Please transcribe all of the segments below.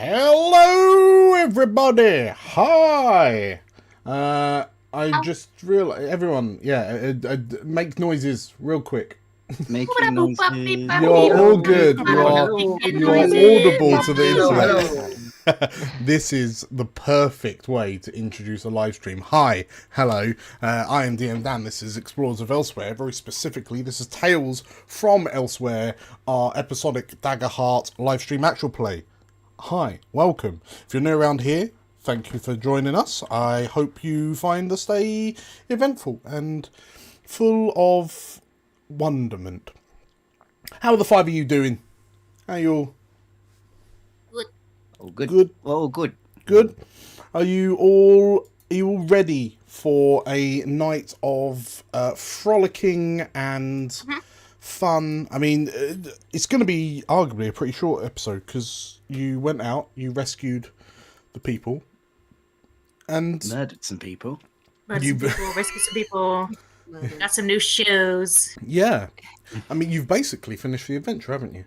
Hello, everybody. Hi. I just realized, everyone, make noises real quick. Making noises. You're all good. You are audible to the internet. This is the perfect way to introduce a live stream. Hi, hello. I am DM Dan. This is Explorers of Elsewhere. Very specifically, this is Tales from Elsewhere, our episodic Daggerheart live stream actual play. Hi, welcome. If you're new around here, thank you for joining us. I hope you find the stay eventful and full of wonderment. How are the five of you doing? How are you all? Good. Oh, good. Good. Oh, good. Good. Are you all ready for a night of frolicking and fun? I mean, it's going to be arguably a pretty short episode because you went out, you rescued the people, and murdered some people. Rescued some people. Got some new shoes. Yeah. I mean, you've basically finished the adventure, haven't you?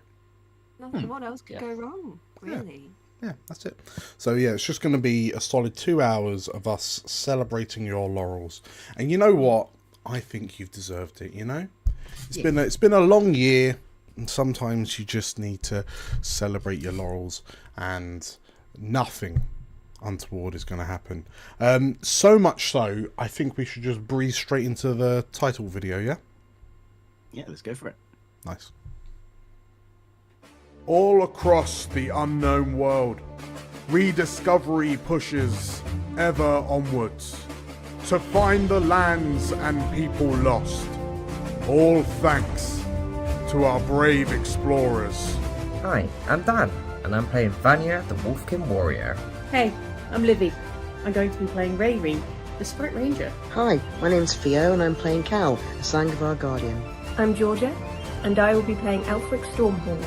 Nothing. What else could go wrong, really? Yeah, that's it. So yeah, it's just going to be a solid 2 hours of us celebrating your laurels. And you know what? I think you've deserved it, you know? It's been a long year, and sometimes you just need to celebrate your laurels, and nothing untoward is going to happen. So much so, I think we should just breeze straight into the title video, yeah? Yeah, let's go for it. Nice. All across the unknown world, rediscovery pushes ever onwards to find the lands and people lost. All thanks to our brave explorers. Hi, I'm Dan, and I'm playing Vanya, the Wolfkin Warrior. Hey, I'm Livy. I'm going to be playing Rayri, the Sprite Ranger. Hi, my name's Theo, and I'm playing Cal, the Sangvar Guardian. I'm Georgia, and I will be playing Alfric Stormhawk,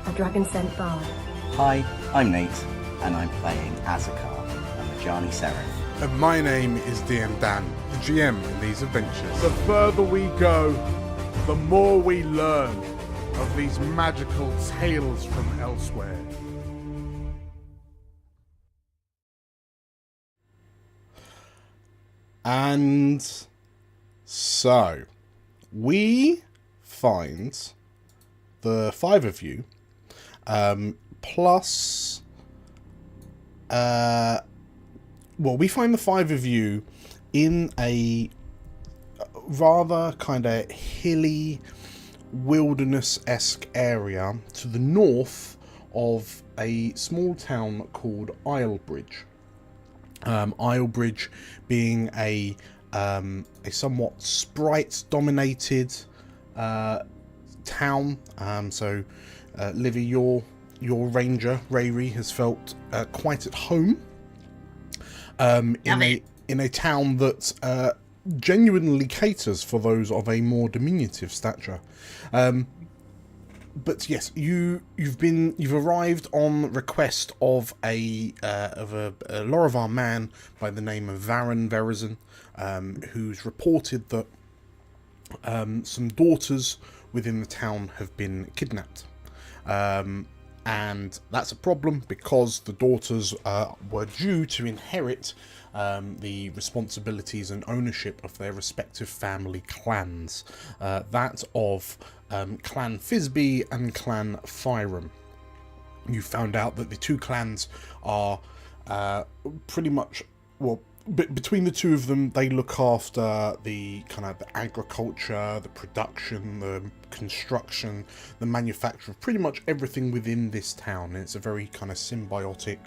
a Dragon Scent Bard. Hi, I'm Nate, and I'm playing Azakar, a Majani Seraph. And my name is DM Dan, the GM in these adventures. The further we go, the more we learn of these magical tales from elsewhere. And so, we find the five of you, plus, we find the five of you in a rather kind of hilly, wilderness-esque area to the north of a small town called Islebridge. Islebridge being a somewhat sprite-dominated town. So, Livy, your ranger Rayri has felt quite at home in a town that genuinely caters for those of a more diminutive stature. But yes, you've arrived on request of a Lorivar man by the name of Darrington Press, who's reported that some daughters within the town have been kidnapped. And that's a problem because the daughters were due to inherit the responsibilities and ownership of their respective family clans. That of Clan Fisby and Clan Fyram. You found out that the two clans are pretty much, between the two of them, they look after the kind of the agriculture, the production, the construction, the manufacture of pretty much everything within this town. And it's a very kind of symbiotic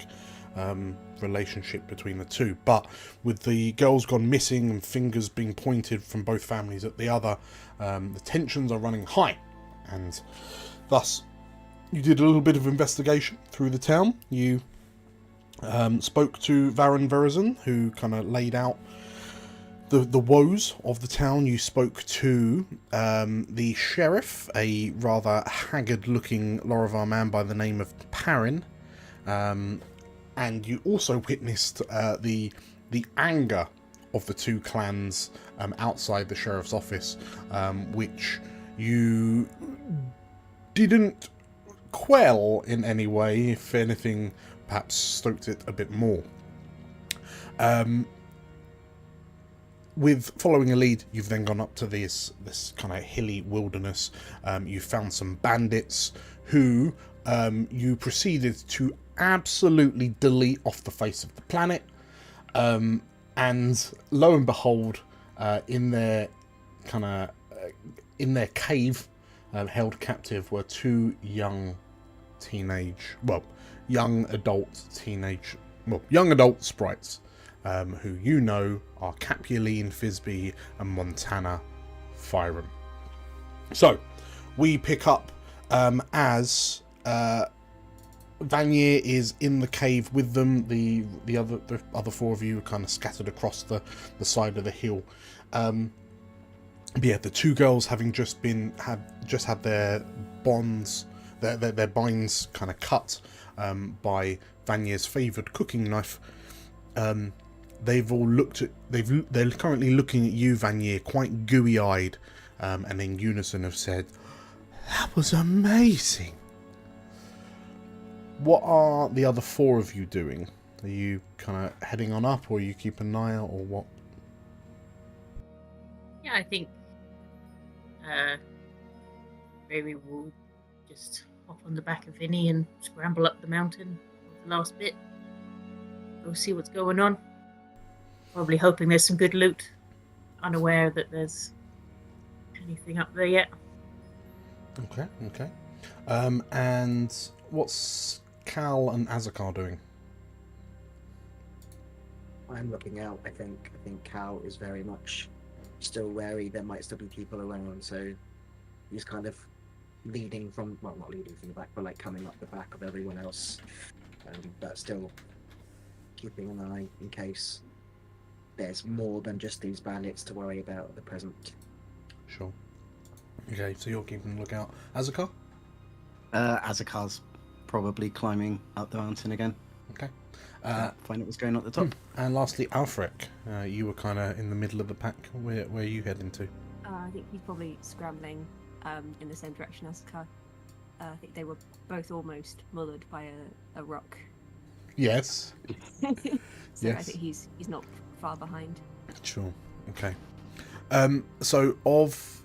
relationship between the two. But with the girls gone missing and fingers being pointed from both families at the other, the tensions are running high. And thus, you did a little bit of investigation through the town. You spoke to Darrington Press, who kind of laid out the woes of the town. You spoke to the sheriff, a rather haggard-looking Lorivar man by the name of Perrin, and you also witnessed the anger of the two clans outside the sheriff's office, which you didn't quell in any way. If anything, perhaps stoked it a bit more. With following a lead, you've then gone up to this kind of hilly wilderness. You found some bandits who you proceeded to absolutely delete off the face of the planet. And lo and behold, in their cave, held captive, were two young adult sprites, who you know are Capuline, Fisby, and Montana Fyram. So we pick up as Vanier is in the cave with them. The other four of you are kind of scattered across the side of the hill. But yeah, the two girls having just had their bonds, their binds kind of cut by Vanier's favoured cooking knife. They've all they're currently looking at you, Vanier, quite gooey-eyed, and in unison have said, "That was amazing." What are the other four of you doing? Are you kind of heading on up, or are you keeping an eye out, or what? Yeah, I think Riri will just hop on the back of Vinny and scramble up the mountain with the last bit. Go see what's going on. Probably hoping there's some good loot. Unaware that there's anything up there yet. Okay. And what's Cal and Azakar doing? I'm looking out. I think Cal is very much still wary. There might still be people around, so he's kind of leading from, well, not leading from the back, but like coming up the back of everyone else, but still keeping an eye in case there's more than just these bandits to worry about at the present. Sure. Okay, so you're keeping a lookout. Azakar? Azakar's probably climbing up the mountain again. Okay. Find out what's going on at the top. And lastly, Alfric. You were kind of in the middle of the pack. Where are you heading to? I think he's probably scrambling in the same direction as Kai. I think they were both almost mullered by a rock. Yes. So Yes. I think he's not far behind. Sure. Okay. So of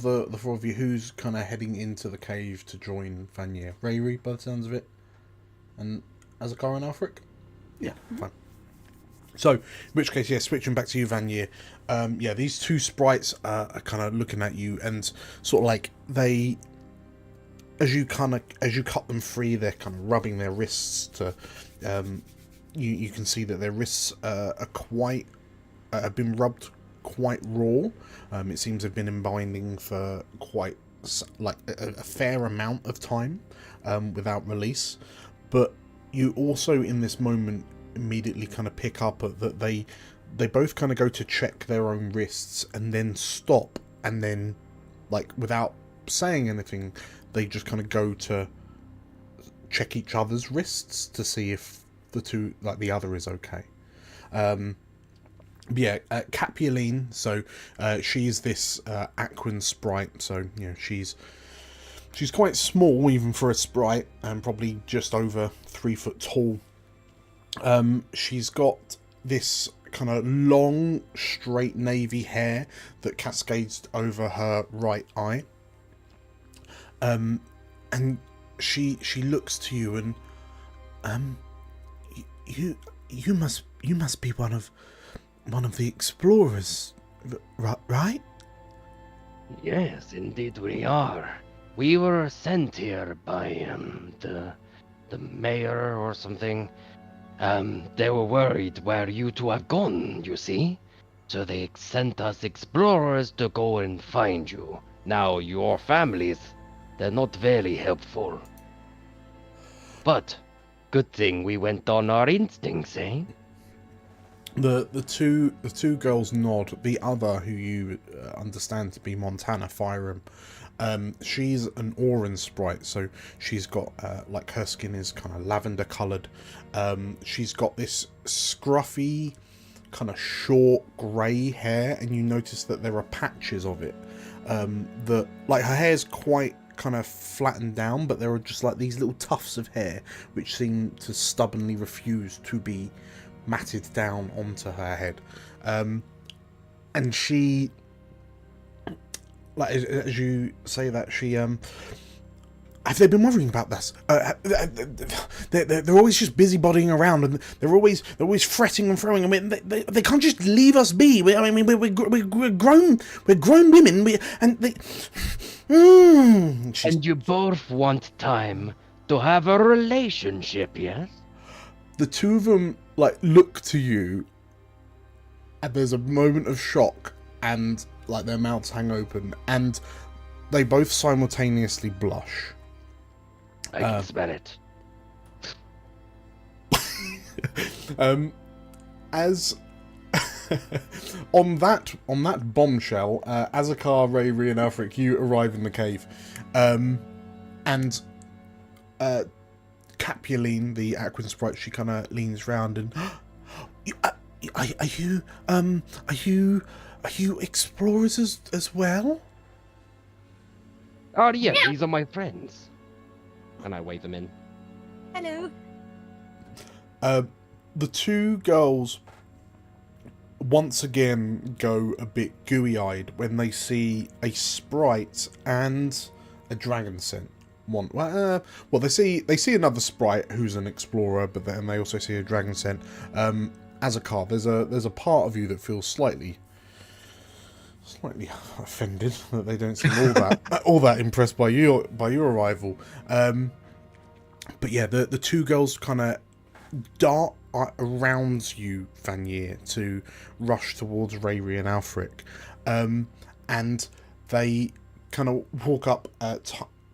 the four of you, who's kind of heading into the cave to join Vanier? Riri, by the sounds of it, and Azakar and Alfric. Yeah. Fine. So, in which case, yeah, switching back to you, Vanier. Yeah, these two sprites are kind of looking at you, and sort of like they, as you cut them free, they're kind of rubbing their wrists to. You can see that their wrists have been rubbed quite raw. It seems they've been in binding for quite like a fair amount of time without release. But you also in this moment immediately kind of pick up that they both kind of go to check their own wrists and then stop, and then like without saying anything they just kind of go to check each other's wrists to see if the other is okay. Capuline, so she's this Aquan sprite, so you know she's quite small even for a sprite, and probably just over 3 foot tall. She's got this kind of long straight navy hair that cascades over her right eye, and she looks to you and you must be one of the explorers, right? Yes, indeed we are. We were sent here by the mayor or something. They were worried where you two have gone, you see. So they sent us explorers to go and find you. Now your families, they're not very helpful. But good thing we went on our instincts, eh? The two girls nod. The other, who you understand to be Montana Fyram, she's an Oran sprite, so she's got like her skin is kind of lavender coloured. She's got this scruffy, kind of short grey hair, and you notice that there are patches of it. That like her hair's quite kind of flattened down, but there are just like these little tufts of hair which seem to stubbornly refuse to be matted down onto her head. And she, like, as you say that, she have they been worrying about this? They're always just busybodying around, and they're always fretting and throwing. I mean, they can't just leave us be. We're grown women. And you both want time to have a relationship, yes? The two of them like look to you, and there's a moment of shock, and like their mouths hang open, and they both simultaneously blush. I can smell it. As on that bombshell, Azakar, Rayri, and Alfric, you arrive in the cave, and Capuline, the Aquan sprite, she kind of leans round and, are you explorers as well? Oh yeah, these are my friends. And I wave them in. Hello. The two girls once again go a bit gooey-eyed when they see a sprite and a dragon scent. Well, they see another sprite who's an explorer, but then they also see a dragon scent. Azakar, there's a part of you that feels slightly offended that they don't seem all that impressed by your arrival. But yeah, the two girls kind of dart around you, Vanier, to rush towards Rayri and Alfric, and they kind of walk up.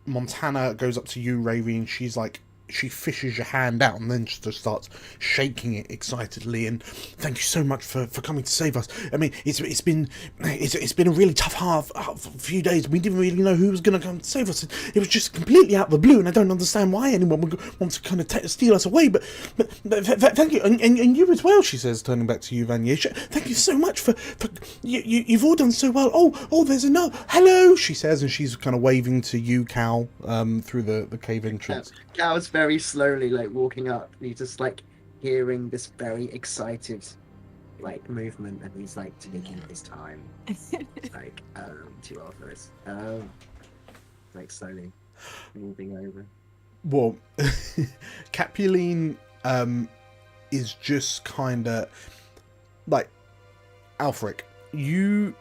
Montana goes up to you, Rayri, and she fishes your hand out and then just starts shaking it excitedly. And thank you so much for coming to save us. I mean, it's been a really tough few days. We didn't really know who was going to come to save us. It was just completely out of the blue, and I don't understand why anyone would want to kind of steal us away. But thank you, and you as well. She says, turning back to you, Vanier. Thank you so much for you've all done so well. Oh, there's another. Hello, she says, and she's kind of waving to you, Cal, through the cave entrance. Cal's very slowly like walking up. He's just like hearing this very excited like movement, and he's like taking his time. Like to offer us. Like slowly moving over. Well, Capuline is just kind of like Alfric. You,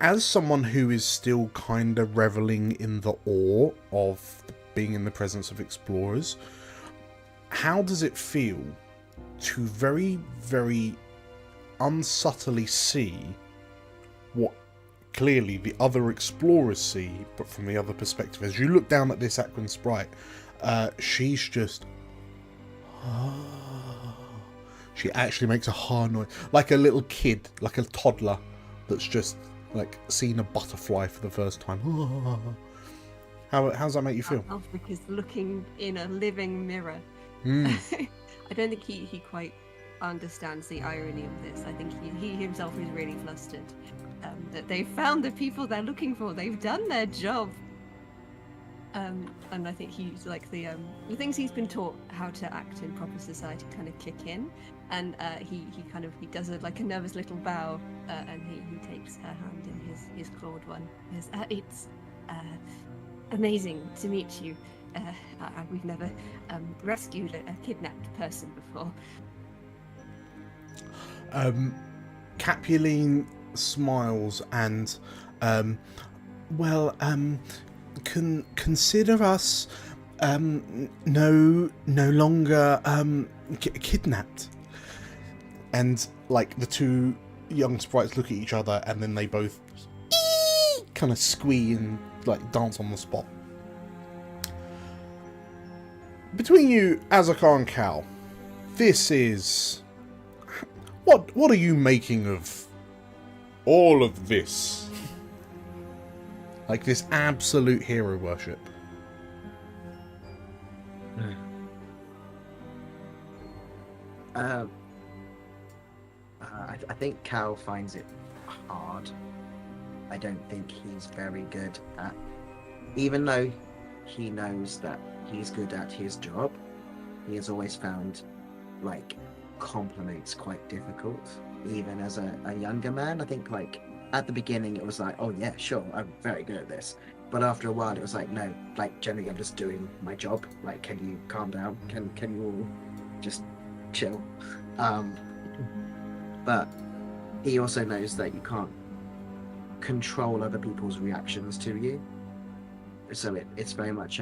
as someone who is still kind of reveling in the awe of being in the presence of explorers, how does it feel to very, very unsubtly see what clearly the other explorers see, but from the other perspective? As you look down at this Aquan sprite, she's just... She actually makes a hard noise, like a little kid, like a toddler that's just like seen a butterfly for the first time. How's that make you feel? Alfric is looking in a living mirror. Mm. I don't think he quite understands the irony of this. I think he himself is really flustered that they've found the people they're looking for. They've done their job. And I think he's like the things he's been taught how to act in proper society kind of kick in, and he does like a nervous little bow, and he takes her hand in his clawed one. It's amazing to meet you. We've never rescued a kidnapped person before. Capuline smiles and, consider us no longer kidnapped. And like the two young sprites look at each other, and then they both kind of squee and like dance on the spot. Between you, Azakar and Cal, this is... What are you making of all of this? Like this absolute hero worship. I think Cal finds it hard. I don't think he's very good at, even though he knows that he's good at his job. He has always found like compliments quite difficult, even as a younger man. I think like at the beginning it was like, oh yeah, sure, I'm very good at this. But after a while it was like, no, like generally I'm just doing my job. Like, can you calm down? Can you all just chill? But he also knows that you can't control other people's reactions to you. So it's very much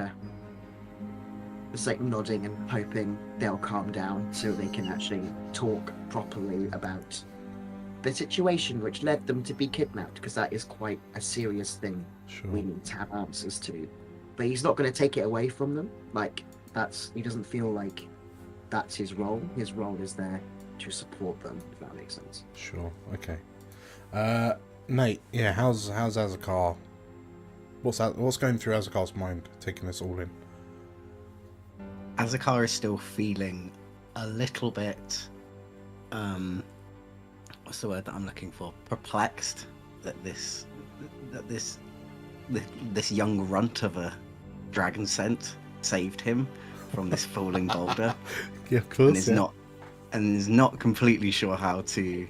it's like nodding and hoping they'll calm down so they can actually talk properly about the situation which led them to be kidnapped, because that is quite a serious thing. Sure. We need to have answers to. But he's not going to take it away from them. Like, he doesn't feel like that's his role. His role is there to support them, if that makes sense. Sure. Okay. Nate, yeah, how's Azakar? What's going through Azakar's mind, taking this all in? Azakar is still feeling a little bit, what's the word that I'm looking for? Perplexed that this young runt of a dragon scent saved him from this falling boulder. Yeah, of course. And is not completely sure how to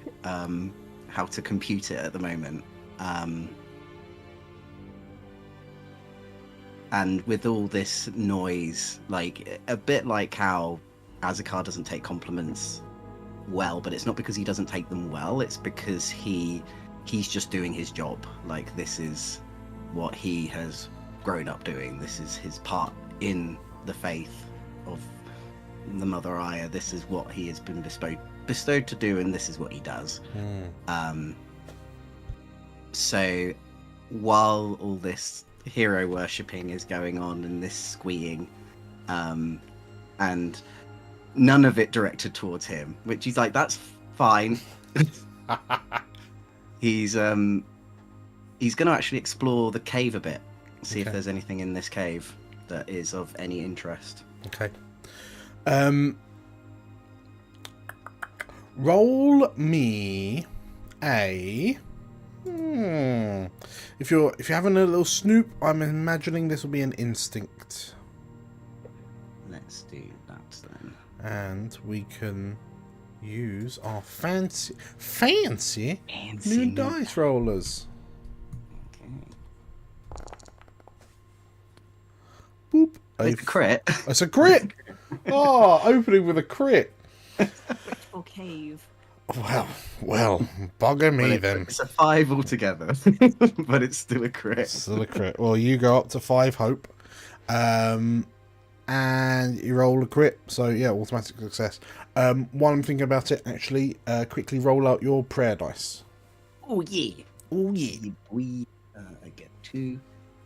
compute it at the moment. And with all this noise, like a bit like how Azakar doesn't take compliments well, but it's not because he doesn't take them well, it's because he's just doing his job. Like, this is what he has grown up doing. This is his part in the faith of the Mother Aya. This is what he has been bestowed to do, and this is what he does. So while all this hero worshipping is going on and this squeeing, and none of it directed towards him, which he's like, that's fine. He's going to actually explore the cave a bit, see if there's anything in this cave that is of any interest. Okay. Roll me a. If you're having a little snoop, I'm imagining this will be an instinct. Let's do that then. And we can use our fancy new dice rollers. Okay. Boop. It's a crit. It's a crit. Oh, opening with a crit. Or cave. Well, bugger me then. It's a 5 altogether, but it's still a crit. Still a crit. Well, you go up to 5 hope, and you roll a crit. So yeah, automatic success. While I'm thinking about it, actually, quickly roll out your prayer dice. Oh yeah. Oh yeah. I get 2.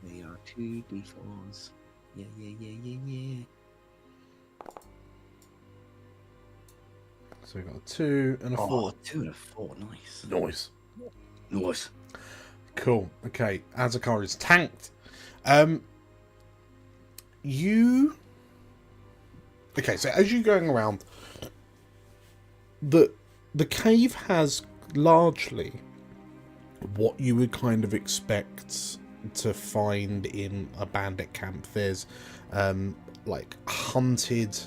They are 2 d4s. Yeah. So we got a 2 and a 4. 2 and a 4. Nice. Nice. Cool. Okay, Azakar is tanked. Okay, so as you're going around, the cave has largely what you would kind of expect to find in a bandit camp. There's like hunted,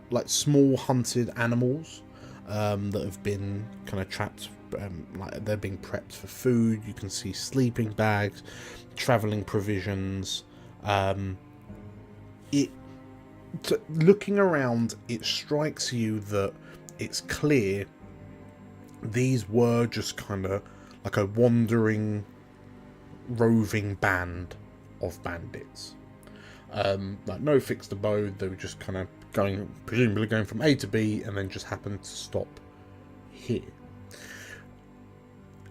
like small hunted animals that have been kind of trapped, like they're being prepped for food. You can see sleeping bags, traveling provisions. Looking around, it strikes you that it's clear these were just kind of like a wandering, roving band of bandits. Like no fixed abode. They were just kind of presumably going from A to B, and then just happened to stop here.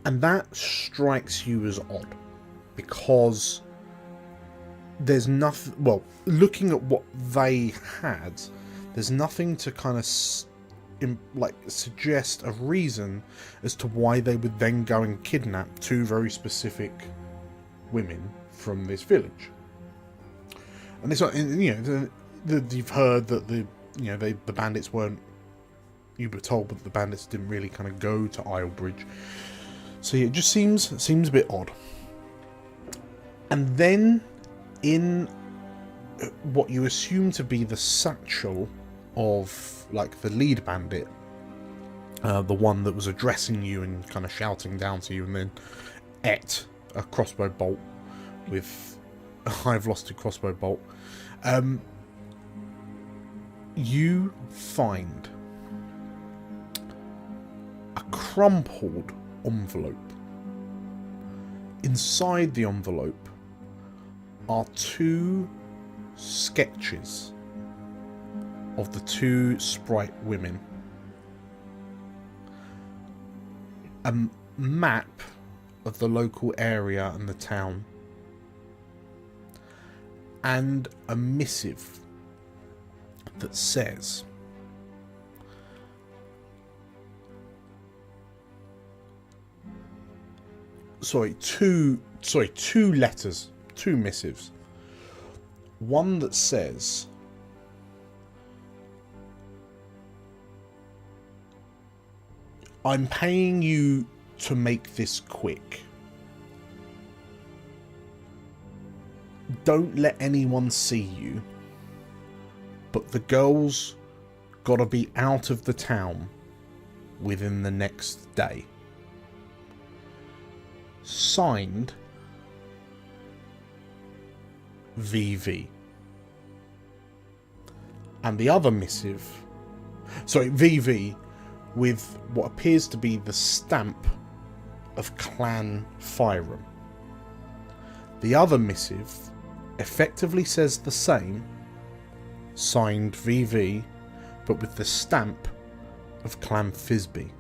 And that strikes you as odd, because there's nothing. Well, looking at what they had, there's nothing to kind of suggest a reason as to why they would then go and kidnap 2 very specific women from this village. And it's not, you've heard that the bandits weren't. You were told, but the bandits didn't really kind of go to Islebridge. So yeah, it just seems a bit odd. And then in what you assume to be the satchel of like the lead bandit, the one that was addressing you and kind of shouting down to you and then ate a crossbow bolt with a high velocity crossbow bolt, you find a crumpled envelope. Inside the envelope are 2 sketches of the 2 sprite women, a map of the local area and the town, and a missive that says, two letters, 2 missives. One that says, I'm paying you to make this quick. Don't let anyone see you, but the girls gotta be out of the town within the next day. Signed, VV. And the other missive, VV, with what appears to be the stamp of Clan Fyram. The other missive effectively says the same, signed VV, but with the stamp of Clan Fisby.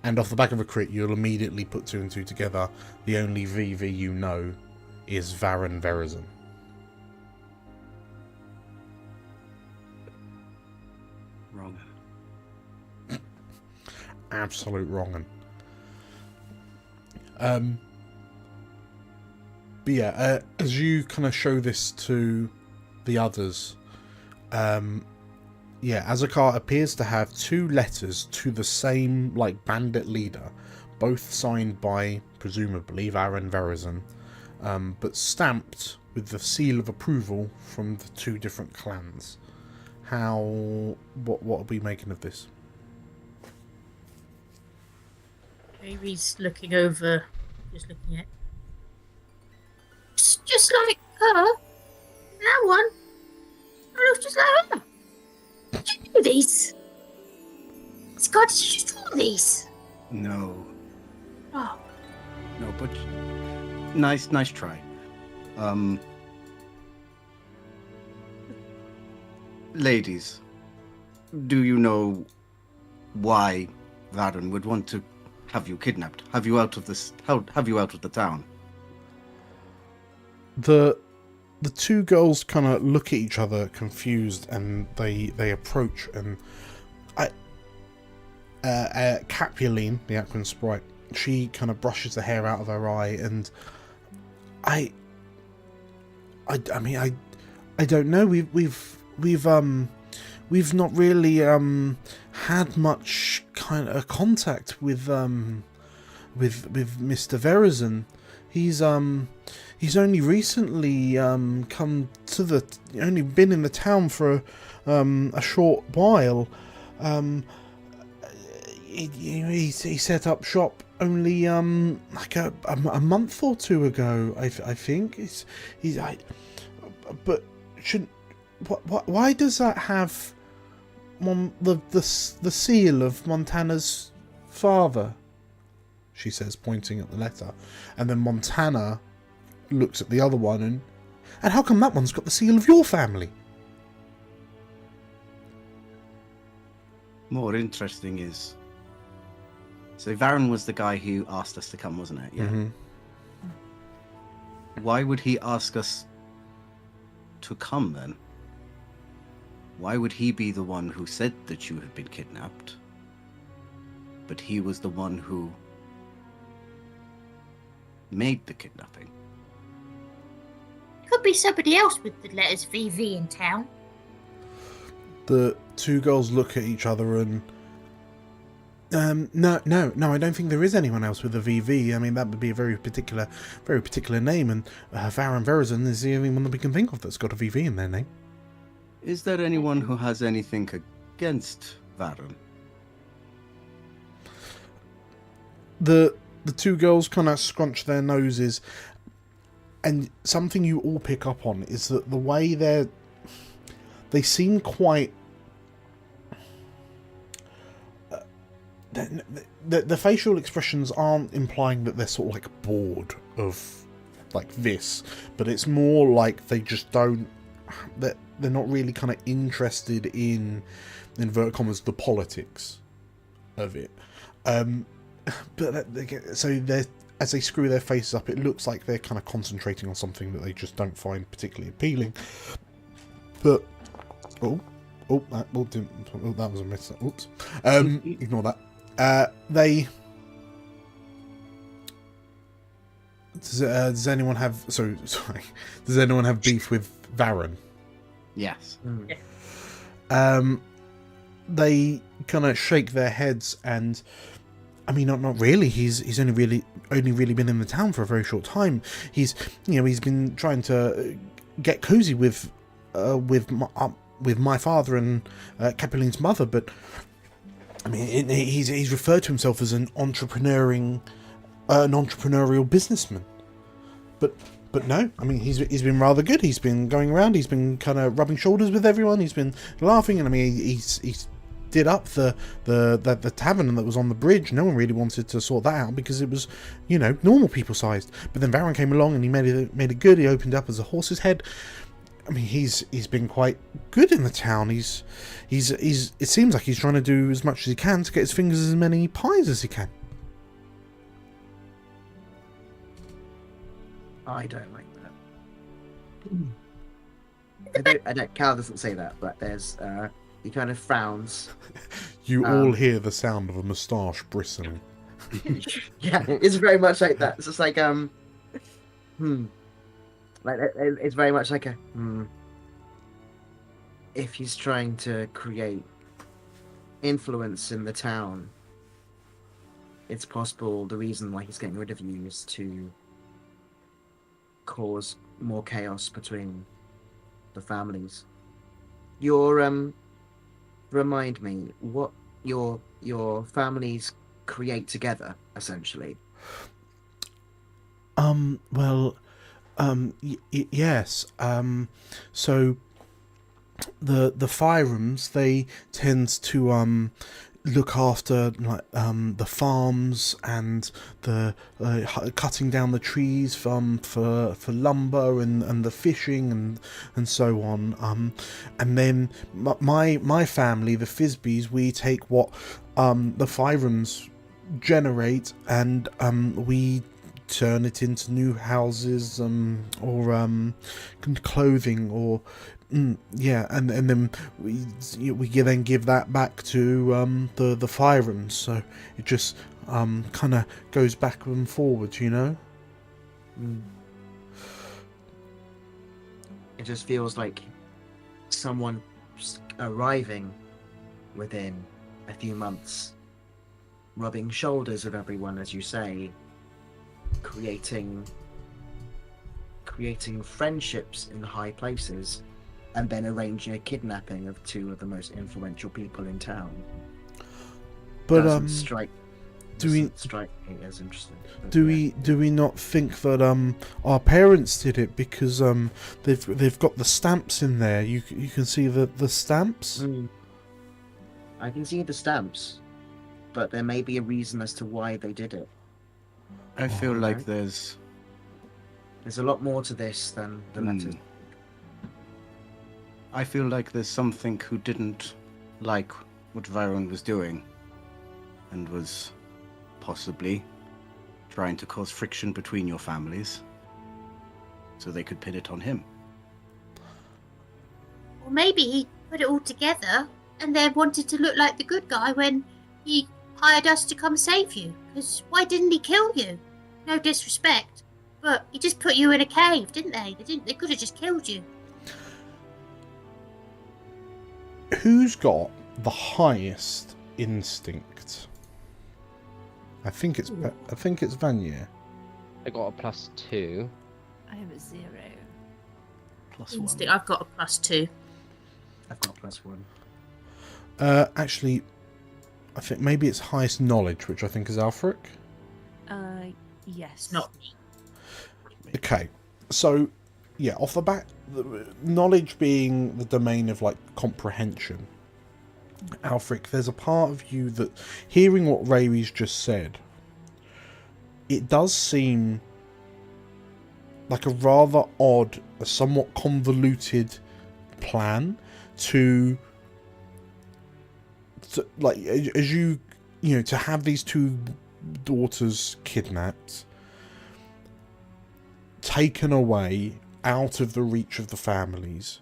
And off the back of a crit, you'll immediately put 2 and 2 together. The only VV you know is Varen Verizon. Wrong. Absolute wrong'un. But yeah, as you kind of show this to the others, Azakar appears to have 2 letters to the same, like, bandit leader, both signed by, presumably, Varen Verizon, but stamped with the seal of approval from the 2 different clans. What are we making of this? Baby's looking over, just looking at. It's just like her. That one. It looks just like her. Did you do these? Scott, did you draw these? No. Oh. No, but nice try. Ladies, do you know why Varen would want to have you kidnapped? Have you out of the town? The 2 girls kind of look at each other confused, and they approach, and Capuline, the Aquan sprite, she kind of brushes the hair out of her eye, and I don't know. We've not really had much kind of contact with Mr. Verizon. He's only recently come to only been in the town for a short while. He set up shop only like a month or 2 ago. I think but shouldn't. Why does that have the seal of Montana's father? She says, pointing at the letter. And then Montana looks at the other one and how come that one's got the seal of your family? More interesting is, so Varen was the guy who asked us to come, wasn't it? Yeah. Mm-hmm. Why would he ask us to come then? Why would he be the one who said that you had been kidnapped? But he was the one who made the kidnapping. Could be somebody else with the letters VV in town. The 2 girls look at each other, and No, I don't think there is anyone else with a VV. I mean, that would be a very particular name, and Varan Verizon is the only one that we can think of that's got a VV in their name. Is there anyone who has anything against Varan? The two girls kind of scrunch their noses, and something you all pick up on is that the way they seem quite... The facial expressions aren't implying that they're sort of like bored of like this, but it's more like they just don't... They're not really kind of interested in inverted commas, the politics of it. But so as they screw their faces up, it looks like they're kind of concentrating on something that they just don't find particularly appealing. But that was a miss. Oops. Ignore that. Does anyone have? Does anyone have beef with Varan? Yes. They kind of shake their heads, and I mean, not really. He's only really been in the town for a very short time. He's been trying to get cozy with my father and Capulline's mother, but I mean, he's referred to himself as an entrepreneurial businessman. But no, I mean, he's been rather good. He's been going around. He's been kind of rubbing shoulders with everyone. He's been laughing, and I mean, he's did up the tavern that was on the bridge. No one really wanted to sort that out because it was, normal people sized. But then Varan came along and he made it good. He opened up as a horse's head. I mean, he's been quite good in the town. He's it seems like he's trying to do as much as he can to get his fingers as many pies as he can. I don't like that. I don't. Cal doesn't say that, but there's he kind of frowns. You all hear the sound of a moustache bristling. Yeah, it's very much like that. It's just like like it's very much like a If he's trying to create influence in the town, it's possible the reason why he's getting rid of you is to cause more chaos between the families. Remind me what your families create together, essentially. Yes. So the Firams, they tend to look after the farms and the cutting down the trees for lumber and the fishing and so on. And then my family, the Fisbees, we take what the Firams generate and we turn it into new houses or clothing or and then we then give that back to the Firams, so it just kind of goes back and forwards, It just feels like someone arriving within a few months, rubbing shoulders with everyone, as you say, creating friendships in high places, and then arranging a kidnapping of two of the most influential people in town. But doesn't strike me as interesting. Do we not think that our parents did it because they've got the stamps in there? You can see the stamps. I can see the stamps, but there may be a reason as to why they did it. I feel like there's a lot more to this than the letters. I feel like there's something who didn't like what Varan was doing and was possibly trying to cause friction between your families so they could pin it on him. Or maybe he put it all together and then wanted to look like the good guy when he hired us to come save you. Because why didn't he kill you? No disrespect, but he just put you in a cave, didn't they? They could have just killed you. Who's got the highest instinct? I think it's Vanya. I got a +2. I have a 0. +1. Instinct, I've got a +2. I've got +1. Actually, I think maybe it's highest knowledge, which I think is Alfric. Yes. Not me. Okay, so yeah, off the bat, knowledge being the domain of like comprehension. Alfric, there's a part of you that, hearing what Ray's just said, it does seem like a rather odd, a somewhat convoluted plan to like, as you know, to have these two daughters kidnapped, taken away out of the reach of the families,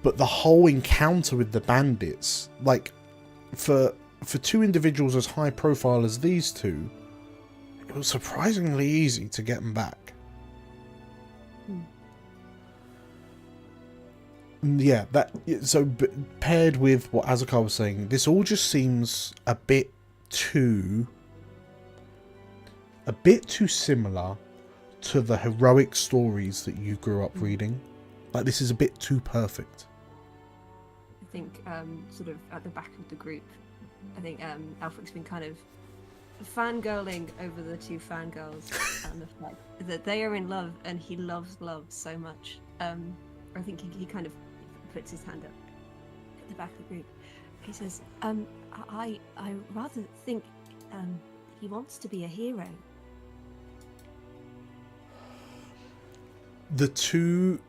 but the whole encounter with the bandits, like, for two individuals as high profile as these two, it was surprisingly easy to get them back. Yeah, so paired with what Azakar was saying, this all just seems a bit too similar to the heroic stories that you grew up reading. Like, this is a bit too perfect. I think sort of at the back of the group, I think Alfric's been kind of fangirling over the two fangirls and the fact that they are in love and he loves love so much. I think he kind of puts his hand up at the back of the group. He says, I rather think he wants to be a hero. The two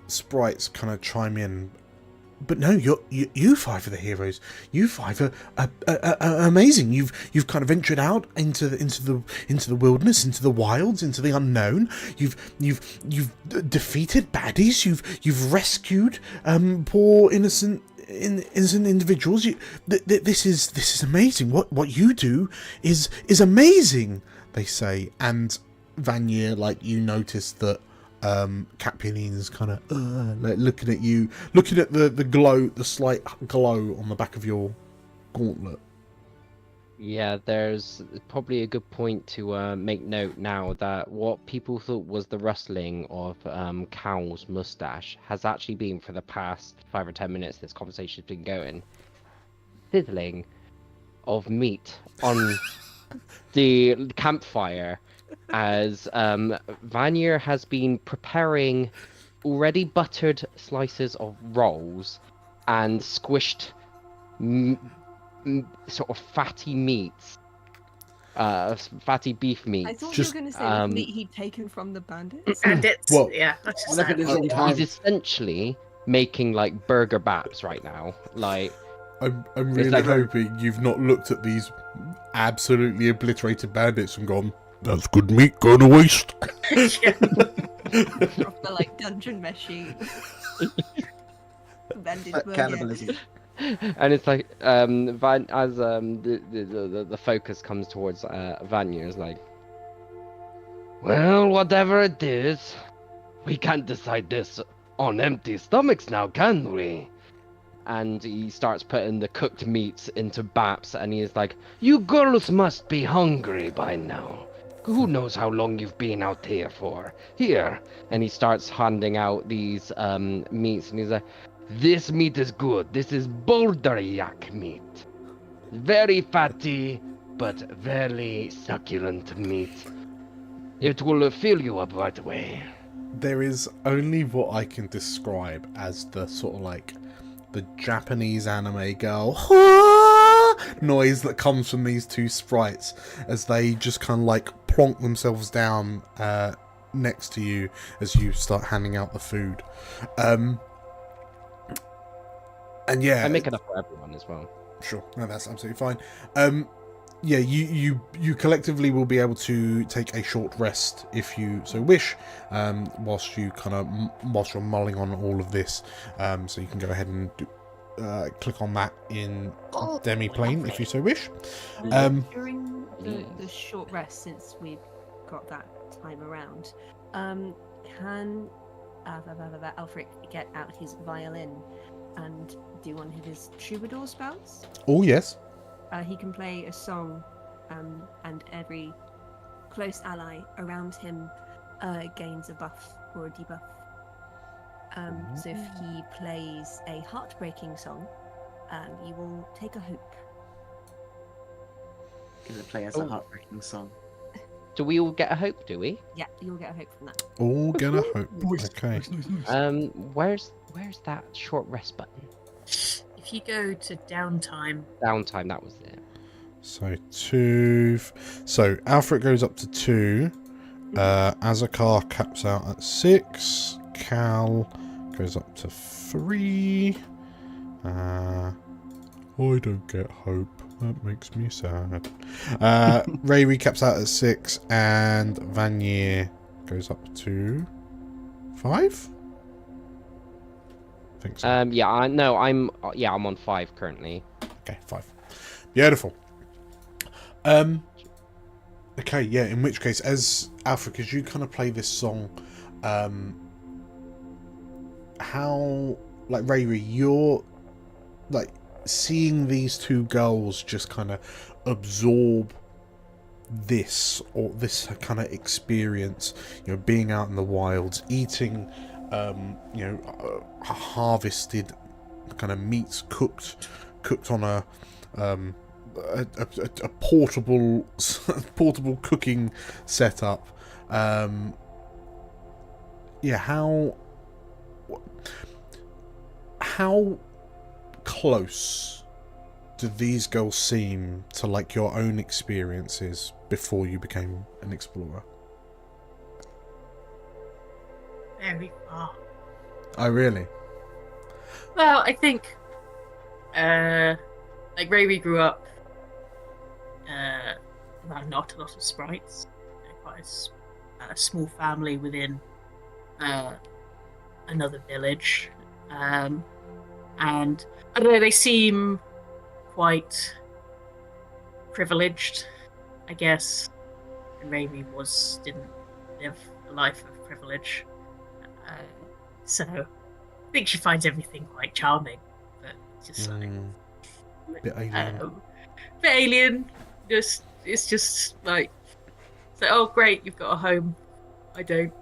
sprites kind of chime in, but no, you five are the heroes. You five are amazing. You've kind of ventured out into the wilderness, into the wilds, into the unknown. You've defeated baddies. You've rescued poor innocent individuals. This is amazing. What you do is amazing, they say. And Vanya, like, you notice that Capulina's kind of like looking at you, looking at the glow, the slight glow on the back of your gauntlet. Yeah, there's probably a good point to make note now that what people thought was the rustling of Cal's mustache has actually been, for the past 5 or 10 minutes this conversation's been going, sizzling of meat on the campfire, as Vanya has been preparing already buttered slices of rolls and squished sort of fatty meats, fatty beef meats. I thought you were going to say the meat he'd taken from the bandits. Bandits, well, yeah. That's just look at this in time. He's essentially making like burger baps right now. Like, I'm really like hoping you've not looked at these absolutely obliterated bandits and gone, "That's good meat going to waste." Proper like dungeon machine. Bandit burger. Cannibalism. And it's like as the focus comes towards Vanya, is like, well, whatever it is, we can't decide this on empty stomachs now, can we? And he starts putting the cooked meats into baps, and he's like, you girls must be hungry by now. Who knows how long you've been out here for? Here. And he starts handing out these meats, and he's like, this meat is good. This is boulder yak meat. Very fatty, but very succulent meat. It will fill you up right away. There is only what I can describe as the sort of like the Japanese anime girl noise that comes from these two sprites as they just kind of like plonk themselves down next to you as you start handing out the food. And yeah, I make enough for everyone as well. Sure, no, that's absolutely fine. Yeah, you collectively will be able to take a short rest if you so wish, whilst you're mulling on all of this. So you can go ahead and click on that in Demiplane if you so wish. During the short rest, since we've got that time around, can Alfric get out his violin and do one of his troubadour spells? Oh yes. He can play a song and every close ally around him gains a buff or a debuff. So if he plays a heartbreaking song, you will take a hope. Can it play as a heartbreaking song? Do we all get a hope? Do we? Yeah, you'll get a hope from that. All get a hope. Okay. Where's that short rest button? If you go to downtime, Downtime. That was it. So 2. So Alfred goes up to 2. Azakar caps out at 6. Cal goes up to 3. I don't get hope. That makes me sad. Ray recaps out at 6, and Vanier goes up to 5. I think so. I'm on 5 currently. Okay, 5. Beautiful. Okay, yeah. In which case, as Alfred, as you kind of play this song, how, like, Rayri, you're like seeing these two girls just kind of absorb this kind of experience, you know, being out in the wilds, eating, harvested kind of meats cooked on a portable cooking setup. How close do these girls seem to, like, your own experiences before you became an explorer? very far. Oh, really? Well, I think, like Ray grew up around not a lot of sprites. Quite a small family within another village, and I don't know. They seem quite privileged, I guess. And Ray didn't live a life of privilege, so I think she finds everything quite charming, but just like bit alien. Bit alien. It's just like, so, oh great, you've got a home. I don't,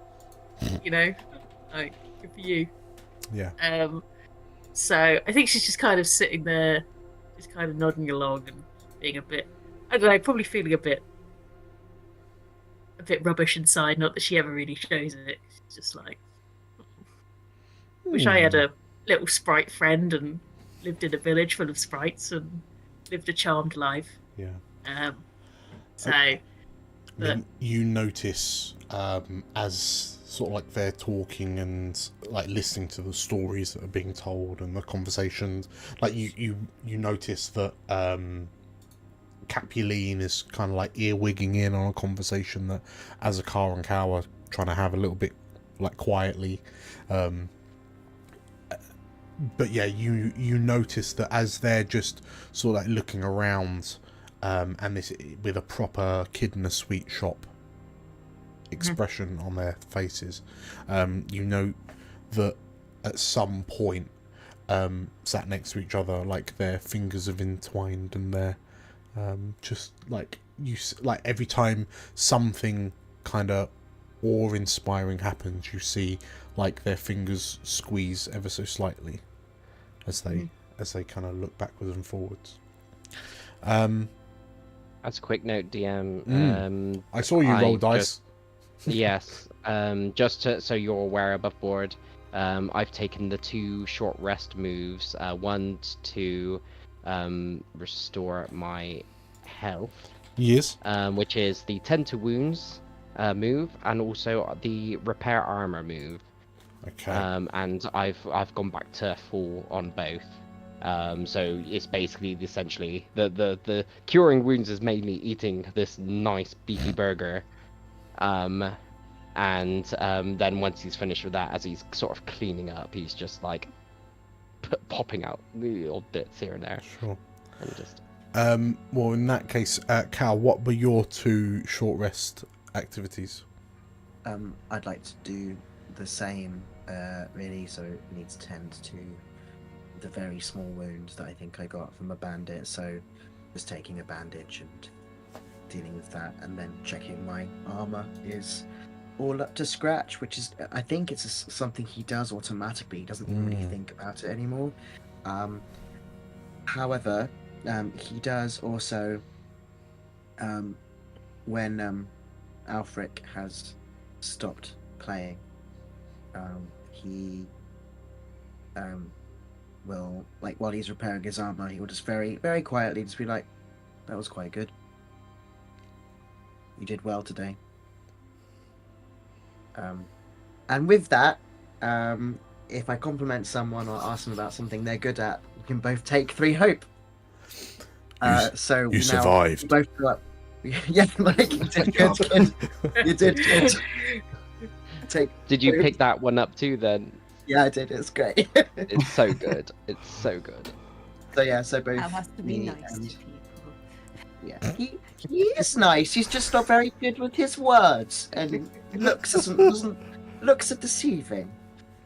like, good for you. Yeah. So I think she's just kind of sitting there, just kind of nodding along and being a bit, I don't know, probably feeling a bit rubbish inside. Not that she ever really shows it. It's just like, wish I had a little sprite friend and lived in a village full of sprites and lived a charmed life. Yeah. But you notice as sort of like they're talking and like listening to the stories that are being told and the conversations, like you notice that Capuline is kind of like earwigging in on a conversation that Azakar and Cal are trying to have a little bit like quietly. But yeah, you notice that as they're just sort of like looking around, and this with a proper kid in a sweet shop expression on their faces, you note that at some point, sat next to each other, like their fingers have entwined, and they're just like like every time something kind of awe-inspiring happens, you see like their fingers squeeze ever so slightly as they kind of look backwards and forwards. As a quick note, DM, I saw you roll dice. Yes, so you're aware above board, I've taken the 2 short rest moves, one to restore my health. Yes. Which is the tend to wounds move, and also the repair armor move. Okay. And I've gone back to full on both. So it's basically essentially the curing wounds is mainly eating this nice beefy burger. And then once he's finished with that, as he's sort of cleaning up, he's just like popping out the odd bits here and there. Sure. And just well, in that case, Cal, what were your 2 short rest activities? I'd like to do the same, really, so it needs to tend to the very small wounds that I think I got from a bandit, so just taking a bandage and dealing with that, and then checking my armor is all up to scratch, which is, I think it's something he does automatically. He doesn't even really think about it anymore. However, he does also, when Alfric has stopped playing, he will, like, while he's repairing his armor, he will just very, very quietly just be like, "That was quite good. You did well today." And with that, if I compliment someone or ask them about something they're good at, we can both take 3 hope. So you now survived. Both go up. Yeah, like, you did good, kid. You did good. Did you pick that one up too then? Yeah, I did. It's great. It's so good. It's so good. So yeah, so both. That has to be me nice and- to people. Yeah, he is nice. He's just not very good with his words, and looks looks are deceiving.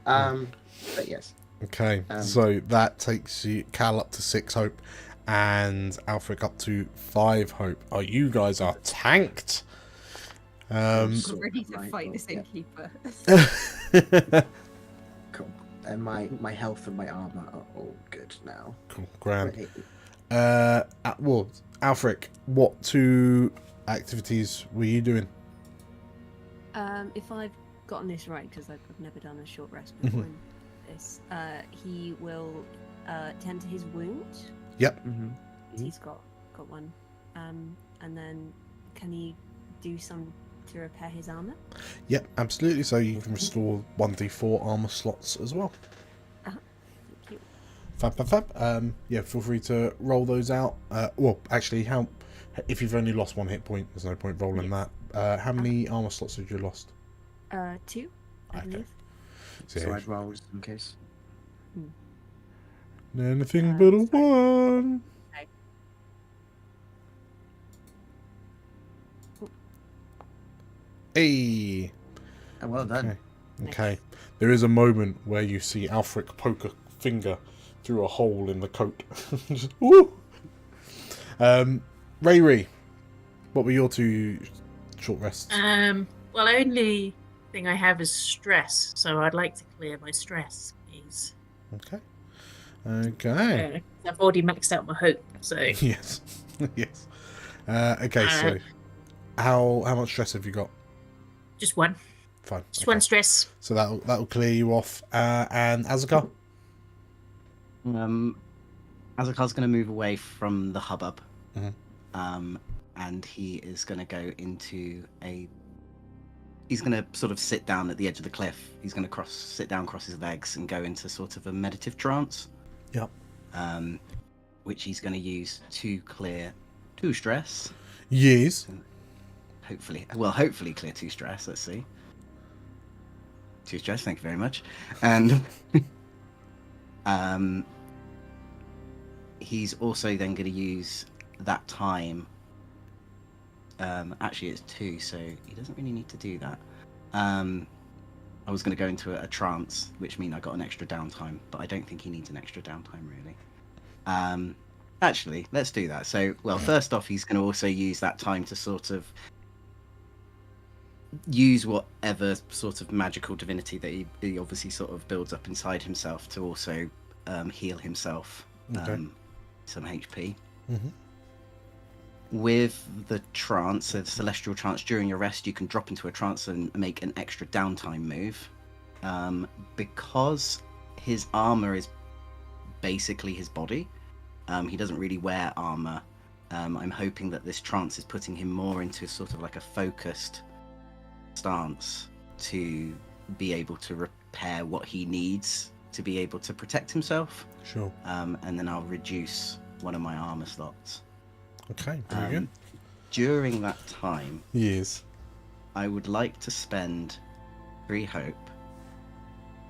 But yes. Okay, so that takes you Cal up to 6 hope, and Alfric up to 5 hope. Oh, you guys are tanked. I'm ready to fight this innkeeper. Cool. And my health and my armor are all good now. Cool, grand. Well, Alfric, what 2 activities were you doing? If I've gotten this right, because I've never done a short rest before in this, he will tend to his wound. Yep. He's got one. And then can he do some to repair his armor? Yep, absolutely. So you can restore 1d4 armor slots as well. Thank you. Fab. Yeah, feel free to roll those out. Well, actually, if you've only lost 1 hit point, there's no point rolling that. How many armor slots have you lost? 2, I believe. So I'd roll just in case. Anything but a 1. Okay. Hey. Oh, well done. Okay. There is a moment where you see Alfric poke a finger through a hole in the coat. Just, woo! Ray, what were your 2 short rests? Well, only thing I have is stress, so I'd like to clear my stress, please. Okay. I've already maxed out my hope, so. Yes. Yes. Okay, so how much stress have you got? Just 1. Fine. Just 1 stress. So that'll clear you off. And Azakar? Azakar's going to move away from the hubbub. Mm-hmm. And he is going to go into he's going to sort of sit down at the edge of the cliff. He's going to sit down, cross his legs, and go into sort of a meditative trance. Yep. Which he's going to use to clear 2 stress. Yes. Hopefully clear 2 stress. Let's see. 2 stress. Thank you very much. And he's also then going to use that time. Actually, it's 2, so he doesn't really need to do that. I was going to go into a trance, which means I got an extra downtime, but I don't think he needs an extra downtime, really. Actually, let's do that. So, well, first off, he's going to also use that time to sort of use whatever sort of magical divinity that he obviously sort of builds up inside himself to also heal himself some HP. Mm-hmm. With the trance, so the celestial trance, during your rest, you can drop into a trance and make an extra downtime move. Because his armor is basically his body, he doesn't really wear armor. I'm hoping that this trance is putting him more into sort of like a focused stance to be able to repair what he needs to be able to protect himself. Sure. And then I'll reduce one of my armor slots. Okay, very good. During that time, yes, I would like to spend 3 hope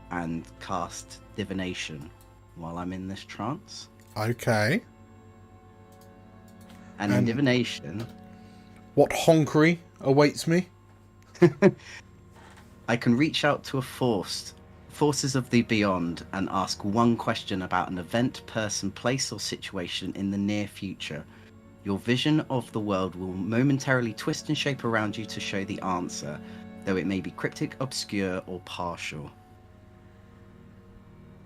and cast divination while I'm in this trance. Okay. And in divination, what honkery awaits me? I can reach out to forces of the beyond and ask one question about an event, person, place, or situation in the near future. Your vision of the world will momentarily twist and shape around you to show the answer, though it may be cryptic, obscure, or partial.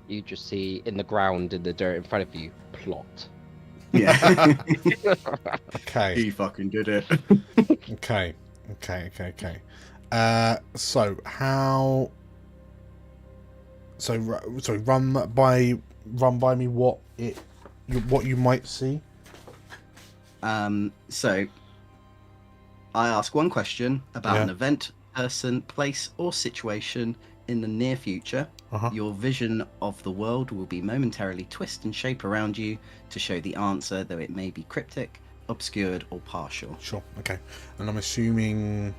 You just see in the ground, in the dirt in front of you, plot. Yeah. Okay. He fucking did it. Okay. So how? So sorry. Run by me what you might see. So I ask one question about an Yeah. event, person, place, or situation in the near future. Uh-huh. Your vision of the world will be momentarily twist and shape around you to show the answer, though it may be cryptic, obscured, or partial. Sure. Okay. And I'm assuming,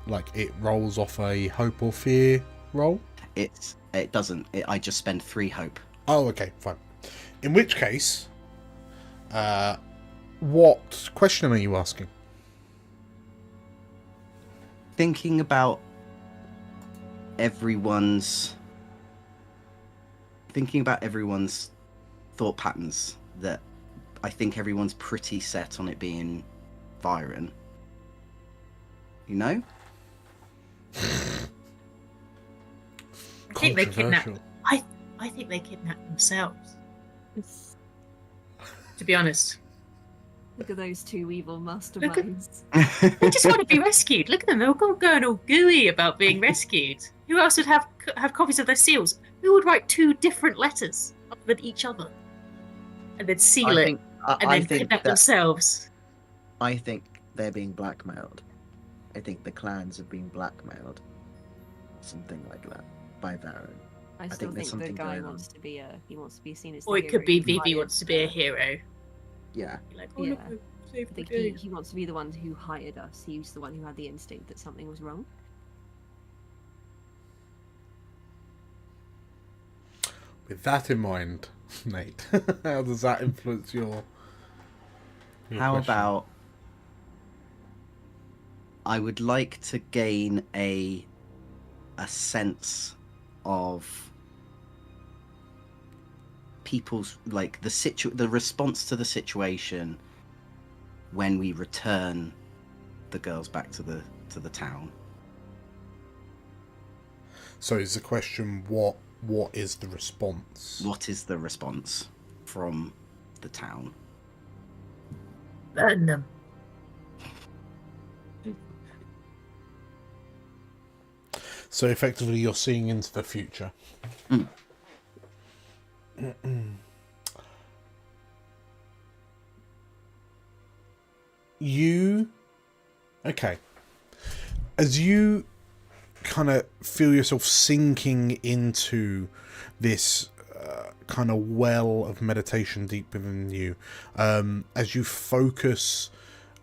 like, it rolls off a hope or fear roll. It doesn't. I just spend 3 hope. Oh, okay, fine. In which case, what question are you asking? Thinking about everyone's thought patterns, that I think everyone's pretty set on it being Byron. You know? I think they kidnapped. Controversial. I think they kidnapped themselves. To be honest, Look at those two evil masterminds. they just want to be rescued. Look at them; they're all going all gooey about being rescued. Who else would have copies of their seals? Who would write 2 different letters with each other and then seal it and then kidnap themselves? I think they're being blackmailed. I think the clans are being blackmailed. Something like that by Varen. I still think the guy wants to be seen as. Or it could be Vivi wants to be a hero. Yeah. Like, Yeah. look, I I saved the think day. he wants to be the one who hired us. He's the one who had the instinct that something was wrong. With that in mind, Nate, how does that influence your How question? about I would like to gain a sense of people's, like, the response to the situation when we return the girls back to the town. So is the question what is the response? What is the response from the town? Burn them. So effectively you're seeing into the future. Mm. Okay. As you kind of feel yourself sinking into this kind of well of meditation deep within you, as you focus,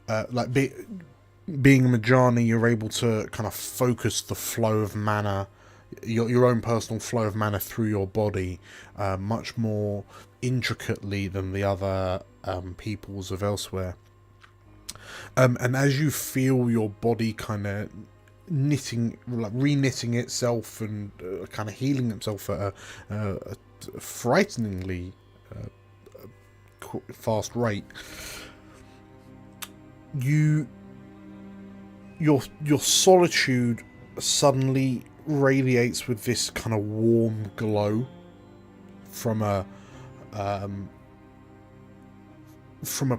being a Majani, you're able to kind of focus the flow of mana, your own personal flow of mana through your body, much more intricately than the other peoples of elsewhere. And as you feel your body kind of re-knitting itself and kind of healing itself at a frighteningly fast rate, your solitude suddenly radiates with this kind of warm glow from a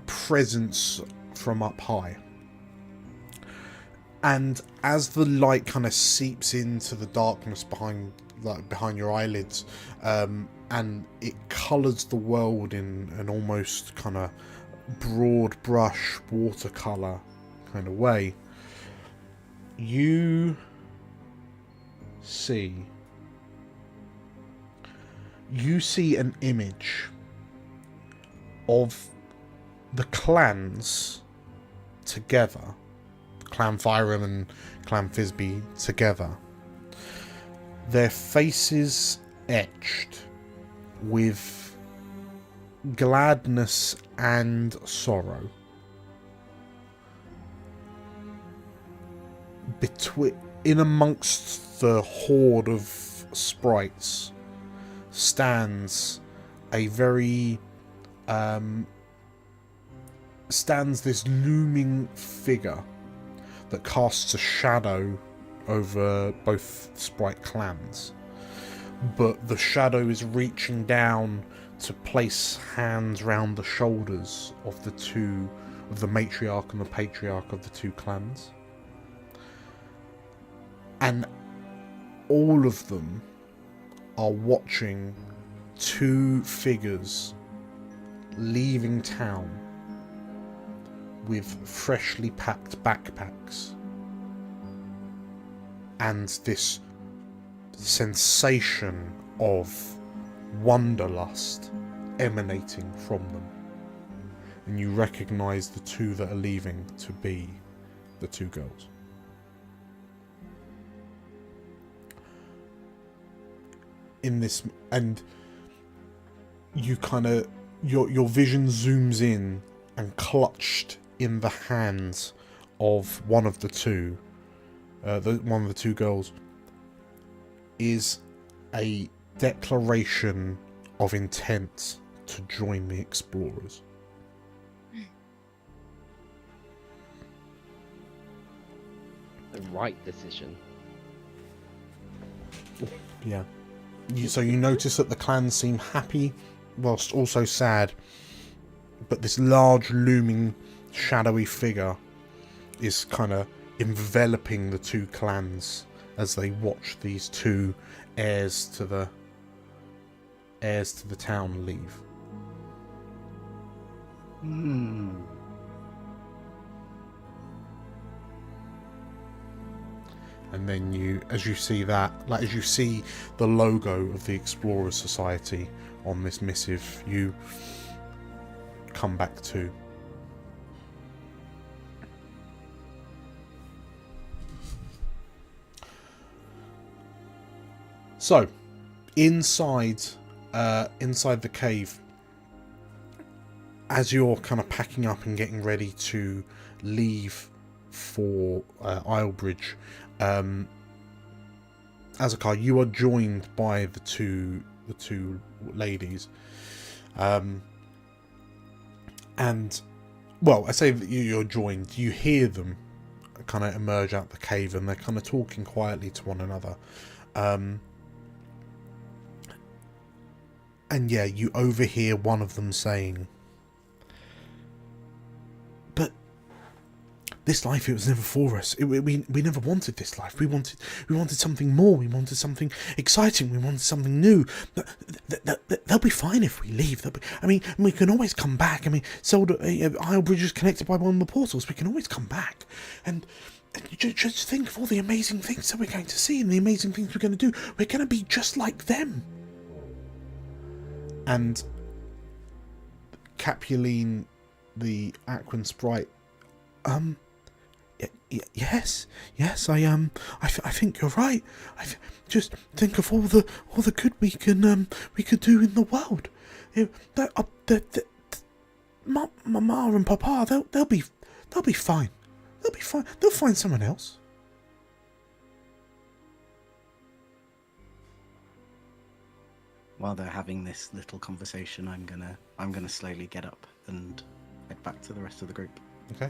presence from up high. And as the light kind of seeps into the darkness behind your eyelids, and it colours the world in an almost kind of broad brush watercolour kind of way, you see an image of the clans together, Clan Fyram and Clan Thisbe together, their faces etched with gladness and sorrow. In amongst the horde of sprites stands a very stands this looming figure that casts a shadow over both sprite clans. But the shadow is reaching down to place hands round the shoulders of the matriarch and the patriarch of the two clans. And all of them are watching two figures leaving town with freshly packed backpacks and this sensation of wanderlust emanating from them. And you recognise the two that are leaving to be the two girls. In this, and you kind of, your vision zooms in, and clutched in the hands of one of the two girls is a declaration of intent to join the explorers. The right decision. Yeah. So you notice that the clans seem happy, whilst also sad. But this large, looming, shadowy figure is kind of enveloping the two clans as they watch these two heirs to the town leave. And then as you see the logo of the Explorers Society on this missive, you come back to. So, inside the cave, as you're kind of packing up and getting ready to leave for Islebridge, Azakar, you are joined by the two ladies, and well, I say that you're joined. You hear them kind of emerge out the cave, and they're kind of talking quietly to one another. And yeah, you overhear one of them saying, "But this life, it was never for us. We never wanted this life. We wanted something more. We wanted something exciting. We wanted something new. They'll be fine if we leave. We can always come back. Islebridge is connected by one of the portals. We can always come back. And just think of all the amazing things that we're going to see and the amazing things we're going to do. We're going to be just like them." And Capuline, the Aquan sprite, yes, I think you're right. Just think of all the good we could do in the world. Mama and Papa, they'll be fine. They'll be fine. They'll find someone else. While they're having this little conversation, I'm gonna slowly get up and head back to the rest of the group. Okay.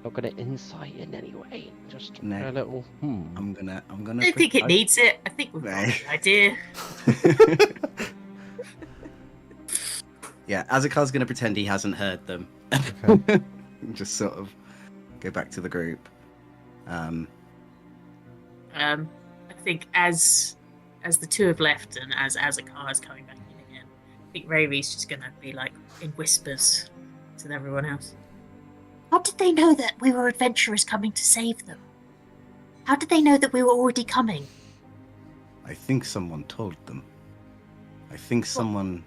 Not gonna insight in any way. Just No. a little. I'm gonna. I think it needs it. I think we've got the idea. Yeah, Azakar's gonna pretend he hasn't heard them. Okay. Just sort of go back to the group. I think as the two have left and as Azakar is coming back in again, I think Rayri's just gonna be like in whispers to everyone else. How did they know that we were adventurers coming to save them? How did they know that we were already coming? I think someone told them. I think someone.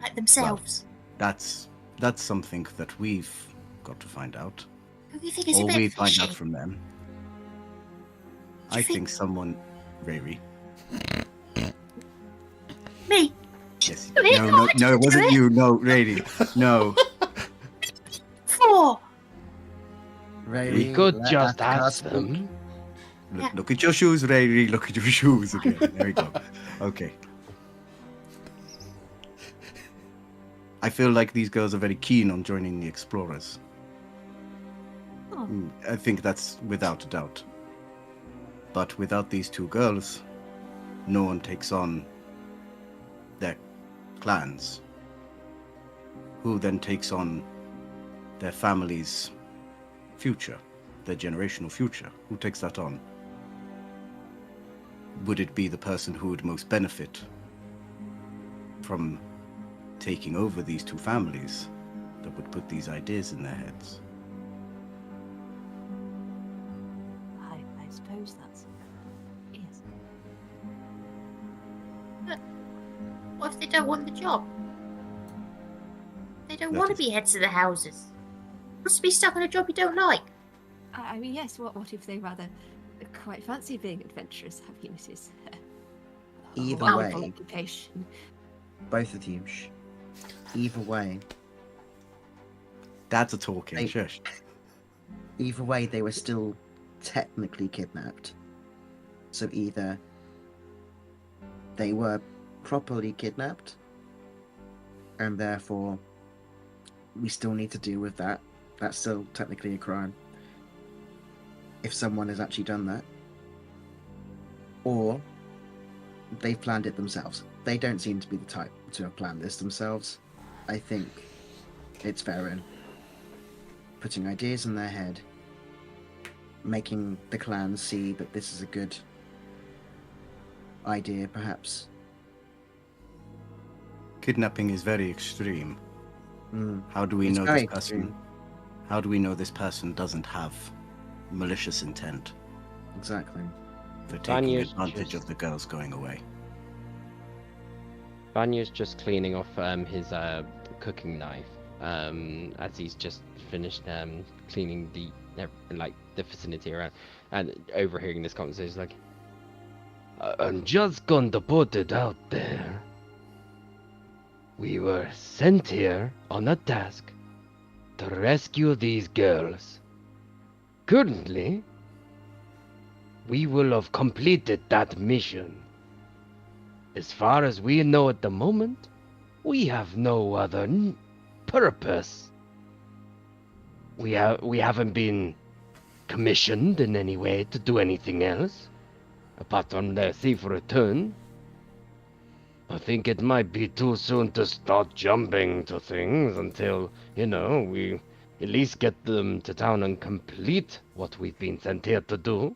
Like themselves? Well, that's something that we've got to find out. Don't you think it's a Or bit we find fishy? out from them. Do you I think someone. Rayri. Me? Yes. You didn't know I No, it didn't do wasn't it. you. No, Rayri. No. Four. We could just ask them. Look at your shoes, Rayri. Look at your shoes again. There we go. Okay. I feel like these girls are very keen on joining the explorers. Oh. I think that's without a doubt. But without these two girls, no one takes on their clans. Who then takes on their family's future, their generational future? Who takes that on? Would it be the person who would most benefit from taking over these two families that would put these ideas in their heads? I suppose that's... Yes. But what if they don't want the job? They don't That want to is- be heads of the houses. Wants to be stuck on a job you don't like. I mean, yes, what if they rather quite fancy being adventurous, have you noticed? Either Wonderful way, occupation. both of you, either way, Dads are talking, Hey. shush. either way, they were still technically kidnapped. So either they were properly kidnapped, and therefore we still need to deal with that. That's still technically a crime. If someone has actually done that. Or they've planned it themselves. They don't seem to be the type to have planned this themselves. I think it's Varen putting ideas in their head, making the clan see that this is a good idea, perhaps. Kidnapping is very extreme. Mm. How do we It's know very this person? extreme. How do we know this person doesn't have malicious intent? Exactly. For taking Vanya's advantage just- of the girls going away. Vanya's just cleaning off his cooking knife as he's just finished cleaning the vicinity around, and overhearing this conversation. He's like, I'm just going to put it out there. We were sent here on a task to rescue these girls. Currently, we will have completed that mission. As far as we know at the moment, we have no other purpose. We haven't been commissioned in any way to do anything else, apart from the thief return. I think it might be too soon to start jumping to things until, we at least get them to town and complete what we've been sent here to do.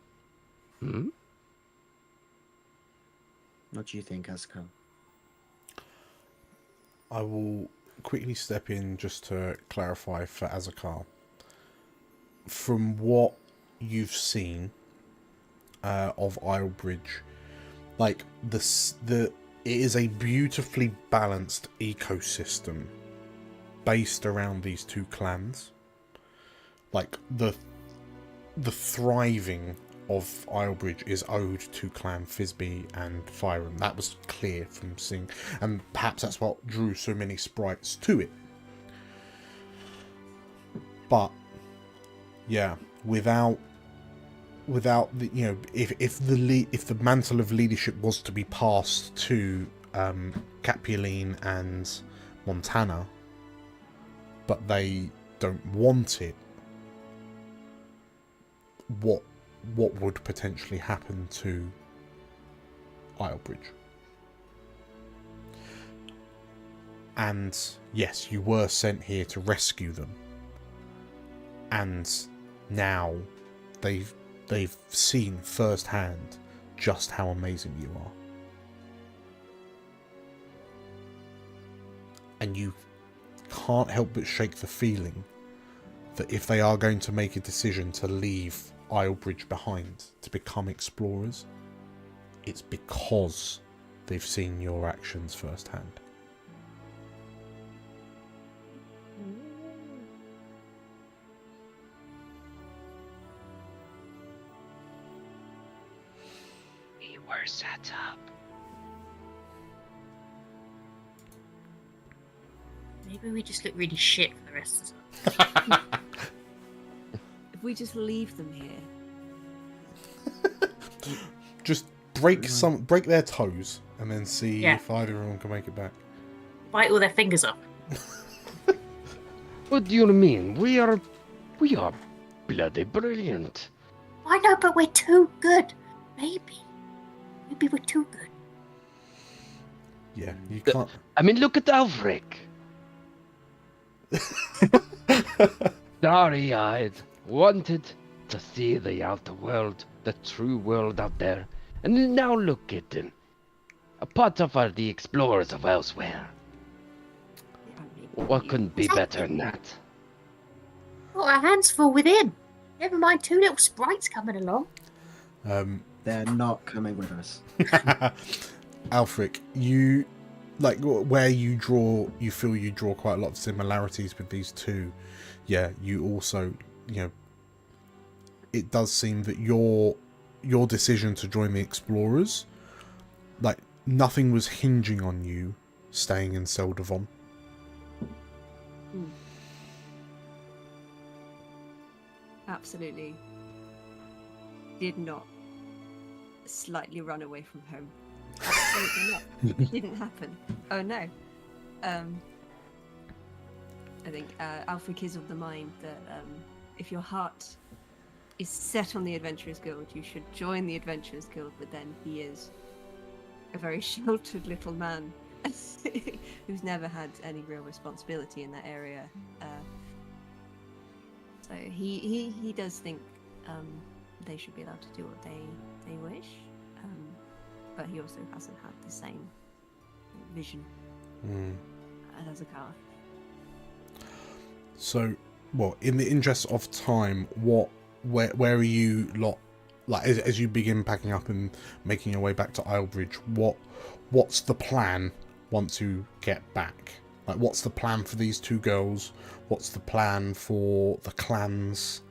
Hmm? What do you think, Asuka? I will quickly step in just to clarify for Azakar. From what you've seen of Islebridge, like it is a beautifully balanced ecosystem based around these two clans. Like the thriving of Islebridge is owed to Clan Thisbe and Fyram. That was clear from seeing, and perhaps that's what drew so many sprites to it. But yeah, without the, if the mantle of leadership was to be passed to Capuline and Montana, but they don't want it, what would potentially happen to Islebridge? And yes, you were sent here to rescue them, and now they've seen firsthand just how amazing you are, and you can't help but shake the feeling that if they are going to make a decision to leave Islebridge behind to become explorers, it's because they've seen your actions firsthand. We were set up. Maybe we just look really shit for the rest of the time. If we just leave them here. Just break their toes and then see Yeah. if either of them can make it back. Bite all their fingers off. What do you mean? We are bloody brilliant. I know, but we're too good. Maybe we're too good. Yeah, you can't. I mean, look at Alfric. Starry-eyed, wanted to see the outer world, the true world out there. And now look at him. A part of the explorers of elsewhere. What couldn't be better than that? Got our hands full with him. Never mind 2 little sprites coming along. They're not coming with us. Alfric, you like where you feel you draw quite a lot of similarities with these two. Yeah, you also, it does seem that your decision to join the explorers, like nothing was hinging on you staying in Seldavon. Absolutely did not slightly run away from home. Absolutely not. Didn't happen. Oh no. I think Alfric is of the mind that if your heart is set on the Adventurers Guild, you should join the Adventurers Guild, but then he is a very sheltered little man who's never had any real responsibility in that area. So he does think they should be allowed to do what they wish, but he also hasn't had the same vision as a car. So, well, in the interest of time, where are you lot? Like as you begin packing up and making your way back to Islebridge, what's the plan once you get back? Like, what's the plan for these two girls? What's the plan for the clans?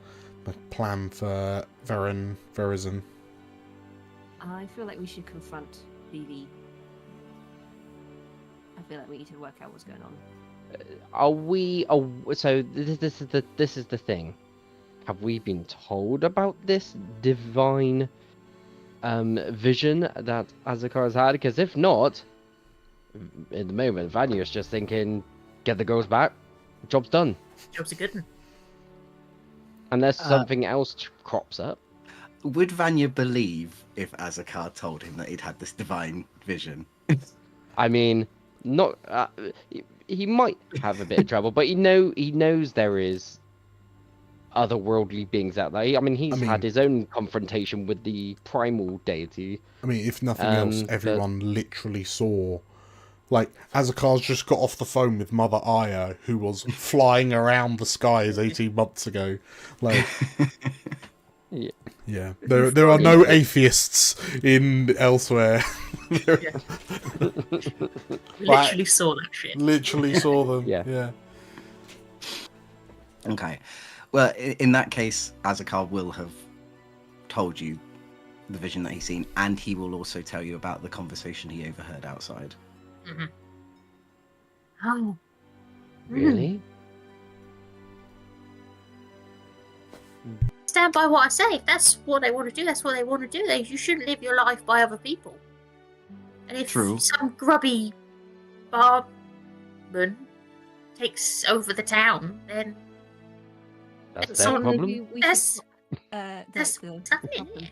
The plan for Verizon? I feel like we should confront Vivi. I feel like we need to work out what's going on. Are we? So this is the thing. Have we been told about this divine vision that Azakar has had? Because if not, in the moment, Vanya's just thinking, get the girls back, job's done. Job's a good one. Unless something else crops up. Would Vanya believe if Azakar told him that he'd had this divine vision? I mean, not. He might have a bit of trouble, but he knows there is otherworldly beings out there. I mean, he's had his own confrontation with the primal deity. I mean, if nothing else, everyone literally saw. Like, Azakar's just got off the phone with Mother Aya, who was flying around the skies 18 months ago. Like, yeah. There are no atheists in elsewhere. We literally saw that shit. Literally saw them. Yeah. Okay. Well, in that case, Azakar will have told you the vision that he's seen, and he will also tell you about the conversation he overheard outside. Mm-hmm. Oh. Really? Stand by what I say. If that's what they want to do, that's what they want to do. You shouldn't live your life by other people. And if some grubby barman takes over the town, then that's their problem. That's happening. Yeah.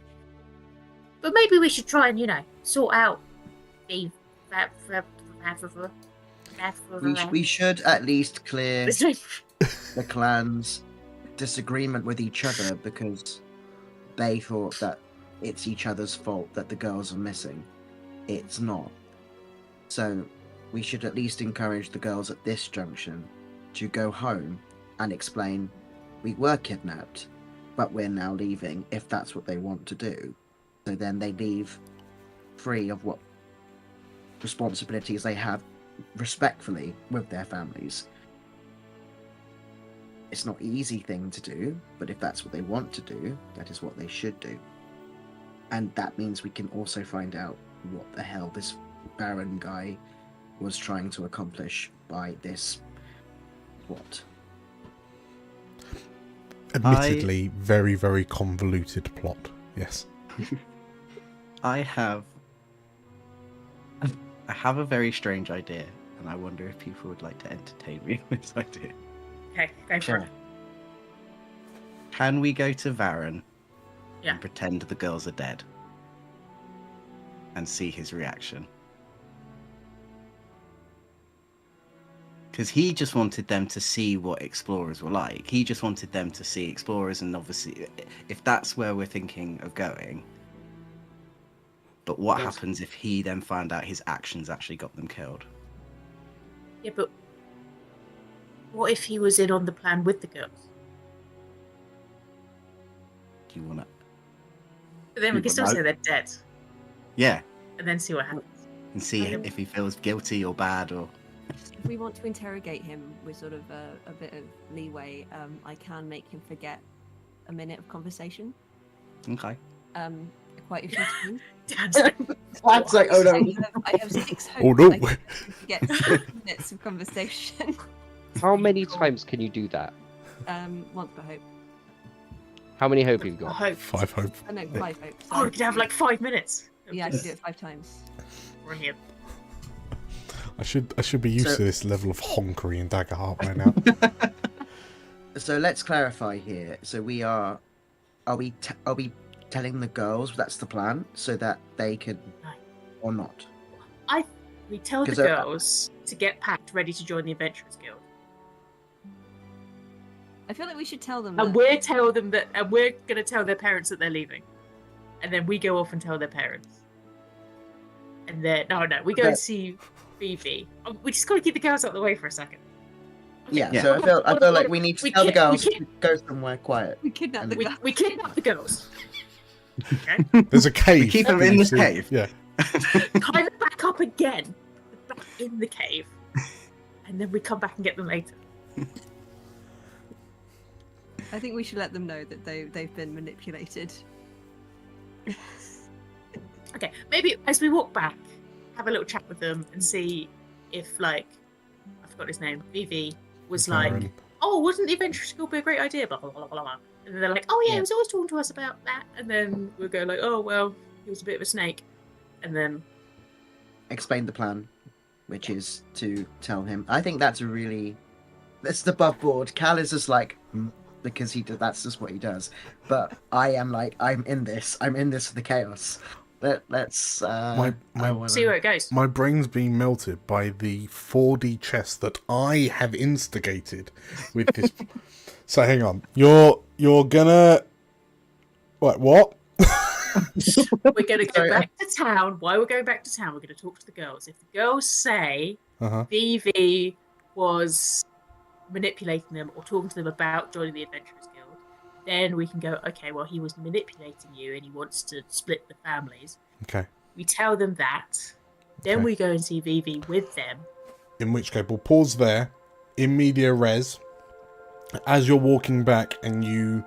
But maybe we should try and, sort out the we should at least clear the clan's disagreement with each other, because they thought that it's each other's fault that the girls are missing. It's not. So we should at least encourage the girls at this junction to go home and explain we were kidnapped, but we're now leaving, if that's what they want to do. So then they leave free of what responsibilities they have respectfully with their families. It's not an easy thing to do, but if that's what they want to do, that is what they should do. And that means we can also find out what the hell this Baron guy was trying to accomplish by this, admittedly, very, very convoluted plot. Yes. I have a very strange idea. and I wonder if people would like to entertain me with this idea. Okay, go for it. Can we go to Varen Yeah. and pretend the girls are dead? And see his reaction? Because he just wanted them to see what explorers were like. He just wanted them to see explorers, and obviously, if that's where we're thinking of going. But what happens if he then found out his actions actually got them killed? Yeah, but what if he was in on the plan with the girls? Do you want to? But then we can still say they're dead. Yeah. And then see what happens. And see if he feels guilty or bad or. If we want to interrogate him with sort of a bit of leeway, I can make him forget a minute of conversation. Okay. Quite a few times. That's like, oh no. I have 6 hopes. Oh no. I can forget 6 minutes of conversation. How many times can you do that? Once per hope. How many hope have you got? 5 hope. Oh no, 5 hopes. Oh, we could have like 5 minutes. Yeah, I can do it 5 times. Brilliant. I should be used to this level of honkery in Daggerheart by now. So let's clarify here. So are we telling the girls that's the plan so that they can, or not? We tell the 'Cause, girls to get packed, ready to join the Adventurers Guild. I feel like we should tell them. And we're gonna tell their parents that they're leaving, and then we go off and tell their parents. And then we go and see Vivi. We just gotta keep the girls out of the way for a second. Yeah. So I feel like we need to tell the girls to go somewhere quiet. We kidnap the girls. We kidnap the girls. Okay. There's a cave. We keep them in this cave. Yeah. Kind of back up again, back in the cave, and then we come back and get them later. I think we should let them know that they've been manipulated. Okay, maybe as we walk back, have a little chat with them and see if, like, I forgot his name, Vivi, was like, oh, wouldn't the Adventurous Guild be a great idea? Blah, blah, blah, blah, blah. And then they're like, oh yeah, he was always talking to us about that. And then we'll go like, oh, well, he was a bit of a snake. And then Explain the plan, which is to tell him. I think that's above board. Cal is just like, because that's just what he does. But I am like, I'm in this for the chaos. Let's see where it goes. My brain's being melted by the 4D chess that I have instigated with this. So hang on, you're gonna what? We're going to go back to town. While we're going back to town, we're going to talk to the girls. If the girls say Vivi was manipulating them or talking to them about joining the Adventurers Guild, then we can go, okay, well, he was manipulating you and he wants to split the families. Okay. We tell them that. Then we go and see Vivi with them. In which case, we'll pause there. In media res, as you're walking back and you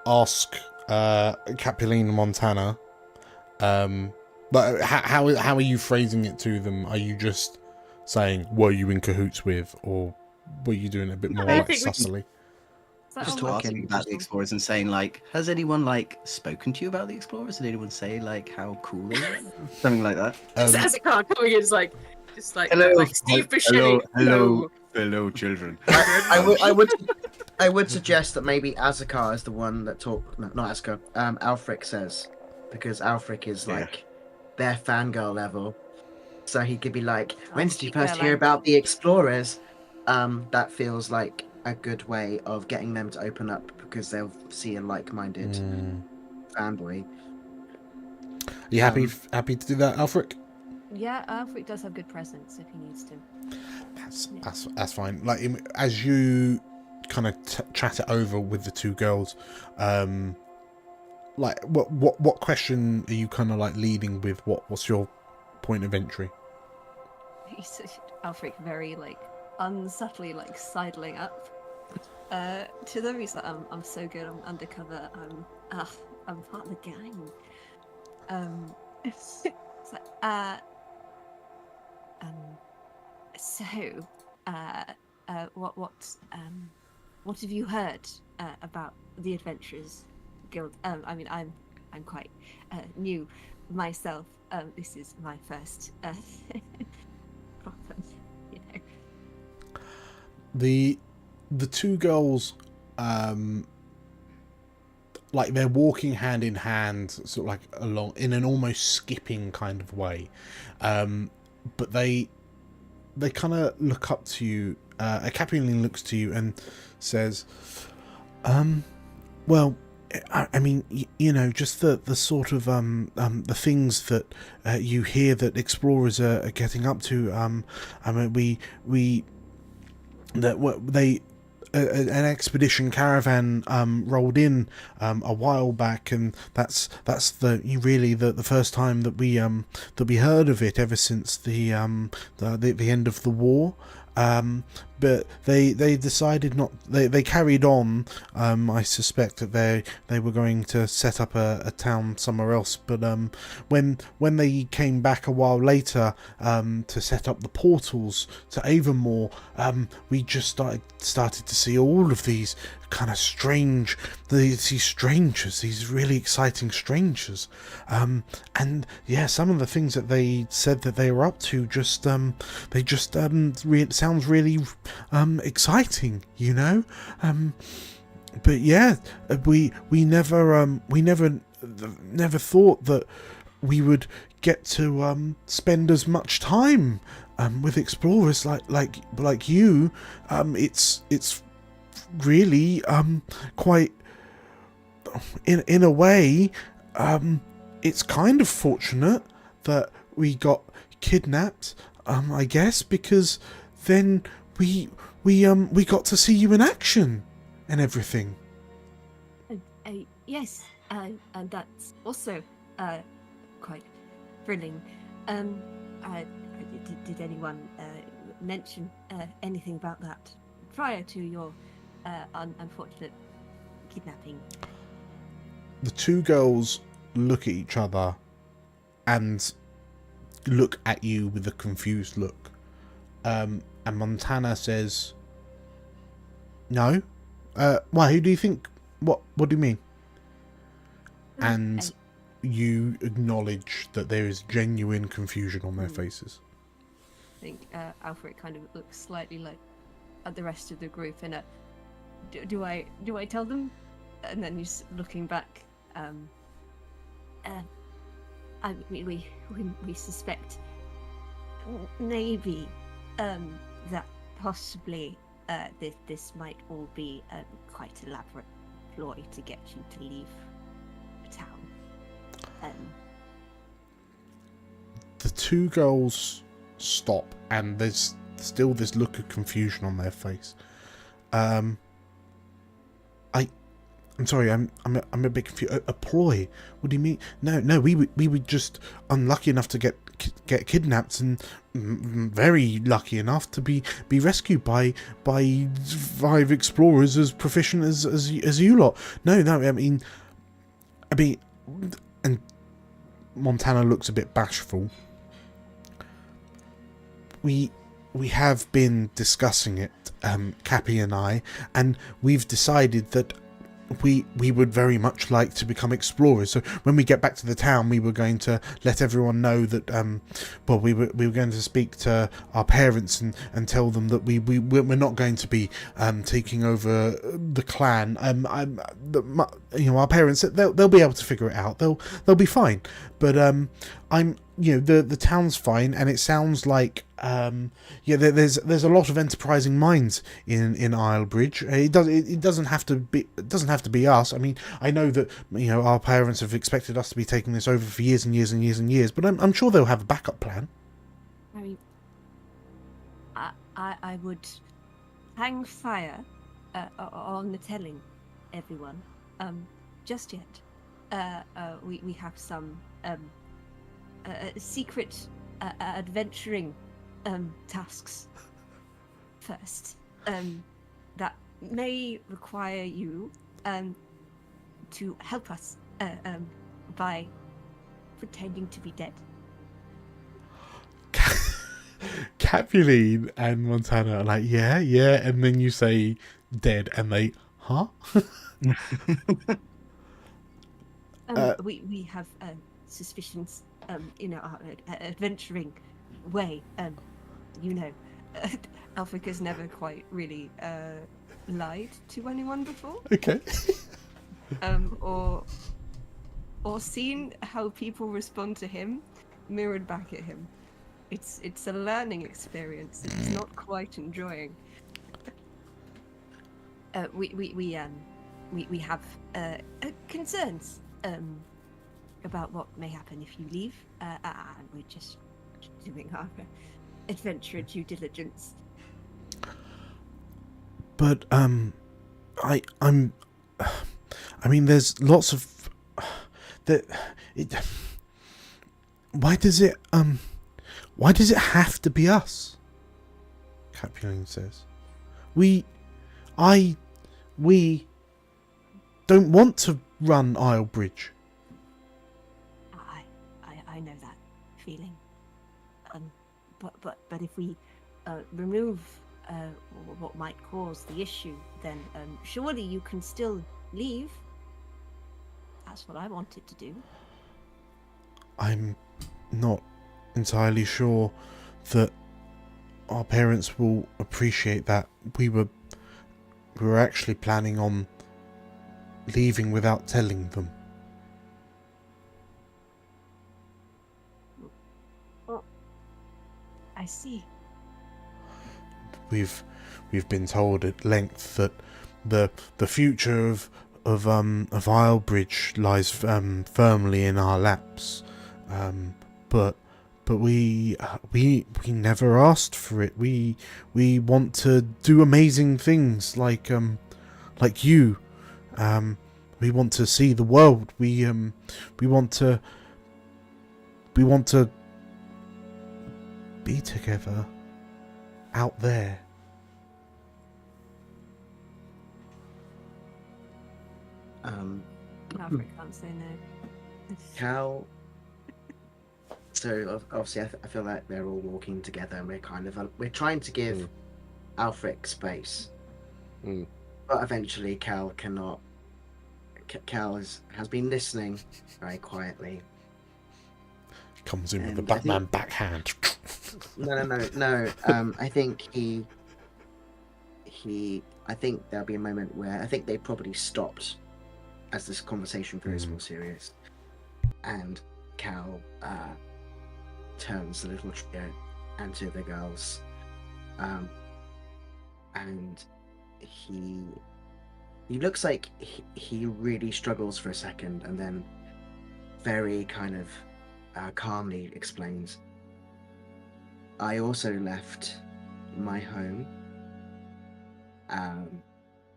ask Capulina Montana, but how are you phrasing it to them? Are you just saying, were you in cahoots with, or were you doing it a bit more like subtly? Just talking about the explorers and saying, like, has anyone like spoken to you about the explorers? Did anyone say like how cool they are? Something like that. As a car coming in, just like hello, like Steve Buscemi. Hello, children. I would suggest that maybe Azakar is the one that not Azakar. Alfric says, because Alfric is like their fangirl level, so he could be like, when did you first hear about the explorers? That feels like a good way of getting them to open up because they'll see a like-minded fanboy. Are you happy to do that, Alfric? Yeah, Alfric does have good presence if he needs to. That's fine. Like, as you kind of chat it over with the two girls, like what question are you kind of like leading with? What's your point of entry? Alfric very like unsubtly like sidling up to them. He's like, I'm so good. I'm undercover. I'm part of the gang. It's like, so, what have you heard about the Adventurers Guild? I mean, I'm quite new myself. This is my first proper the two girls, like they're walking hand in hand, sort of like along in an almost skipping kind of way, but they kind of look up to you. Capuline looks to you and says, well, I mean, you know, just the sort of the things that you hear that explorers are getting up to. I mean, an expedition caravan rolled in a while back, and that's the first time that we heard of it ever since the end of the war. But they decided not. They carried on. I suspect that they were going to set up a town somewhere else. But when they came back a while later to set up the portals to Avonmore, we just started to see all of these kind of strange, these strangers, these really exciting strangers, and yeah, some of the things that they said that they were up to just sounds really exciting, you know. But yeah, we never thought that we would get to spend as much time with explorers like you. It's really quite, in a way, it's kind of fortunate that we got kidnapped, I guess, because then we got to see you in action and everything. Yes, and that's also quite thrilling. Did anyone mention anything about that prior to your unfortunate kidnapping? The two girls look at each other and look at you with a confused look. And Montana says, "No. Why? Who do you think? What do you mean?" And you acknowledge that there is genuine confusion on their faces. I think Alfred kind of looks slightly like at the rest of the group, and do I tell them? And then he's looking back. We suspect maybe that possibly this might all be a quite elaborate ploy to get you to leave town. The two girls stop, and there's still this look of confusion on their face. I'm sorry, I'm a bit confused. A ploy? What do you mean? No, we were just unlucky enough to get kidnapped, and very lucky enough to be rescued by 5 explorers as proficient as you lot. No, I mean, and Montana looks a bit bashful. We have been discussing it, Cappy and I, and we've decided that we would very much like to become explorers. So when we get back to the town, we were going to let everyone know that we were going to speak to our parents and tell them that we're not going to be taking over the clan. Our parents, they'll be able to figure it out. They'll be fine. But the town's fine, and it sounds like there's a lot of enterprising minds in Islebridge. It doesn't have to be us. I mean, I know that our parents have expected us to be taking this over for years and years and years and years, but I'm sure they'll have a backup plan. I mean, I would hang fire on the telling everyone just yet. We have some secret adventuring tasks first that may require you to help us by pretending to be dead. Capuline and Montana are like, yeah, and then you say dead, and they, huh? We have suspicions in our adventuring way, Alfric has never quite really lied to anyone before. Okay. Or seen how people respond to him mirrored back at him. It's a learning experience that he's not quite enjoying. We have concerns about what may happen if you leave, and we're just doing our adventure due diligence. But I mean, there's lots of why does it have to be us? Capuline says. We don't want to run Islebridge. I know that feeling. But if we remove what might cause the issue, then surely you can still leave. That's what I wanted to do. I'm not entirely sure that our parents will appreciate that. We were actually planning on leaving without telling them. Oh, I see. We've been told at length that the future of Islebridge lies firmly in our laps, but we never asked for it. We want to do amazing things like you. We want to see the world. We want to be together out there. Alfric can't say no. Cal. So obviously, I feel like they're all walking together, and we're trying to give Alfric space, but eventually Cal cannot. Cal has been listening very quietly. Comes in with the Batman backhand. No. I think I think there'll be a moment where I think they probably stopped as this conversation grows more serious, and Cal turns the little trio and to the girls, and he looks like he really struggles for a second, and then very kind of calmly explains, I also left my home.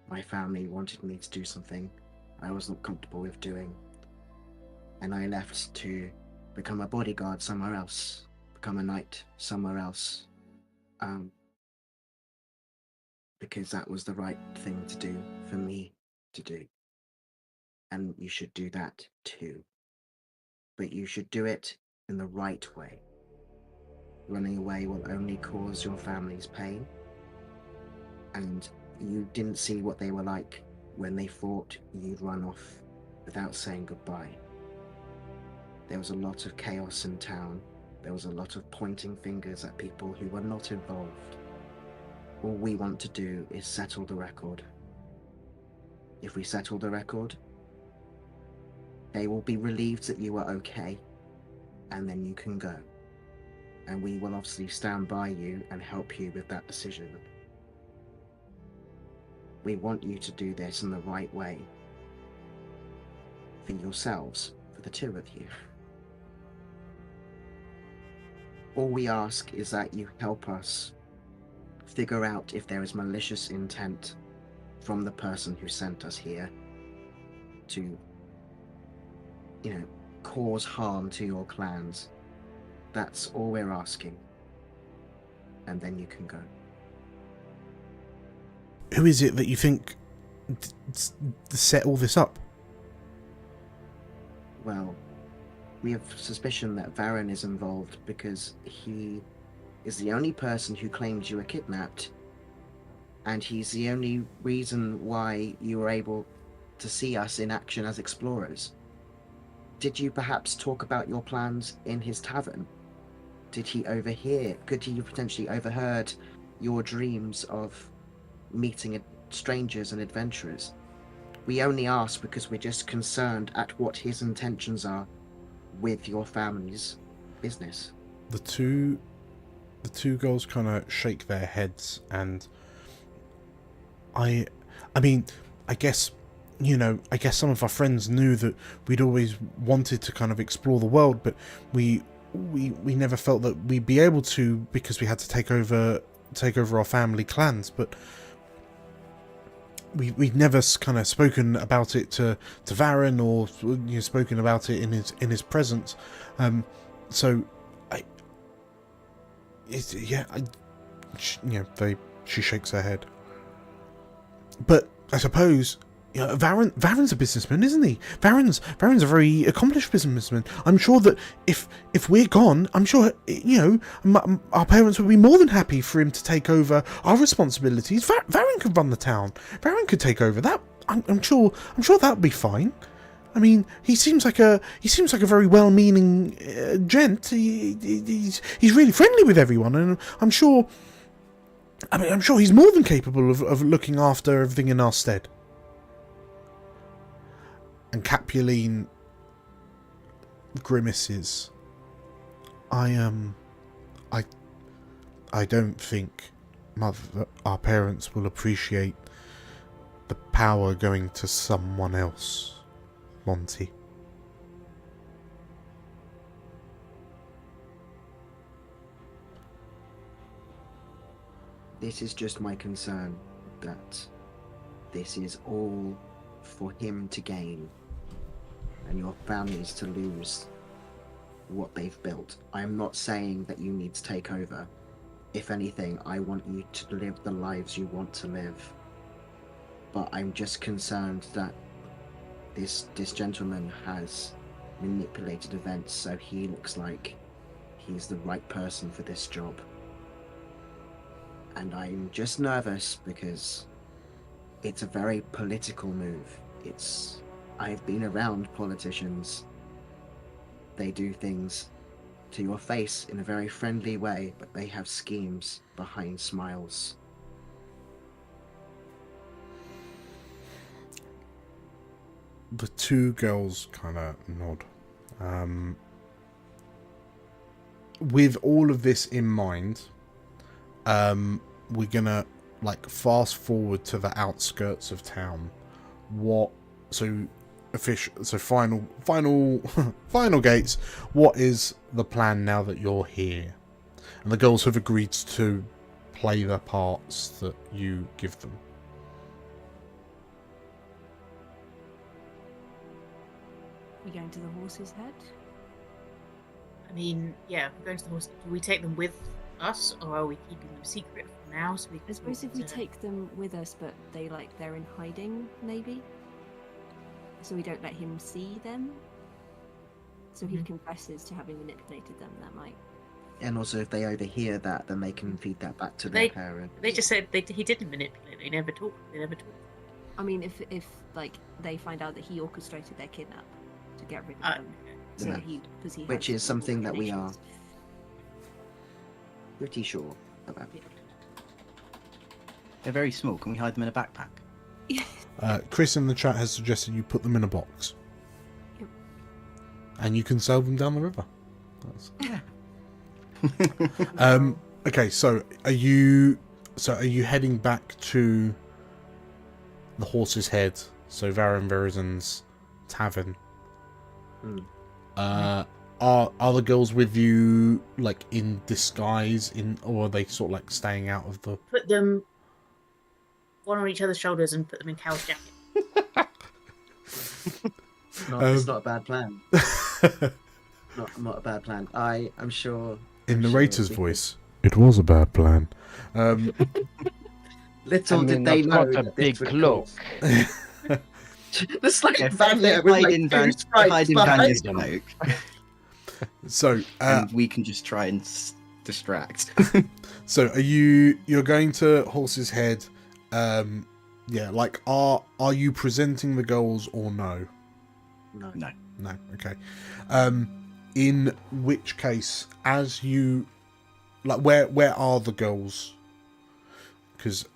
My family wanted me to do something I wasn't comfortable with doing, and I left to become a bodyguard somewhere else, become a knight somewhere else, because that was the right thing to do for me to do. And you should do that too. But you should do it in the right way. Running away will only cause your families pain. And you didn't see what they were like when they thought you'd run off without saying goodbye. There was a lot of chaos in town. There was a lot of pointing fingers at people who were not involved. All we want to do is settle the record. If we settle the record, they will be relieved that you are okay, and then you can go. And we will obviously stand by you and help you with that decision. We want you to do this in the right way. For yourselves, for the two of you. All we ask is that you help us figure out if there is malicious intent from the person who sent us here to, cause harm to your clans. That's all we're asking. And then you can go. Who is it that you think set all this up? Well, we have suspicion that Varen is involved because he is the only person who claimed you were kidnapped, and he's the only reason why you were able to see us in action as explorers. Did you perhaps talk about your plans in his tavern? Did he overhear? Could he have potentially overheard your dreams of meeting strangers and adventurers. We only ask because we're just concerned at what his intentions are with your family's business. The two girls kind of shake their heads, and I mean, I guess, you know, I guess some of our friends knew that we'd always wanted to kind of explore the world, but we never felt that we'd be able to because we had to take over our family clans. But we'd never kind of spoken about it to Varen, or, you know, spoken about it in his presence. So she shakes her head. But I suppose, you know, Varen's a businessman, isn't he? Varen's a very accomplished businessman. I'm sure that if we're gone, I'm sure, you know, our parents would be more than happy for him to take over our responsibilities. Varen could run the town. Varen could take over that. I'm sure that would be fine. I mean, he seems like a very well-meaning gent. He's really friendly with everyone, and I'm sure he's more than capable of looking after everything in our stead. And Capuline grimaces. I don't think our parents will appreciate the power going to someone else, Monty. This is just my concern, that this is all for him to gain and your families to lose what they've built. I'm not saying that you need to take over. If anything, I want you to live the lives you want to live. But I'm just concerned that this gentleman has manipulated events so he looks like he's the right person for this job. And I'm just nervous because it's a very political move. I've been around politicians. They do things to your face in a very friendly way, but they have schemes behind smiles. The two girls kind of nod. With all of this in mind, we're gonna fast forward to the outskirts of town. Final gates. What is the plan now that you're here? And the girls have agreed to play the parts that you give them. We going to the horse's head? I mean, yeah, we're going to the horse. Do we take them with us, or are we keeping them secret for now? So we I suppose if we take them with us, but they're in hiding, maybe, so we don't let him see them. So he confesses to having manipulated them. That might. And also, if they overhear that, then they can feed that back to their parents. They just said he didn't manipulate. They never talked. I mean, if they find out that he orchestrated their kidnap to get rid of them, so Yeah. he Which has is something that we are connections. pretty sure about. They're very small. Can we hide them in a backpack? Chris in the chat has suggested you put them in a box. Yep. And you can sell them down the river. Yeah. Okay, so are you heading back to the Horse's Head, so Varen Verizen's tavern? Are the girls with you in disguise, or are they sort of staying out of the... Put them one on each other's shoulders and put them in Cal's jacket. It's not a bad plan. not a bad plan. I'm sure. In narrator's voice, it was a bad plan. Little did they know got a that big this would cloak. It's like If Vanya they with hide in two stripes hide in behind Vanya's them. cloak, So and we can just try and distract. So you're going to Horse's Head? Are you presenting the girls or no? No. No. Okay. In which case, as you where are the girls? because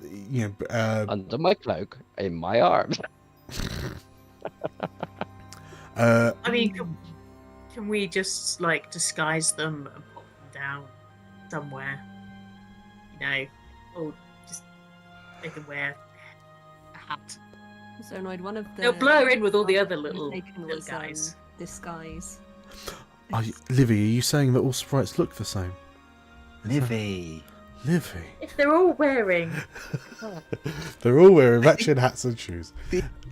you know. Under my cloak, in my arms. I mean, can we just like disguise them and pop them down somewhere? You know, or just they can wear a hat. Zonoid, one of the... They'll blur in with all the other little guys. Disguise. Livy, are you saying that all sprites look the same? Livy. Livy. If they're all wearing... They're all wearing matching hats and shoes.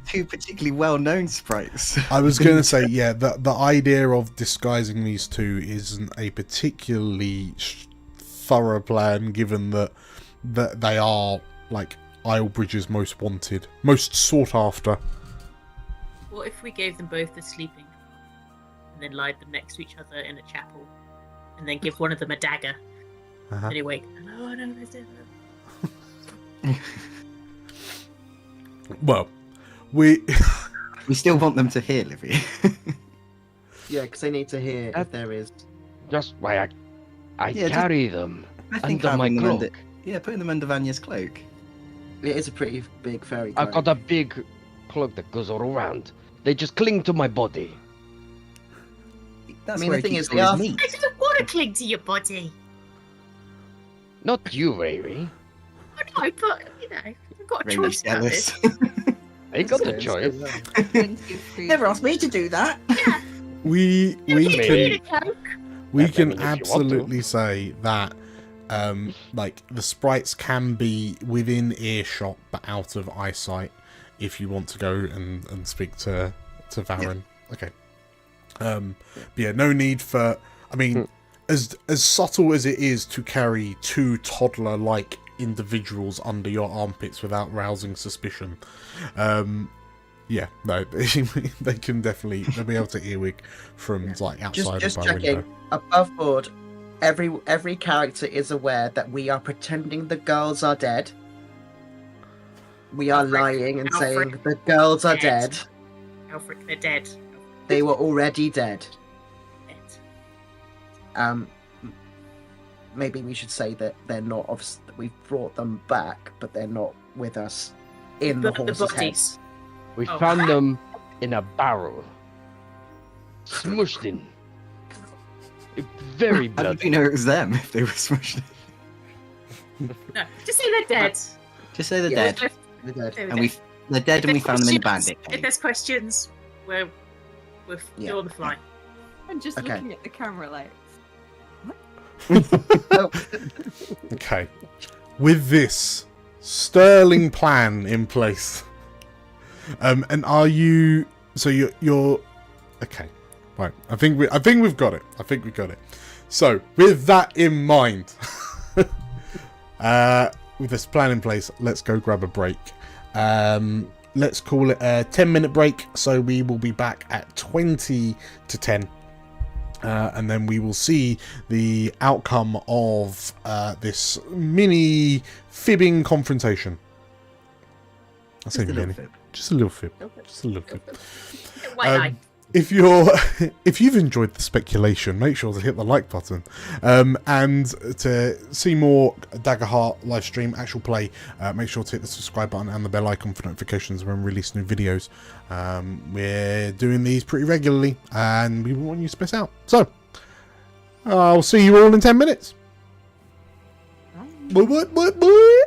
Two particularly well-known sprites. I was going to say, yeah, the idea of disguising these two isn't a particularly thorough plan, given that they are, like, Islebridge's most wanted, most sought after. What if we gave them both a sleeping car and then lied them next to each other in a chapel, and then give one of them a dagger? And he wake. Oh no, there's dinner. Well, we still want them to hear, Livy. Yeah, because they need to hear if there is. Just why I carry them I think under my having them cloak. putting them under Vanya's cloak. It is a pretty big fairy. I've got a big cloak that goes all around. They just cling to my body. That's I mean, the thing is, I didn't want to cling to your body. Not you, Riri. I know, but you know, I've got a Riri's choice about jealous. this. I got the choice. Never asked me to do that. Yeah. we Need a Coke. can absolutely say that like the sprites can be within earshot but out of eyesight if you want to go and speak to Varen. Okay. But yeah, no need for, I mean, as subtle as it is to carry two toddler-like individuals under your armpits without rousing suspicion, yeah, no, they can definitely, they'll be able to earwig from like outside Just of my checking. window. Above board, every character is aware that we are pretending the girls are dead. We are lying and saying the girls are dead. Alfred, they're dead. They were already dead. Maybe we should say that they're not. Obviously, we've brought them back, but they're not with us in the horse's head. We found them in a barrel, smushed in. Very bloody. How did we know it was them if they were smushed in? No, just say they're dead. Just say they're Yeah, dead. They're dead. They're dead, and we found them in a questions- bandit If cave. there's questions, we're still on the fly. I'm just Okay. looking at the camera like... Okay. With this sterling plan in place, and are you? So you're okay. Right. I think we've got it. I think we got it. So with that in mind, with this plan in place, let's go grab a break. Let's call it a 10-minute break. So we will be back at 20 to 10. And then we will see the outcome of this mini fibbing confrontation. I say mini, just a little fib, just a little fib. If you've enjoyed the speculation, make sure to hit the like button. And to see more Daggerheart live stream actual play, make sure to hit the subscribe button and the bell icon for notifications when we release new videos. We're doing these pretty regularly, and we want you to miss out. So I'll see you all in 10 minutes. Bye.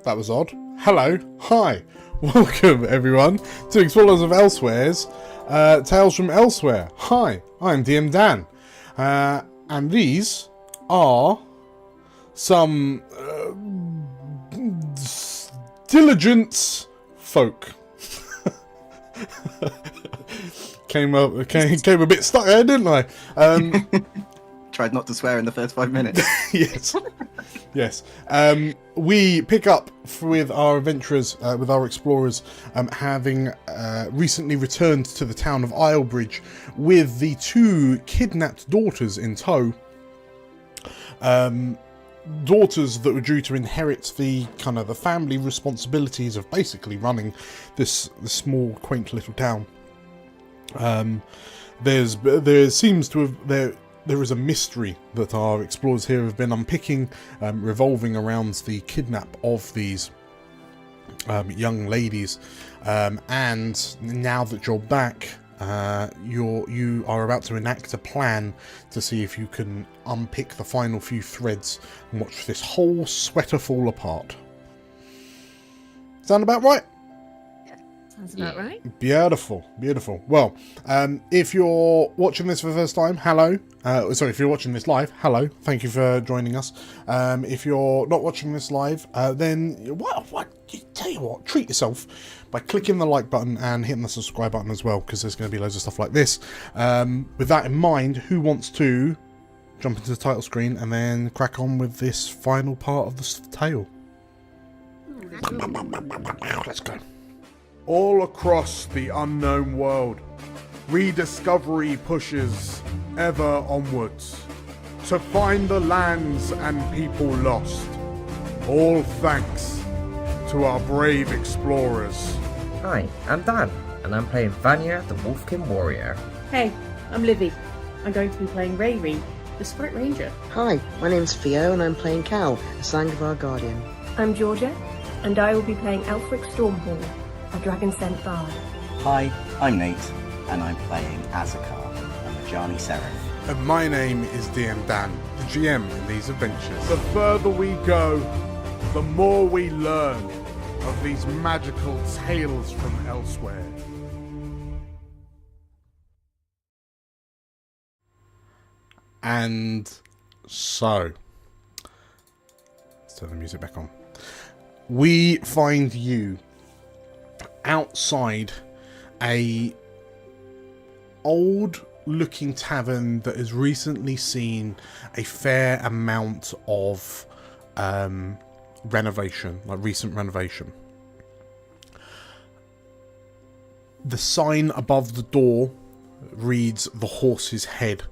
That was odd. Hello. Hi. Welcome, everyone, to Explorers of Elsewhere's Tales from Elsewhere. Hi, I'm DM Dan. And these are some diligence folk. came a bit stuck there, didn't I? Tried not to swear in the first 5 minutes. Yes. We pick up with our adventurers, with our explorers, having recently returned to the town of Islebridge with the 2 kidnapped daughters in tow. Daughters that were due to inherit the family responsibilities of basically running this small, quaint little town. There is a mystery that our explorers here have been unpicking, revolving around the kidnap of these young ladies. And now that you're back, you are about to enact a plan to see if you can unpick the final few threads and watch this whole sweater fall apart. Sound about right? Sounds about right. Beautiful, beautiful. Well, if you're watching this for the first time, hello. Sorry, if you're watching this live, hello. Thank you for joining us. If you're not watching this live, then tell you what, treat yourself by clicking the like button and hitting the subscribe button as well, because there's going to be loads of stuff like this. With that in mind, who wants to jump into the title screen and then crack on with this final part of the tale? Let's go. All across the unknown world, rediscovery pushes ever onwards to find the lands and people lost. All thanks to our brave explorers. Hi, I'm Dan, and I'm playing Vanya, the Wolfkin Warrior. Hey, I'm Livy. I'm going to be playing Rayri, the Sprite Ranger. Hi, my name's Theo and I'm playing Cal, a Sangvar Guardian. I'm Georgia, and I will be playing Alfric Stormhawk, a Dragon Scent Bard. Hi, I'm Nate, and I'm playing Azakar, a Majani Seraph. And my name is DM Dan, the GM in these adventures. The further we go, the more we learn of these magical tales from elsewhere. And so, let's turn the music back on. We find you outside a old looking tavern that has recently seen a fair amount of renovation, like recent renovation. The sign above the door reads The Horse's Head,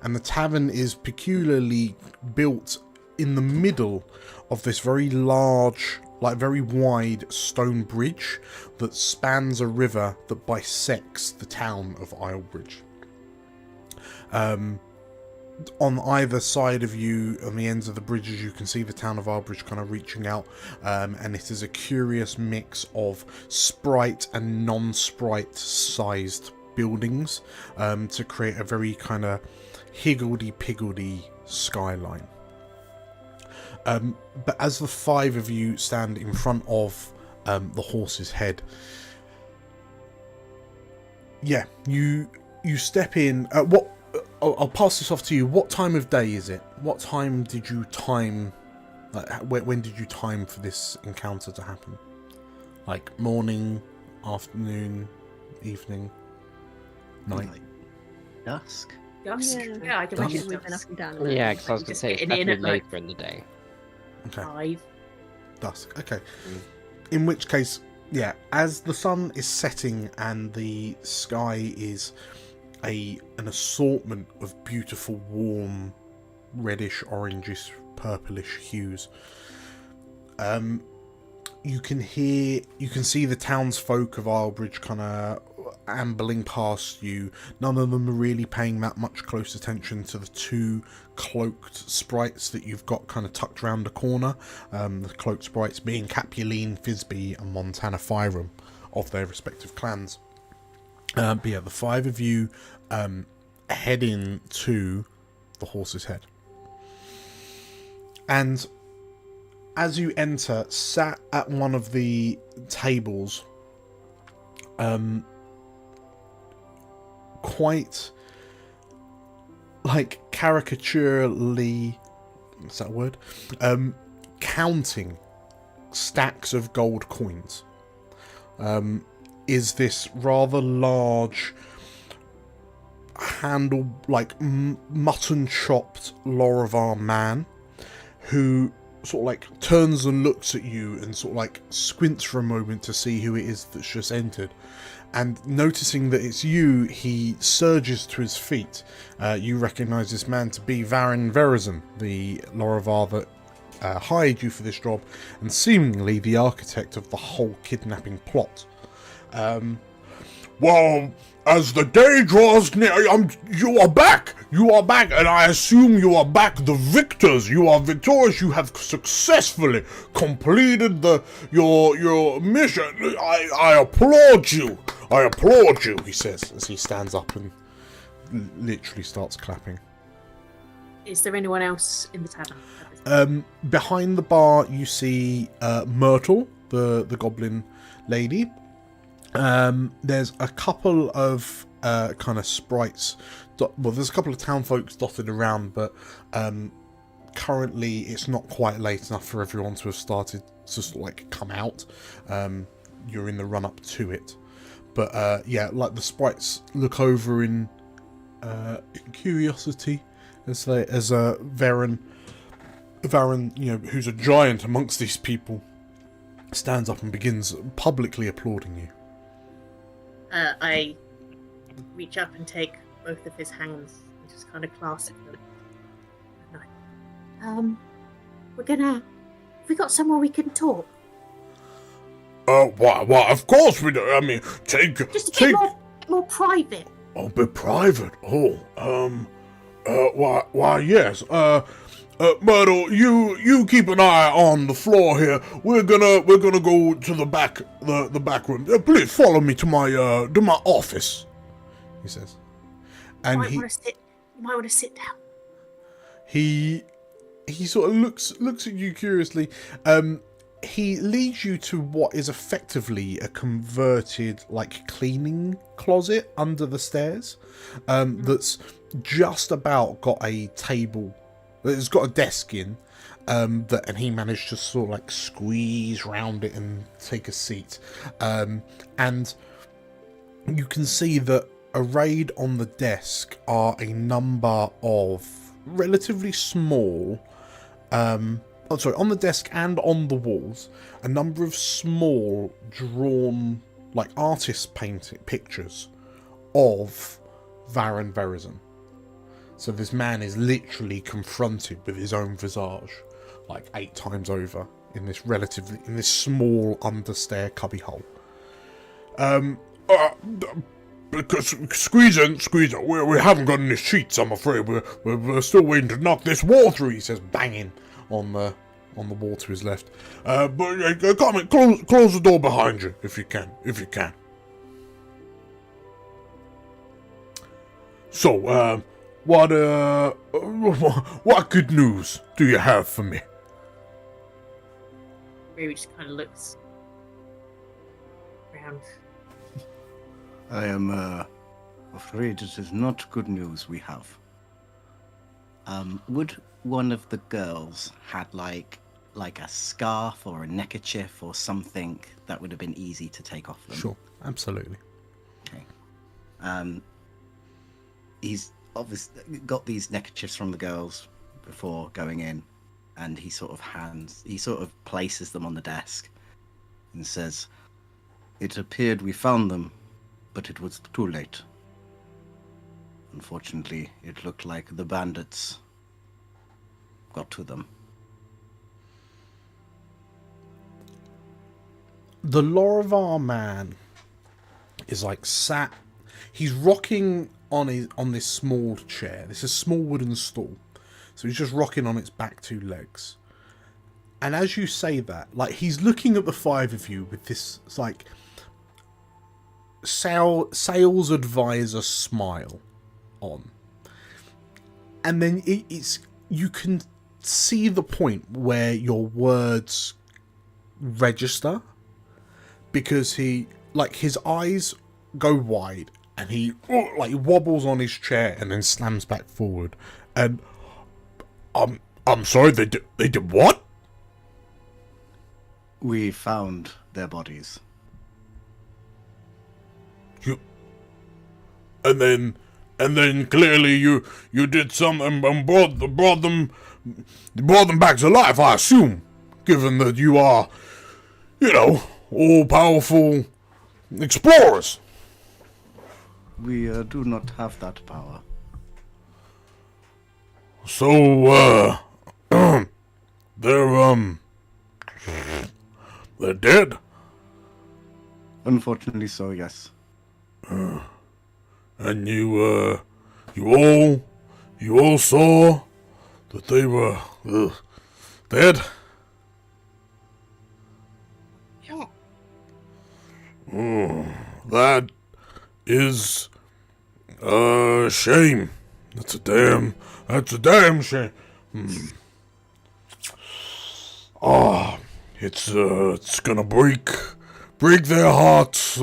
and the tavern is peculiarly built in the middle of this very large, like very wide stone bridge that spans a river that bisects the town of Islebridge. On either side of you, on the ends of the bridges, you can see the town of Islebridge kind of reaching out, and it is a curious mix of sprite and non-sprite sized buildings to create a very kind of higgledy-piggledy skyline. But as the 5 of you stand in front of the Horse's Head, you step in. I'll pass this off to you. What time of day is it? What time did you time? When did you time for this encounter to happen? Like morning, afternoon, evening, night? Like dusk. Dusk. Yeah, Yeah, I can imagine we've been up and down. Yeah, because I was going to Just say it's getting in definitely at, like, later in the day. Okay. 5. Dusk. Okay. In which case, yeah, as the sun is setting and the sky is an assortment of beautiful, warm, reddish, orangish, purplish hues, you can see the townsfolk of Islebridge kind of ambling past you. None of them are really paying that much close attention to the 2 cloaked sprites that you've got kind of tucked around the corner. The cloaked sprites being Capuline, Fisby and Montana Fyram of their respective clans. But yeah, the 5 of you head in to the Horse's Head. And as you enter, sat at one of the tables, quite like caricaturely, what's that word? Counting stacks of gold coins. Is this rather large, handle like mutton chopped Lorivar man who sort of like turns and looks at you and sort of like squints for a moment to see who it is that's just entered, and noticing that it's you, he surges to his feet. You recognise this man to be Varin Verizon, the Lorivar that hired you for this job, and seemingly the architect of the whole kidnapping plot. Well, as the day draws near, you are back! You are back, and I assume you are back the victors. You are victorious. You have successfully completed your mission. I applaud you. I applaud you, he says as he stands up and literally starts clapping. Is there anyone else in the tavern? Behind the bar, you see Myrtle, the goblin lady. There's a couple of kind of sprites. Well, there's a couple of town folks dotted around, but currently it's not quite late enough for everyone to have started to sort of like come out. You're in the run up to it, but yeah, like the sprites look over in curiosity as Varin, you know, who's a giant amongst these people, stands up and begins publicly applauding you. I reach up and take both of his hands and just kind of clasp them. Have we got somewhere we can talk? Why, of course we do. I mean, Just a bit more private. Oh, a bit private? Why, yes. Myrtle, you keep an eye on the floor here. We're gonna go to the back room. Please follow me to my office, he says. And You might want to sit down. He sort of looks at you curiously. He leads you to what is effectively a converted like cleaning closet under the stairs. That's just about got a table. It's got a desk in, and he managed to sort of like squeeze round it and take a seat. And you can see that arrayed on the desk are a number of relatively small, on the desk and on the walls, a number of small drawn, like artist painted pictures of Varin Verizon. So this man is literally confronted with his own visage, like 8 times over in this small understair cubbyhole. Because squeeze in. We haven't got any sheets, I'm afraid. We're still waiting to knock this wall through, he says, Banging on the wall to his left. But come in, close the door behind you if you can. So, what good news do you have for me? Maybe just kind of looks around. I am afraid it is not good news we have. Would one of the girls had like a scarf or a neckerchief or something that would have been easy to take off them? Sure, absolutely. Okay. He's obviously got these neckerchiefs from the girls before going in, and he sort of places them on the desk and says, "It appeared we found them, but it was too late. Unfortunately, it looked like the bandits got to them." The Lorivar man is like sat. He's rocking on this small chair. This is a small wooden stool, so he's just rocking on its back 2 legs. And as you say that, like, he's looking at the 5 of you with this like sales advisor smile on, and then it's you can see the point where your words register, because his eyes go wide and he like wobbles on his chair and then slams back forward. And I'm sorry, they did what? We found their bodies. And then clearly you did something and brought them back to life, I assume, given that you are, all powerful explorers. We do not have that power. So they're dead. Unfortunately, so yes. And you all saw that they were dead? Yeah. Oh, that is a shame. That's a damn shame. It's gonna break their hearts.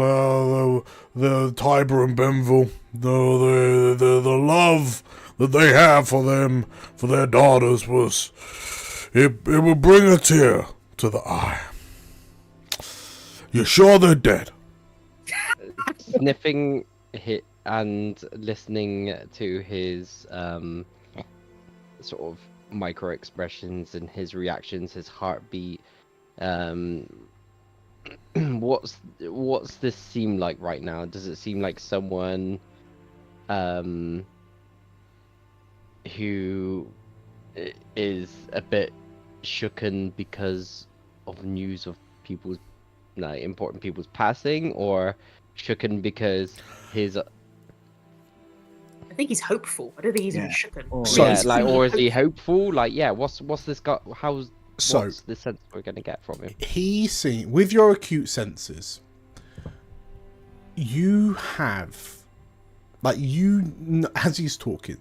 The Tiber and Benville, the love that they have for their daughters it will bring a tear to the eye. You're sure they're dead? Sniffing hit and listening to his sort of micro expressions and his reactions, his heartbeat. What's this seem like right now? Does it seem like someone who is a bit shooken because of news of people's important people's passing, or shooken because his I think he's hopeful. I don't think he's even shooken. or is he hopeful? What's this guy? What's the sense we're going to get from him? He's seeing, with your acute senses, you have, as he's talking,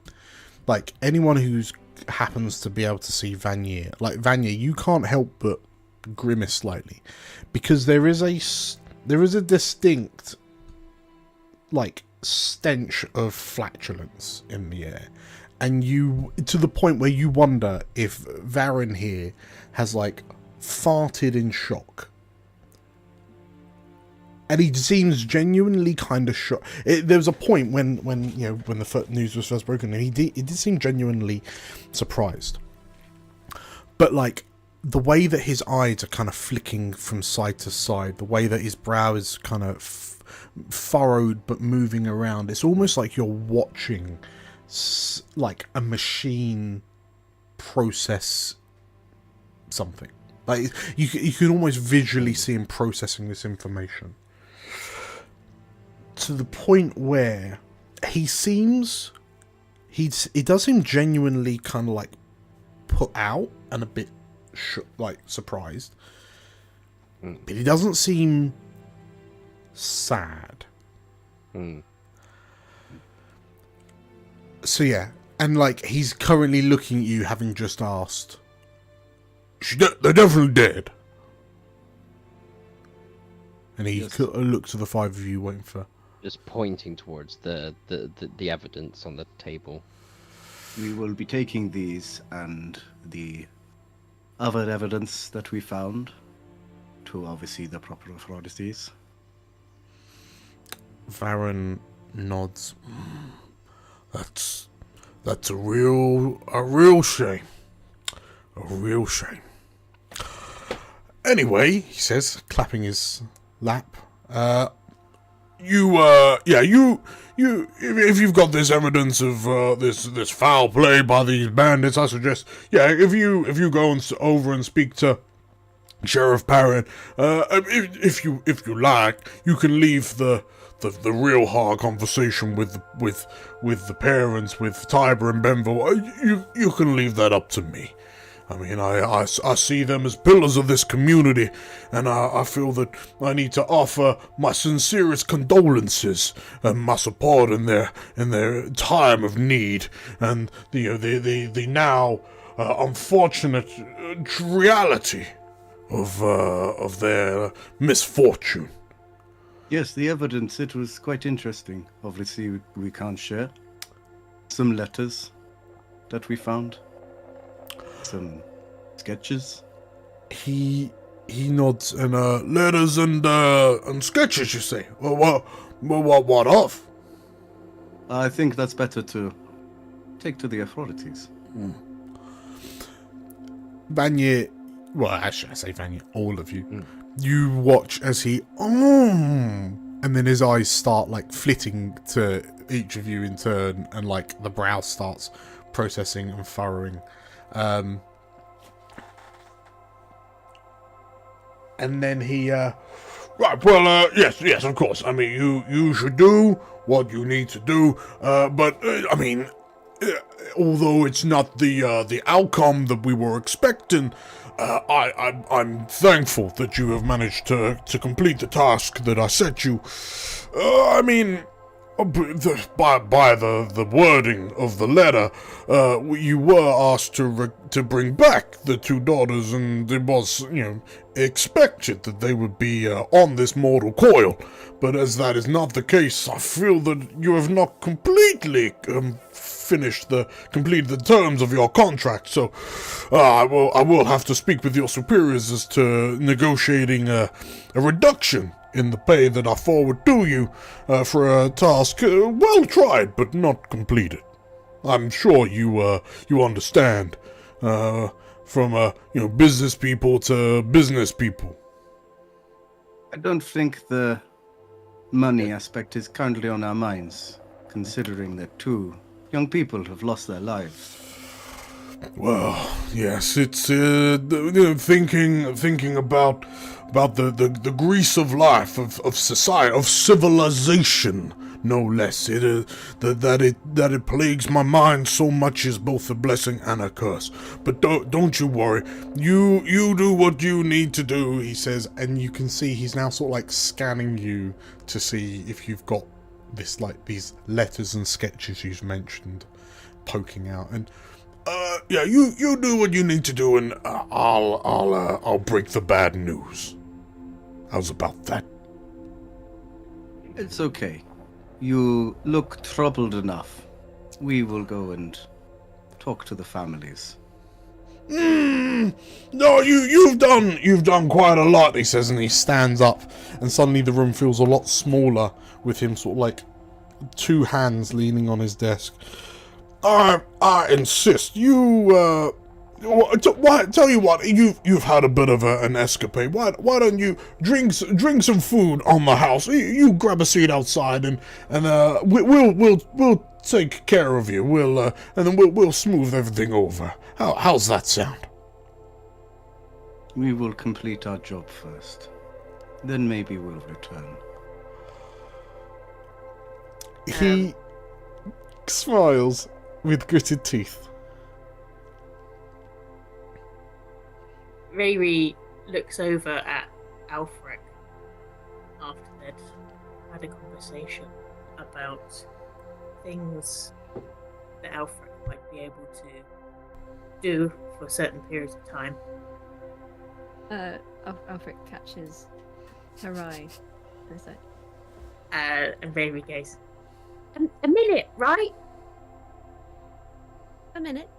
anyone who's happens to be able to see Vanier, Vanier, you can't help but grimace slightly, because there is a distinct, stench of flatulence in the air. And to the point where you wonder if Varen here has farted in shock. And he seems genuinely kind of shocked. There was a point when the news was first broken, and he did seem genuinely surprised. But the way that his eyes are kind of flicking from side to side, the way that his brow is kind of furrowed but moving around, it's almost like you're watching a machine process something. You can almost visually see him processing this information, to the point where he does seem genuinely kind of put out and a bit surprised, but he doesn't seem sad. So yeah, and he's currently looking at you, having just asked. They're definitely dead. And he looks to the five of you, waiting for. Just pointing towards the evidence on the table. We will be taking these and the other evidence that we found to obviously the proper authorities. Varen nods. That's a real shame. A real shame. Anyway, he says, clapping his lap. If you've got this evidence of this foul play by these bandits, I suggest, if you go over and speak to Sheriff Parent, if you like, you can leave the real hard conversation with the parents, with Tiber and Benville. You can leave that up to me. I mean, I see them as pillars of this community, and I feel that I need to offer my sincerest condolences and my support in their time of need. And the now unfortunate reality of their misfortune. Yes, the evidence, it was quite interesting. Obviously, we can't share. Some letters that we found. Some sketches. He nods, and letters and sketches, you say? Well, what of? I think that's better to take to the authorities. Vanya, well, actually, I say Vanya, all of you. You watch as he, and then his eyes start like flitting to each of you in turn, and like the brow starts processing and furrowing. And then he, right, well, yes, of course. I mean, you should do what you need to do, but, I mean, although it's not the outcome that we were expecting, I'm thankful that you have managed to complete the task that I set you. I mean, by the wording of the letter, you were asked to bring back the two daughters, and it was, expected that they would be on this mortal coil. But as that is not the case, I feel that you have not completely completed the terms of your contract. So I will have to speak with your superiors as to negotiating a reduction in the pay that I forward to you for a task well tried but not completed. I'm sure you understand. From business people to business people. I don't think the money aspect is currently on our minds, considering that two young people have lost their lives. Well, yes, it's thinking about the grease of life, of society, of civilization, no less. That it plagues my mind so much is both a blessing and a curse. But don't you worry. You do what you need to do, he says, and you can see he's now sort of like scanning you to see if you've got this, like, these letters and sketches you've mentioned poking out. And yeah, you do what you need to do, and I'll break the bad news. How's about that? It's okay. You look troubled enough. We will go and talk to the families. No, you've done quite a lot, he says, and he stands up, and suddenly the room feels a lot smaller with him sort of like two hands leaning on his desk. I insist. Tell you what, you've had a bit of an escapade. Why don't you drink some food on the house? You grab a seat outside, and we'll take care of you. And then we'll smooth everything over. How's that sound? We will complete our job first. Then maybe we'll return. He smiles with gritted teeth. Riri looks over at Alfric after they'd had a conversation about things that Alfric might be able to do for certain periods of time. Alfric catches her eye for a sec. And Riri goes, a minute, right? A minute.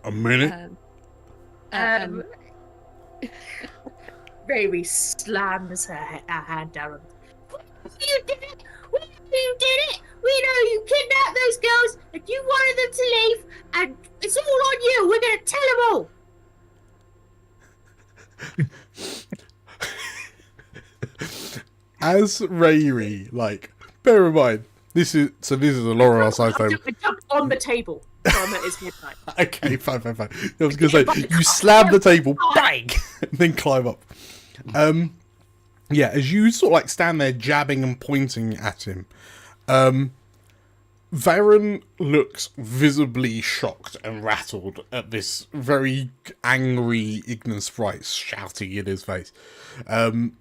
A minute? Riri slams her hand down. You did it! You did it! We know you kidnapped those girls and you wanted them to leave, and it's all on you. We're going to tell them all. As Riri, like, bear in mind, this is a Laurel outside table. I jumped on the table. So I'm at his midnight. Okay, fine. I was going to say, you slam the table, bang, and then climb up. Yeah, as you sort of like stand there jabbing and pointing at him, Varen looks visibly shocked and rattled at this very angry Ignan sprite shouting in his face. And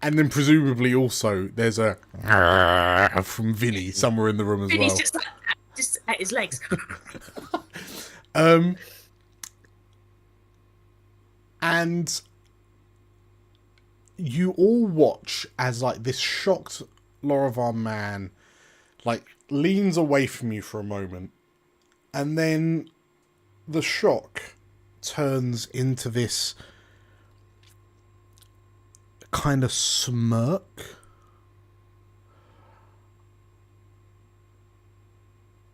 then presumably also there's a from Vinny somewhere in the room as well. Vinny's just at his legs. And you all watch as like this shocked Lorovar man like leans away from you for a moment, and then the shock turns into this kind of smirk.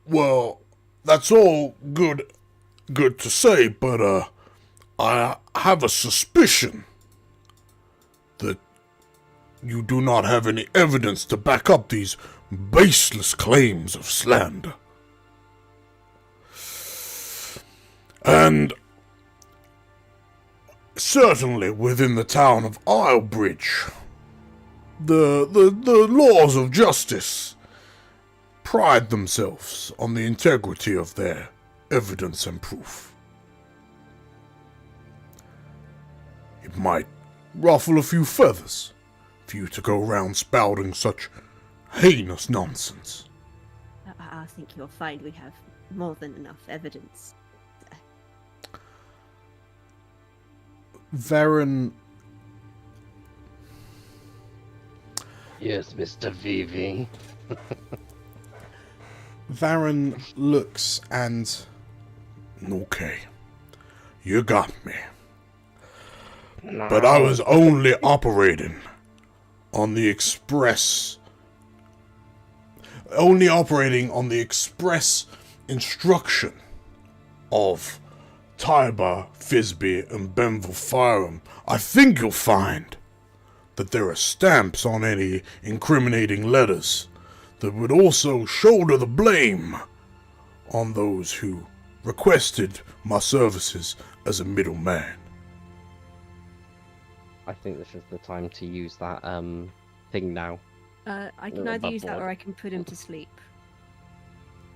Well, that's all good to say, but I have a suspicion that you do not have any evidence to back up these baseless claims of slander. And certainly within the town of Islebridge, the laws of justice pride themselves on the integrity of their evidence and proof. It might ruffle a few feathers for you to go around spouting such heinous nonsense. I think you'll find we have more than enough evidence. Varen. Yes, Mr. Vivi. Varen looks and... Okay, you got me. No. But I was only operating on the express... Only operating on the express instruction of Tiber, Fisby, and Benville Firearm. I think you'll find that there are stamps on any incriminating letters that would also shoulder the blame on those who requested my services as a middleman. I think this is the time to use that thing now. I can either use that or I can put him to sleep.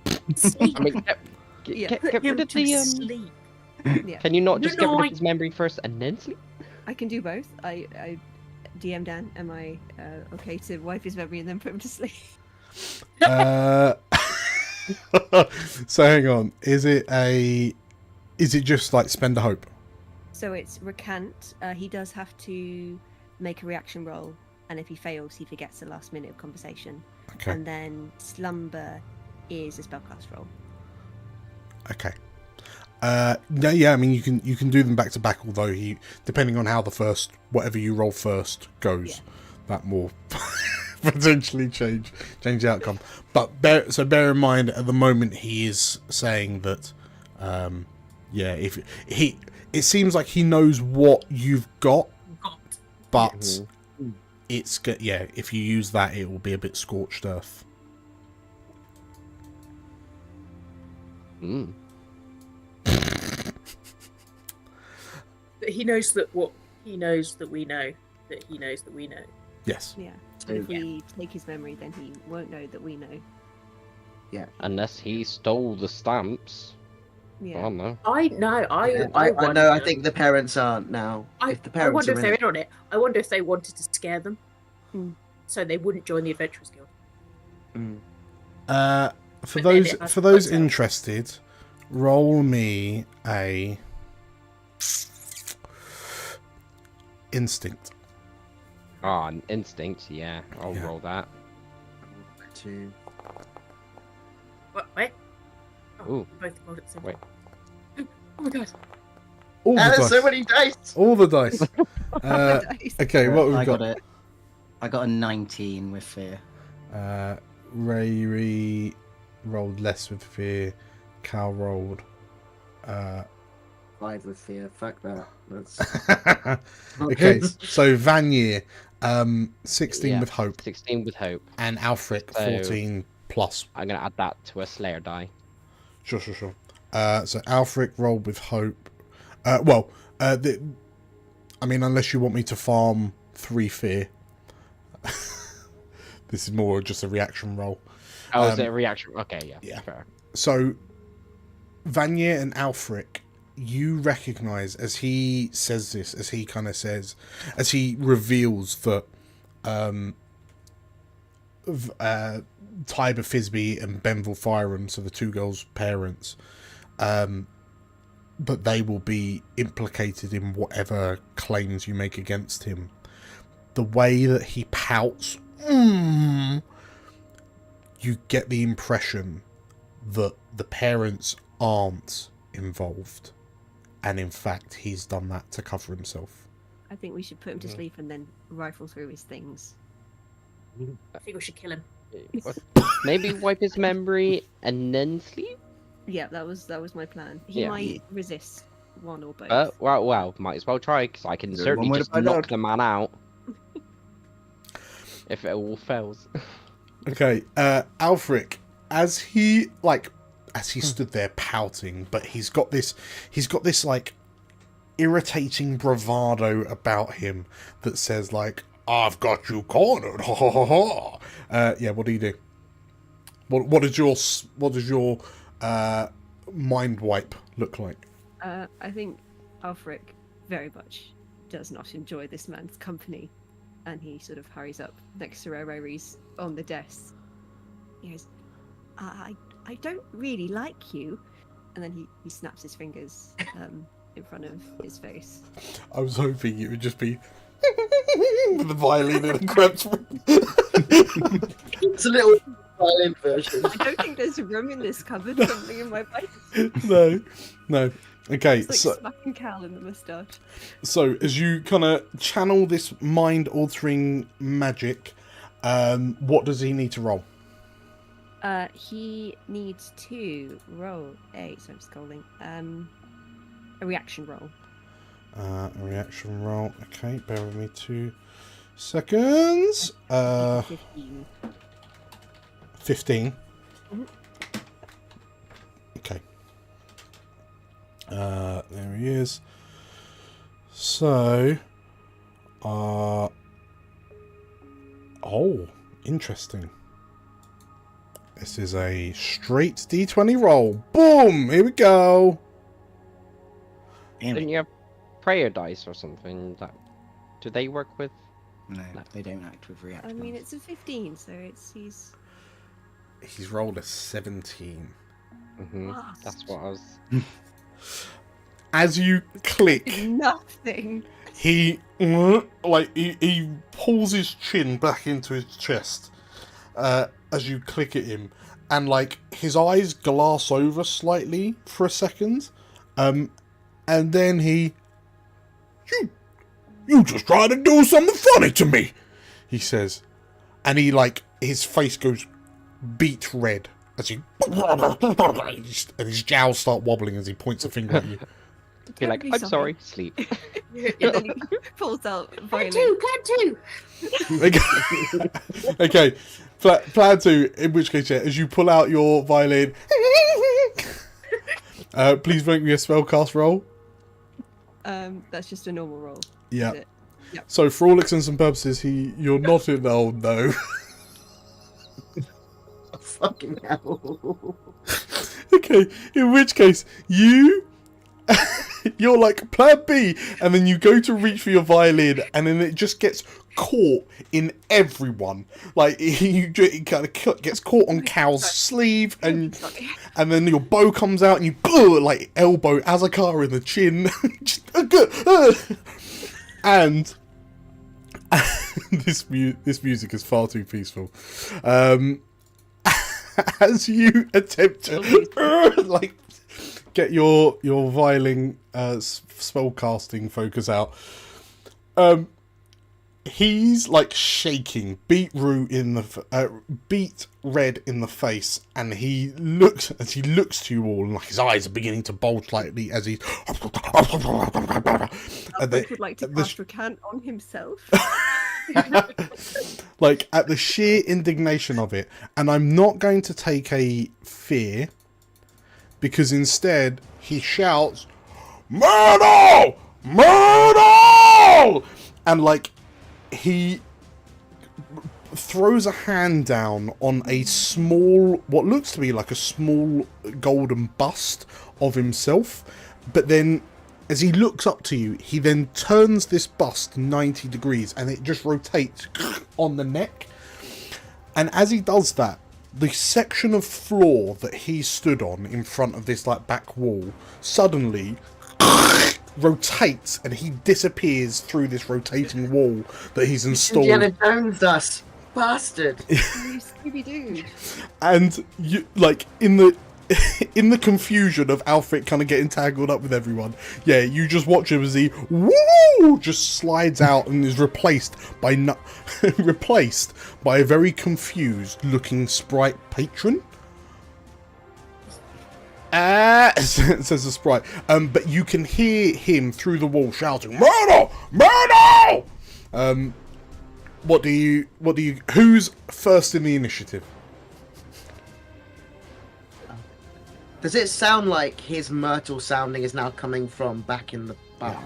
I mean, get rid of the sleep. Yeah. Can you not just get rid of his memory first and then sleep? I can do both. I DM Dan, am I okay to wipe his memory and then put him to sleep? So hang on, is it just like spend a hope? So it's recant. He does have to make a reaction roll, and if he fails, he forgets the last minute of conversation. Okay. And then slumber is a spellcast roll. Okay. No, yeah, I mean you can do them back to back. Although depending on how whatever you roll first goes, that will potentially change the outcome. But bear in mind at the moment he is saying that, if it seems like he knows what you've got, but it's good. Yeah, if you use that, it will be a bit scorched earth. But he knows that we know that he knows that we know. Yes. Yeah. So if we take his memory, then he won't know that we know. Yeah. Unless he stole the stamps. Yeah. I don't know. I I know. I think the parents aren't now. If the I parents wonder are if they're in on it. I wonder if they wanted to scare them, so they wouldn't join the Adventurous Guild. For those interested, roll me a instinct. Ah, an instinct. Yeah, I'll roll that. 2. What? Wait. Oh, Ooh. we both rolled at the same Wait. time. Oh my god. All the dice. So many dice. All the dice. Okay, what we've I got? got it. I got a 19 with fear. Ray rolled less with fear. Cal rolled 5 with fear. Fuck that. That's okay. So Vanier, 16 with hope. 16 with hope. And Alfric, So, 14 plus. I'm gonna add that to a Slayer die. Sure. So Alfric rolled with hope. Unless you want me to farm 3 fear. This is more just a reaction roll. Oh, is it a reaction? Okay, yeah. Fair. So, Vanier and Alfric, you recognise as he says this, as he reveals that Tiber Fisby and Benville Firearm, so the two girls' parents, that they will be implicated in whatever claims you make against him. The way that he pouts, you get the impression that the parents aren't involved, and in fact he's done that to cover himself. I think we should put him to sleep and then rifle through his things. I think we should kill him. Maybe wipe his memory and then sleep? Yeah, that was my plan. He Yeah. might resist one or both. Well, might as well try, because I can There's certainly one way to just find knock out. the man out. If it all fails. Okay, Alfric, as he stood there pouting, but he's got this like irritating bravado about him that says like, "I've got you cornered." Ha ha ha ha. Yeah, what do you do? What does your mind wipe look like? I think Alfric very much does not enjoy this man's company, and he sort of hurries up next to Rari's on the desk. He goes, I don't really like you. And then he snaps his fingers in front of his face. I was hoping it would just be with the violin in a cramped room. It's a little violin version. I don't think there's room in this cupboard for something in my bite. No. Okay, It's like so smacking Cal in the moustache. So, as you kind of channel this mind-altering magic, what does he need to roll? He needs to roll a... So I'm scrolling. A reaction roll. A reaction roll. Okay, bear with me 2 seconds. 15. 15. Mhm. Okay. There he is. So, oh, interesting. This is a straight D20 roll. Boom! Here we go. Didn't you have prayer dice or something? Do they work with? No, they don't act with reaction. I mean, it's a 15, so he's... He's rolled a 17. That's what I was... As you click, Nothing. he pulls his chin back into his chest as you click at him, and like his eyes glass over slightly for a second, and then you just tried to do something funny to me, he says, and his face goes beet red as he and his jowls start wobbling as he points a finger at you. Be like, I'm sorry, sleep. And then he pulls out violin. Plan two. Okay, plan 2, in which case, yeah, as you pull out your violin, please make me a spellcast roll. That's just a normal roll. Yeah. Is it? Yep. So for all intents and purposes, you're not in no. Fucking hell. Okay, in which case, you're like, plan B, and then you go to reach for your violin, and then it just gets caught in everyone. Like, it kind of gets caught on Cal's sleeve, and then your bow comes out, and you like elbow Azakar in the chin. And this music is far too peaceful. As you attempt to get your violin spellcasting focus out, he's like shaking, beet red in the face, and he looks to you all, and like his eyes are beginning to bulge slightly as he. Alfred would like to cast recant on himself. Like at the sheer indignation of it, and I'm not going to take a fear, because instead he shouts, "Murder! Murder!" And like he throws a hand down on a small, what looks to be like a small golden bust of himself, but then as he looks up to you, he then turns this bust 90 degrees and it just rotates on the neck. And as he does that, the section of floor that he stood on in front of this like back wall suddenly rotates, and he disappears through this rotating wall that he's installed. Indiana Jones us, bastard. Scooby-Doo. And you, like, in the confusion of Alfred kind of getting tangled up with everyone, yeah, you just watch him as he just slides out and is replaced by a very confused looking sprite patron. Says the sprite. But you can hear him through the wall shouting, "Murder! Murder!" Who's first in the initiative? Does it sound like his Myrtle sounding is now coming from back in the bar?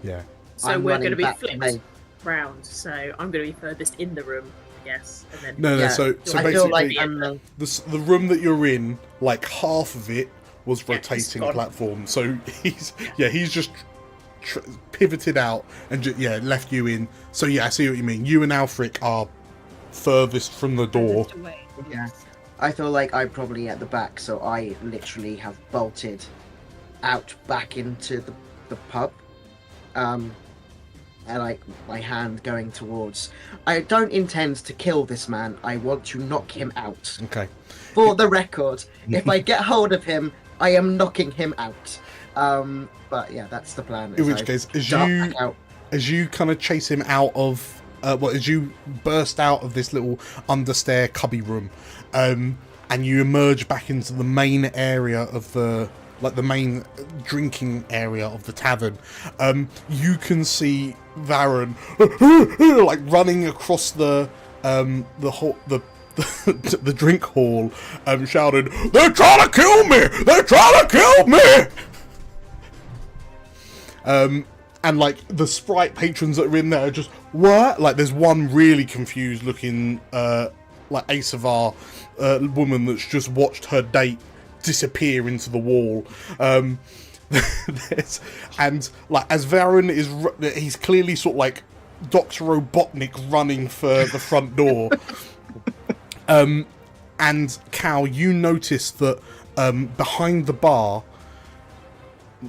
Yeah. So I'm we're running going to be back to flipped me. round. So I'm going to be furthest in the room, I guess. And then No. Yeah. So I feel like basically, I'm the room that you're in, like half of it was Yeah, it's rotating gone. platform. So he's just pivoted out and left you in. So yeah, I see what you mean. You and Alfric are furthest from the door. Yeah. I feel like I'm probably at the back, so I literally have bolted out back into the pub. And like my hand going towards. I don't intend to kill this man. I want to knock him out. Okay. For the record, if I get hold of him, I am knocking him out. But yeah, that's the plan. In which case, as you kind of chase him out of, as you burst out of this little understair cubby room, and you emerge back into the main area of the main drinking area of the tavern, you can see Varen like running across the drink hall, shouting, "They're trying to kill me! They're trying to kill me!" And like the sprite patrons that are in there are just, what? Like there's one really confused looking like Asavar woman that's just watched her date disappear into the wall. And like as Varen he's clearly sort of like Dr. Robotnik running for the front door. And Cal, you notice that behind the bar,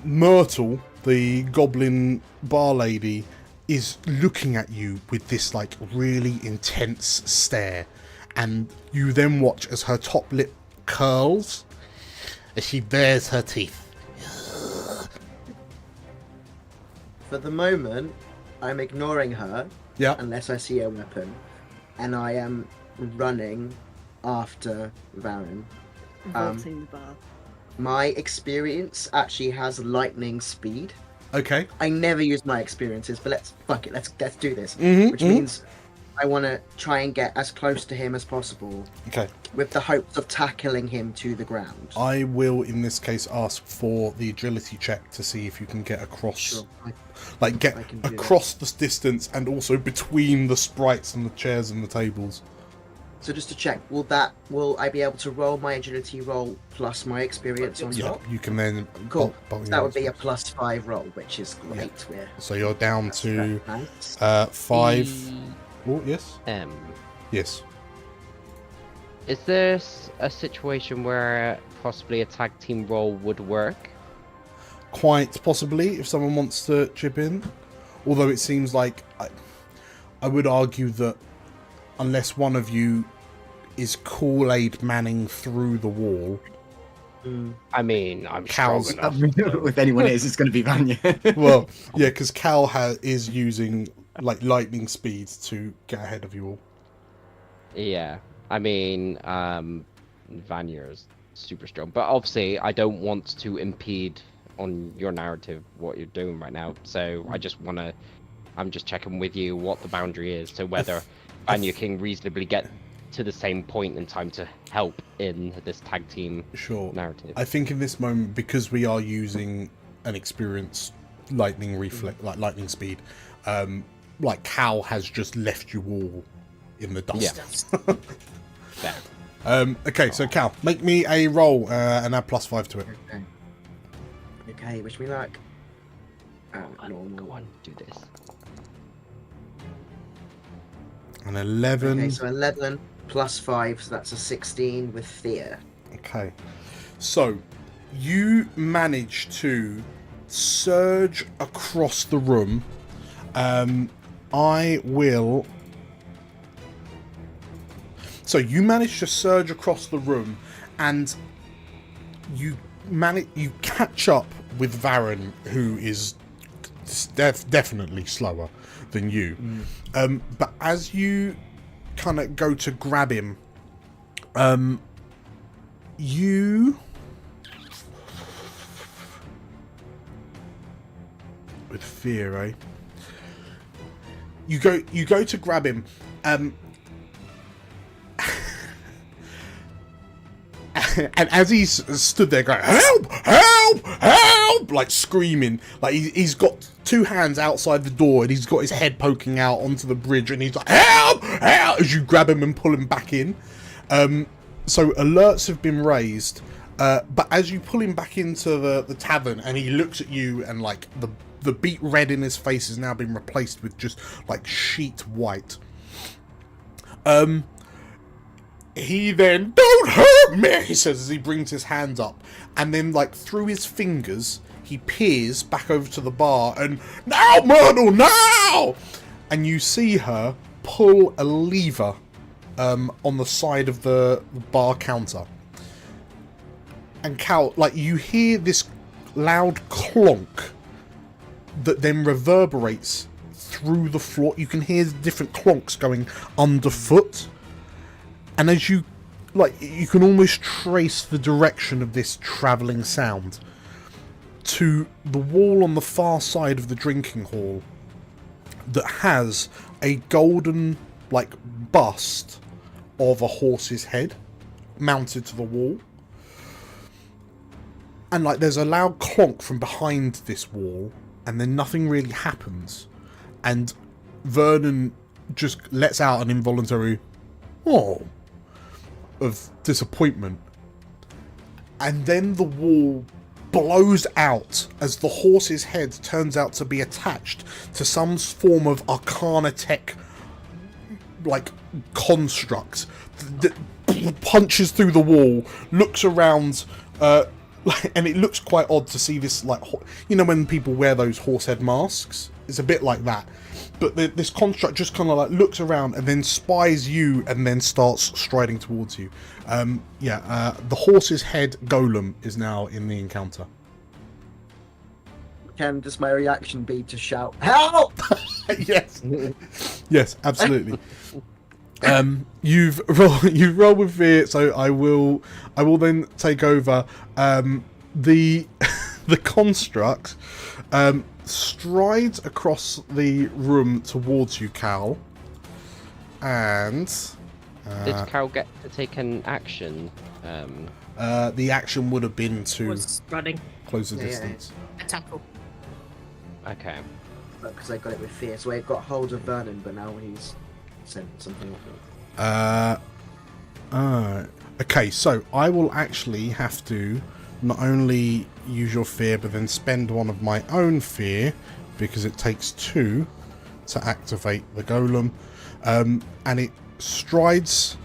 Myrtle, the goblin bar lady, is looking at you with this like really intense stare, and you then watch as her top lip curls as she bares her teeth. For the moment, I'm ignoring her. Yeah. Unless I see a weapon, and I am running after Varen. Vaulting the bar. My experience actually has lightning speed. Okay. I never use my experiences, but let's do this. Mhm, Which means I want to try and get as close to him as possible. Okay. With the hopes of tackling him to the ground. I will, in this case, ask for the agility check to see if you can get across, Sure. get across this distance, and also between the sprites and the chairs and the tables. So just to check, will I be able to roll my agility roll plus my experience on Yeah, top? you can then. Cool. bump So your that would be a +5 roll, which is great. Yeah. So you're down to nice. 5. Oh, yes. Yes. Is there a situation where possibly a tag team role would work? Quite possibly, if someone wants to chip in. Although it seems like I would argue that unless one of you is Kool-Aid manning through the wall. I mean, I'm Cal's strong enough. If anyone is, it's going to be Vanya. Well, yeah, because Cal is using like lightning speed to get ahead of you all. Yeah, I mean, Vanya's super strong, but obviously I don't want to impede on your narrative what you're doing right now. So I'm just checking with you what the boundary is, so whether Vanya can reasonably get to the same point in time to help in this tag team narrative. I think in this moment, because we are using an experienced lightning reflex, like lightning speed, like Cal has just left you all in the dust. Yeah. Okay, so Cal, make me a roll and add +5 to it. Okay, wish me luck. Go on, do this. An 11. Okay, so 11 +5, so that's a 16 with fear. Okay. So, you manage to surge across the room. So you manage to surge across the room, and you catch up with Varen, who is definitely slower than you. But as you kind of go to grab him, you with fear, eh? You go to grab him, and as he's stood there going, "Help! Help! Help!" like screaming, like he's got two hands outside the door and he's got his head poking out onto the bridge, and he's like, "Help! Help!" as you grab him and pull him back in. So alerts have been raised, but as you pull him back into the tavern, and he looks at you, and like the beet red in his face has now been replaced with just like sheet white. He then, "Don't hurt me," he says as he brings his hands up, and then like through his fingers he peers back over to the bar and, "Now, Myrtle, now!" And you see her pull a lever on the side of the bar counter. And Cal, like, you hear this loud clonk that then reverberates through the floor. You can hear different clonks going underfoot. And as you, like, you can almost trace the direction of this travelling sound to the wall on the far side of the drinking hall that has a golden, like, bust of a horse's head mounted to the wall. And, like, there's a loud clonk from behind this wall, and then nothing really happens. And Vernon just lets out an involuntary, "Oh," of disappointment, and then the wall blows out as the horse's head turns out to be attached to some form of arcana tech like construct that punches through the wall, looks around, and it looks quite odd to see this, like, you know when people wear those horse head masks? It's a bit like that. But this construct just kind of like looks around and then spies you and then starts striding towards you. The horse's head golem is now in the encounter. Can just my reaction be to shout, "Help!" Yes. Yes, absolutely. You've rolled with fear, so I will then take over. The construct strides across the room towards you, Cal, and did Cal get to take an action? The action would have been to Was running. close the distance. Tackle. Okay. Because I got it with fear, so I got hold of Vernon, but now he's sent something off me. Okay, so I will actually have to not only use your fear, but then spend one of my own fear, because it takes 2 to activate the golem. And it strides,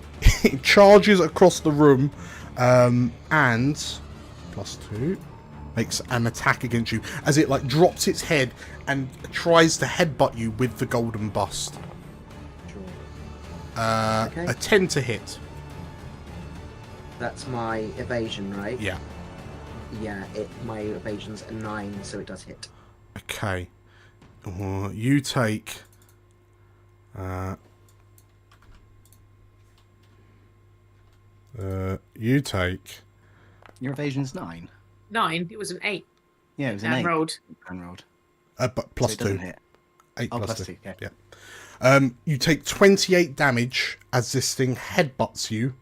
it charges across the room, and +2 makes an attack against you as it like drops its head and tries to headbutt you with the golden bust. Okay. A 10 to hit. That's my evasion, right? Yeah. Yeah, my evasion's a 9, so it does hit. Okay. You take... you take... Your evasion's 9? 9? It was an 8. Yeah, it was an 8. Rolled. Rolled. But plus so it doesn't 2. Hit. 8 plus 2. Okay. Yeah. You take 28 damage as this thing headbutts you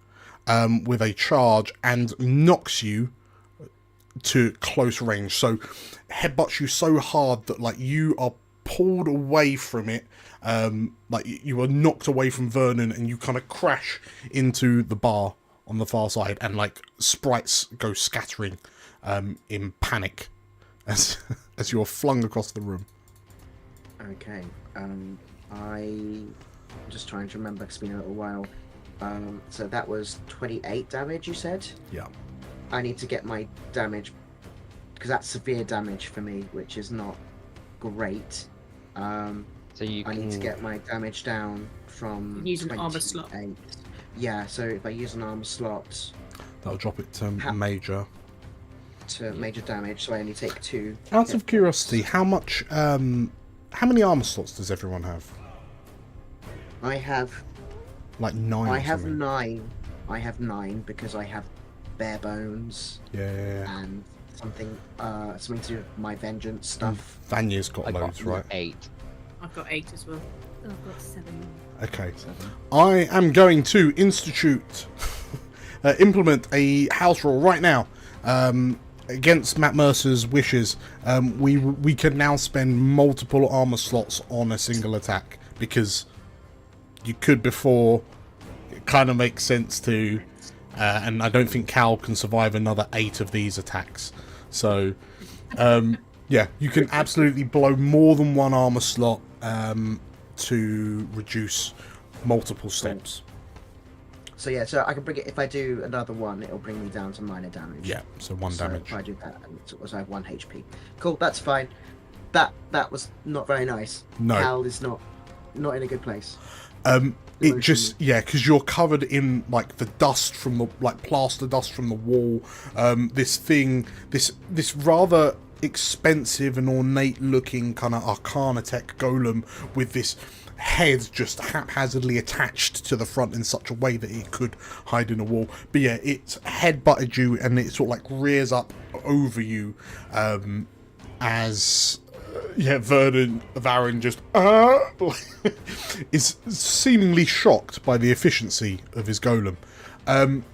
with a charge and knocks you to close range. So headbutts you so hard that like you are pulled away from it, like you are knocked away from Vernon, and you kind of crash into the bar on the far side, and like sprites go scattering in panic as you're flung across the room. Okay. I'm just trying to remember, 'cause it's been a little while. So that was 28 damage, you said? Yeah. I need to get my damage, because that's severe damage for me, which is not great. So you I need to get my damage down from Use an armor slot. 28. Yeah, so if I use an armor slot That'll drop it to major. to major damage, so I only take 2. Out of curiosity, how many armor slots does everyone have? I have Like 9. I or have something. 9. I have 9 because I have bare bones Yeah. and something to do with my vengeance stuff. Vanya's got loads, right? 8. I've got 8 as well. I've got 7. Okay. I am going to implement a house rule right now. Against Matt Mercer's wishes, we can now spend multiple armor slots on a single attack, because you could before. It kind of makes sense to, and I don't think Cal can survive another 8 of these attacks. So, yeah, you can absolutely blow more than one armor slot to reduce multiple steps. So yeah, so I can bring it, if I do another one, it'll bring me down to minor damage. Yeah, so 1 damage. If I do that, so I have 1 HP. Cool, that's fine. That was not very nice. No. Cal is not in a good place. It just, yeah, because you're covered in like the dust from the, like plaster dust from the wall. This rather expensive and ornate looking kind of Arcana Tech golem with this head just haphazardly attached to the front in such a way that it could hide in a wall. But yeah, it's head butted you and it sort of like rears up over you as Varen just is seemingly shocked by the efficiency of his golem.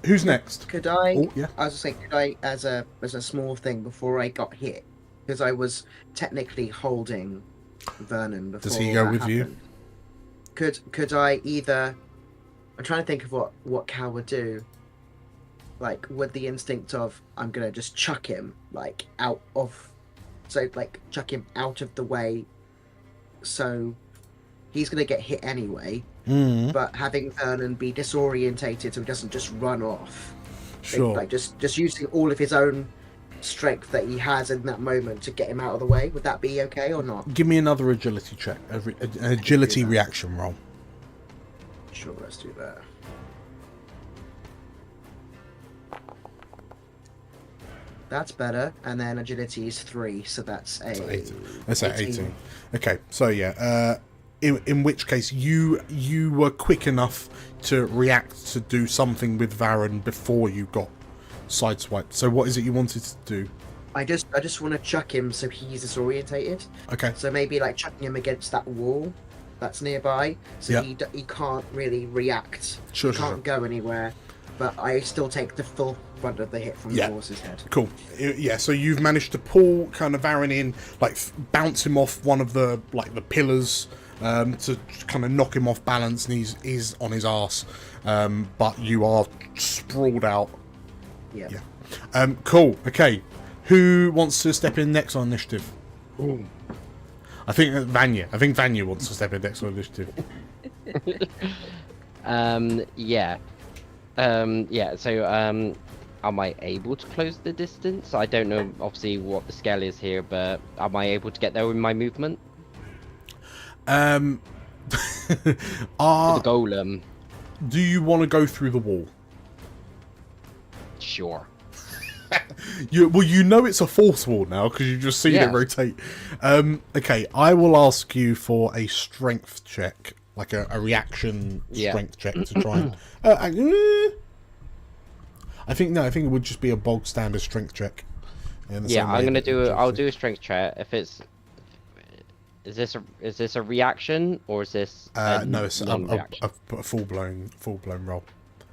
Who's next? Could I? Oh, yeah. I was just saying, could I, as a small thing before I got hit, because I was technically holding Vernon before. Does he go that with you? happened. Could I either? I'm trying to think of what Cal would do. Like, with the instinct of I'm gonna just chuck him like out of, so like chuck him out of the way, so he's gonna get hit anyway. But having Vernon be disorientated so he doesn't just run off. Sure. Like just using all of his own strength that he has in that moment to get him out of the way. Would that be okay or not? Give me another agility check. An agility reaction roll. Sure, let's do that. That's better, and then agility is 3, so that's a. Let's say 18. Okay, so yeah, in which case you were quick enough to react to do something with Varen before you got sideswiped. So what is it you wanted to do? I just want to chuck him so he's disorientated. Okay. So maybe like chucking him against that wall that's nearby, so he can't really react. Sure, he can't go anywhere. But I still take the full brunt of the hit from the horse's head. Cool. Yeah, so you've managed to pull kind of Varen in, like bounce him off one of the pillars to kind of knock him off balance, and he's on his arse. But you are sprawled out. Yeah. Cool. Okay. Who wants to step in next on initiative? Ooh. I think Vanya. I think Vanya wants to step in next on initiative. Yeah. So, am I able to close the distance? I don't know, obviously, what the scale is here, but am I able to get there with my movement? The golem. Do you want to go through the wall? Sure. You know it's a fourth wall now because you've just seen it rotate. Okay, I will ask you for a strength check, like a reaction strength check to try and. I think it would just be a bog standard strength check. I'm gonna do. I'll do a strength check. If it's, is this a reaction or is this? No, it's a full blown roll.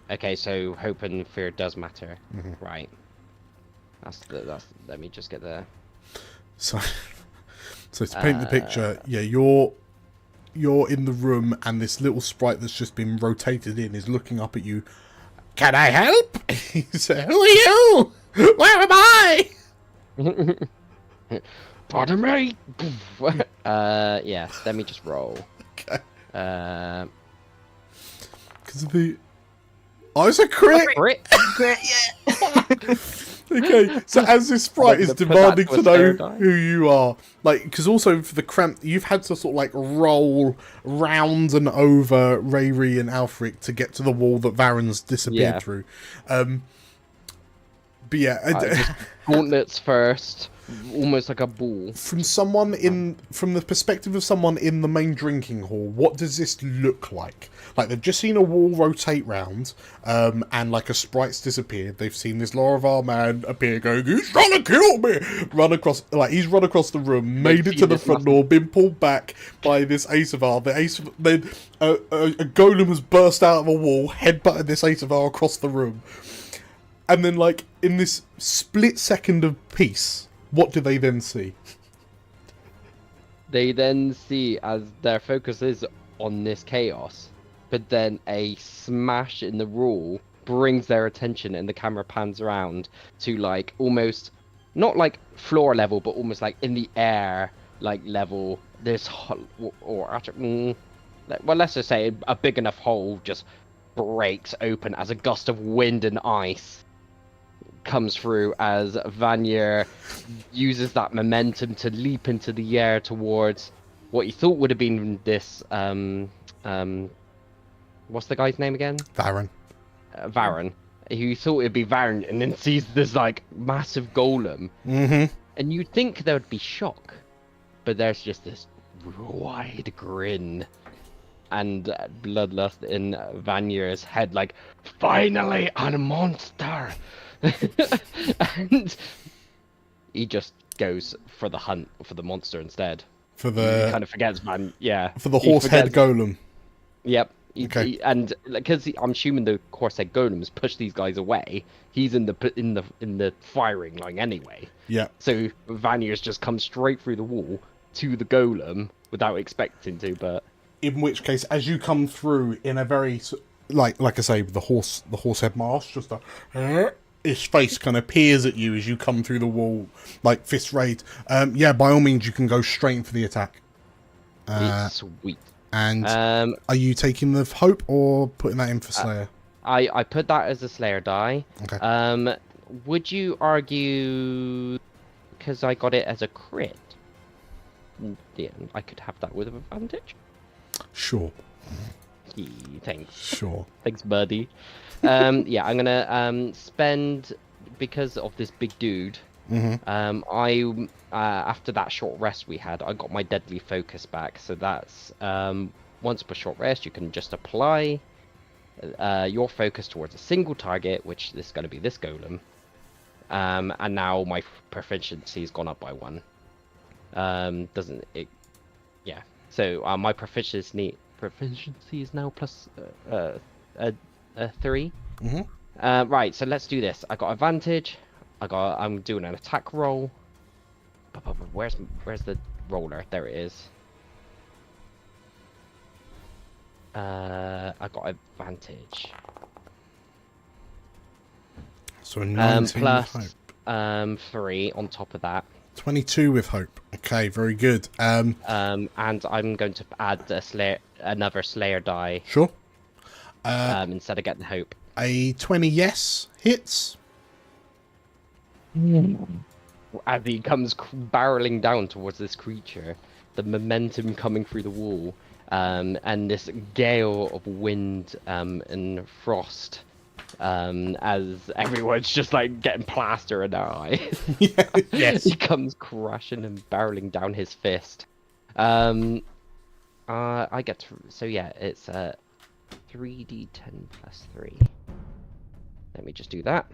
Okay, so hope and fear does matter, Mm-hmm. right? That's. Let me just get there. So to paint the picture, you're in the room, and this little sprite that's just been rotated in is looking up at you. Can I help? He said, "Who are you? Where am I?" Pardon me. Yeah. Let me just roll. Okay. Because Oh, it's a crit! Crit? Great, yeah. Okay, so as this sprite I'm is gonna put demanding that to to a know spare die. who you are, like, because also for the cramp, you've had to sort of like roll round and over Rayri and Alfric to get to the wall that Varen's disappeared Yeah. through. But yeah, Just gauntlets first, almost like a ball. from the perspective of someone in the main drinking hall, what does this look like? Like, they've just seen a wall rotate round, and like a sprite's disappeared. They've seen this Laravar man appear, going, "He's trying to kill me!" He's run across the room, made it to the front door, been pulled back by this Asavar. Then a golem has burst out of a wall, headbutted this Asavar across the room. And then, like, in this split second of peace, what do they then see? They then see, as their focus is on this chaos, but then a smash in the wall brings their attention, and the camera pans around to, like, almost, not like floor level, but almost like in the air, like, level. This, or actually, well, let's just say a big enough hole just breaks open as a gust of wind and ice comes through as Vanier uses that momentum to leap into the air towards what he thought would have been this what's the guy's name again? Varen. Varen. Who thought it'd be Varen, and then sees this like massive golem. Mm-hmm. And you'd think there would be shock, but there's just this wide grin and bloodlust in Vanier's head, like, finally a monster. And he just goes for the hunt for the monster instead. For the he kind of forgets, man. Yeah. For the horse head golem. Yep. Okay. And because I'm assuming the horse head golems push these guys away, he's in the firing line anyway. Yeah. So Vanier's just come straight through the wall to the golem without expecting to, but in which case, as you come through in a very like I say, the horse head mask, just his face kind of peers at you as you come through the wall, like fist raised. Yeah, by all means, you can go straight in for the attack. Sweet. And are you taking the hope or putting that in for Slayer? I put that as a Slayer die. Okay. Would you argue because I got it as a crit? Yeah, I could have that with an advantage. Sure. Thanks. Sure. Thanks, buddy. Yeah, I'm gonna spend, because of this big dude. Mm-hmm. I after that short rest we had, I got my deadly focus back. So that's once per short rest, you can just apply your focus towards a single target, which is going to be this golem. And now my proficiency has gone up by 1. Doesn't it? Yeah. So my proficiency is now plus 3. Mm-hmm. Right. So let's do this. I got advantage. I'm doing an attack roll. Where's the roller? There it is. I got advantage. So a 19 plus with hope. 3 on top of that. 22 with hope. Okay, very good. And I'm going to add another Slayer die. Sure. Instead of getting hope. A 20 yes hits. As he comes barreling down towards this creature, the momentum coming through the wall, and this gale of wind and frost, as everyone's just like getting plaster in their eye. Yes. He comes crashing and barreling down his fist. I get to, so yeah, it's 3d10 plus 3. Let me just do that.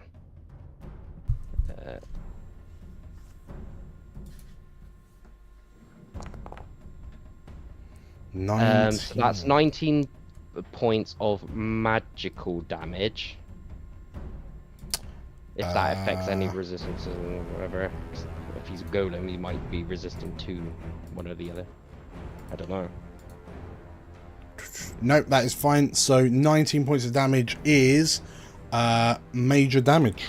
So that's 19 points of magical damage. If that affects any resistance or whatever. If he's a golem, he might be resistant to one or the other. I don't know. Nope, that is fine. So 19 points of damage is major damage.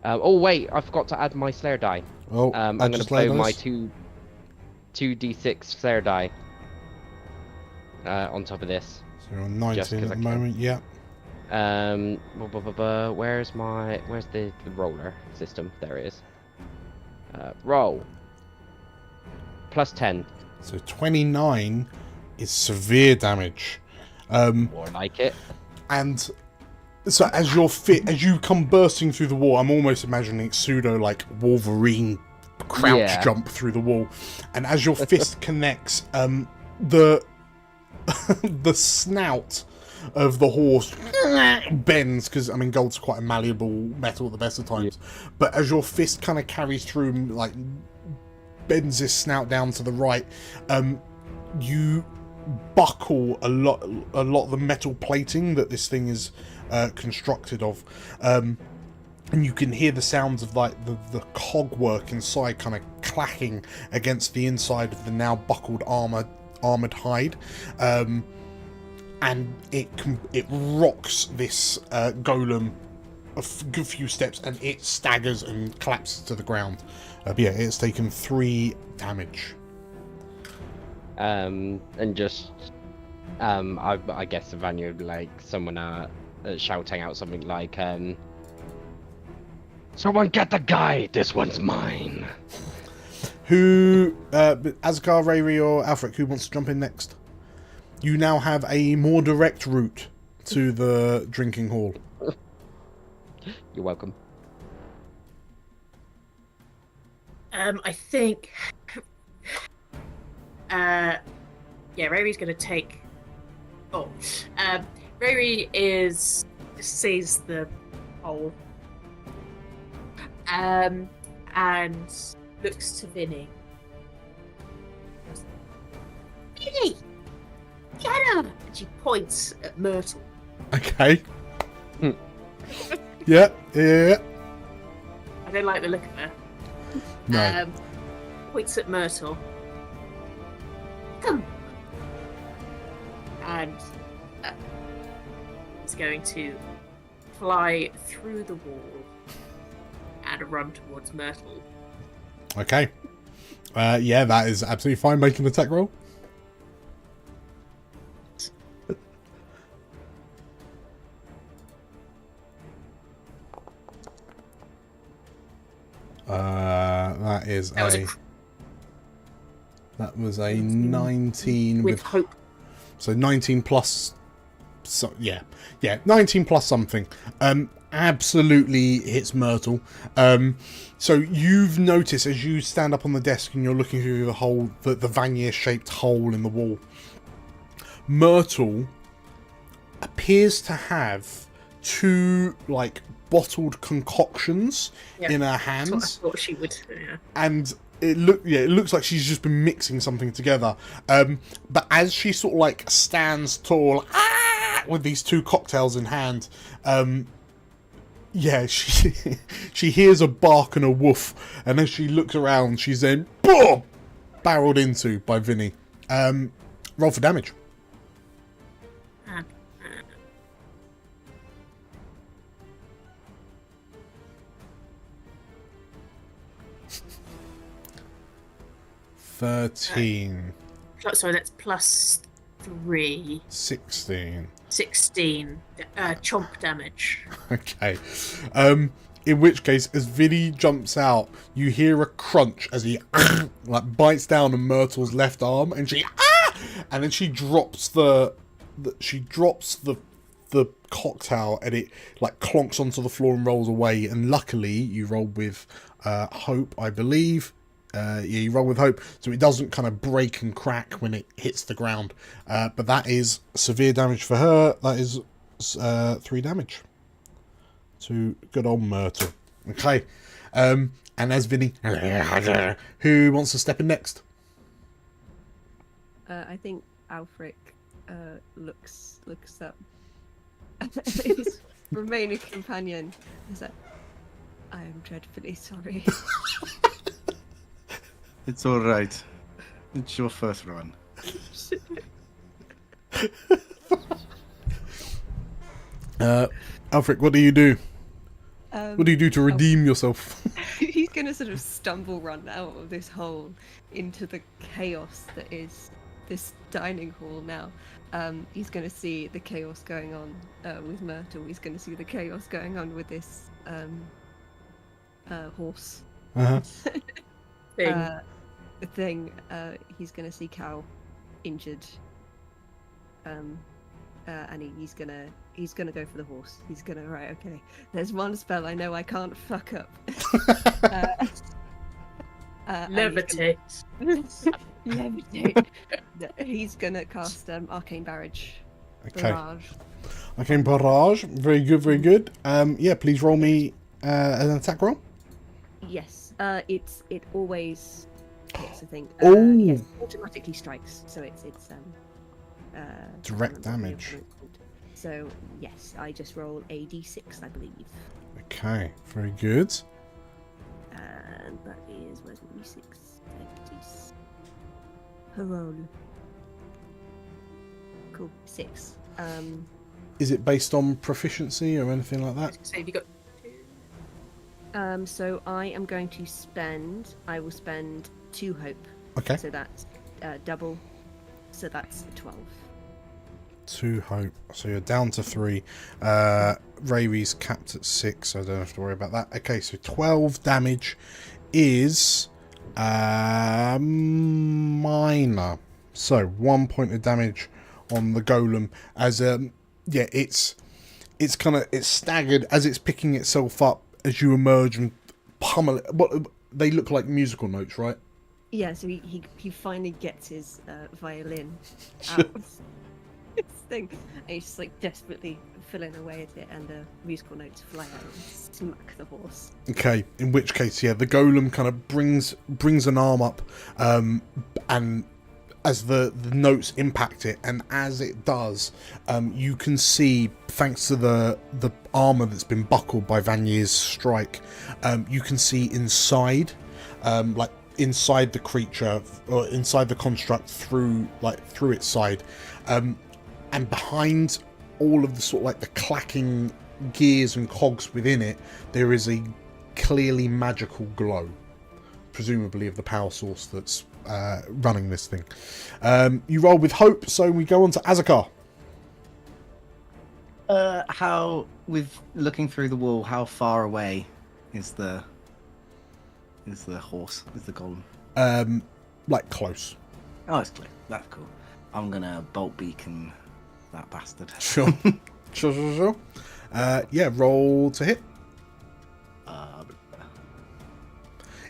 Oh wait, I forgot to add my Slayer die. Oh, I'm going to play my 2d6 Slayer die on top of this. So you're on 19 at the moment, yeah. Where's the roller system? There it is. Roll. Plus 10. So 29 is severe damage. More like it. And so as you come bursting through the wall, I'm almost imagining pseudo like Wolverine crouch jump through the wall. And as your fist connects, the the snout of the horse bends, because I mean gold's quite a malleable metal at the best of times. But as your fist kind of carries through, like bends his snout down to the right, you buckle a lot of the metal plating that this thing is constructed of, and you can hear the sounds of like the cog work inside kind of clacking against the inside of the now buckled armored hide, and it rocks this golem a good few steps, and it staggers and collapses to the ground. But yeah, it's taken 3 damage. And just, I guess Vanya, like someone shouting out something like, "Someone get the guy! This one's mine." Who, Azkar, Rayri, or Alfric, who wants to jump in next? You now have a more direct route to the drinking hall. You're welcome. I think... Rayri's going to take... Rayri sees the hole. And looks to Vinny. Vinny! Get her! And she points at Myrtle. Okay. Yeah. I don't like the look of her. No. Points at Myrtle. Come! And is going to fly through the wall and run towards Myrtle. Okay. Yeah, that is absolutely fine. Make an attack roll. That was a 19 with hope. So 19 plus. So yeah, 19 plus something. Absolutely hits Myrtle. So you've noticed as you stand up on the desk and you're looking through the hole, the Vanya-shaped hole in the wall, Myrtle appears to have 2 like bottled concoctions in her hands. That's what I thought she would. Yeah. And it looks like she's just been mixing something together. But as she sort of like stands tall, with these 2 cocktails in hand, she hears a bark and a woof, and as she looks around, she's then boom, barreled into by Vinny. Roll for damage. Uh, 13. Sorry, that's plus 3. 16. 16. Chomp damage. Okay. In which case, as Vinny jumps out, you hear a crunch as he like bites down on Myrtle's left arm, and and then she drops the cocktail, and it like clonks onto the floor and rolls away. And luckily, you rolled with hope, I believe. You roll with hope, so it doesn't kind of break and crack when it hits the ground. But that is severe damage for her. That is 3 damage to good old Myrtle. Okay. And as Vinny, who wants to step in next? I think Alfric looks up at his remaining companion. He's like, "I am dreadfully sorry." It's all right. It's your first run. Alfric, what do you do? What do you do to redeem yourself? He's gonna sort of stumble run out of this hole into the chaos that is this dining hall now. He's going to see the chaos going on with Myrtle. He's going to see the chaos going on with this horse. Thing. He's going to see Cal injured. And he's gonna go for the horse. He's gonna okay. There's one spell I know I can't fuck up. Levitate. Levitate. He's gonna cast Arcane Barrage. Okay. Barrage. Arcane Barrage. Very good, very good. Yeah, please roll me an attack roll. Yes. It always hits, I think. Oh. Yes, automatically strikes. So it's Direct damage. So yes, I just roll a d6, I believe. Okay, very good. And that is where's my d6? Roll. Cool. 6. Is it based on proficiency or anything like that? So have you got? So I am going to spend. I will spend 2 hope. Okay. So that's double. So that's 12. 2 hope. So you're down to 3. Ray's capped at 6, so I don't have to worry about that. Okay, so 12 damage is minor. So 1 point of damage on the golem as it's staggered as it's picking itself up as you emerge and pummel it. What they look like musical notes, right? Yeah, so he finally gets his violin out of his thing, and he's just like desperately filling away at it, and the musical notes fly out and smack the horse. Okay, in which case, yeah, the golem kind of brings an arm up, and as the notes impact it, and as it does, you can see, thanks to the armor that's been buckled by Vanier's strike, you can see inside, like inside the creature or inside the construct through its side, and behind all of the sort of like the clacking gears and cogs within it, there is a clearly magical glow, presumably of the power source that's running this thing. You roll with hope, so we go on to Azakar. How, with looking through the wall, how far away is the horse? Is the golem? Like close. Oh, it's clear. That's cool. I'm gonna bolt beacon that bastard. Sure. Sure. Yeah, roll to hit.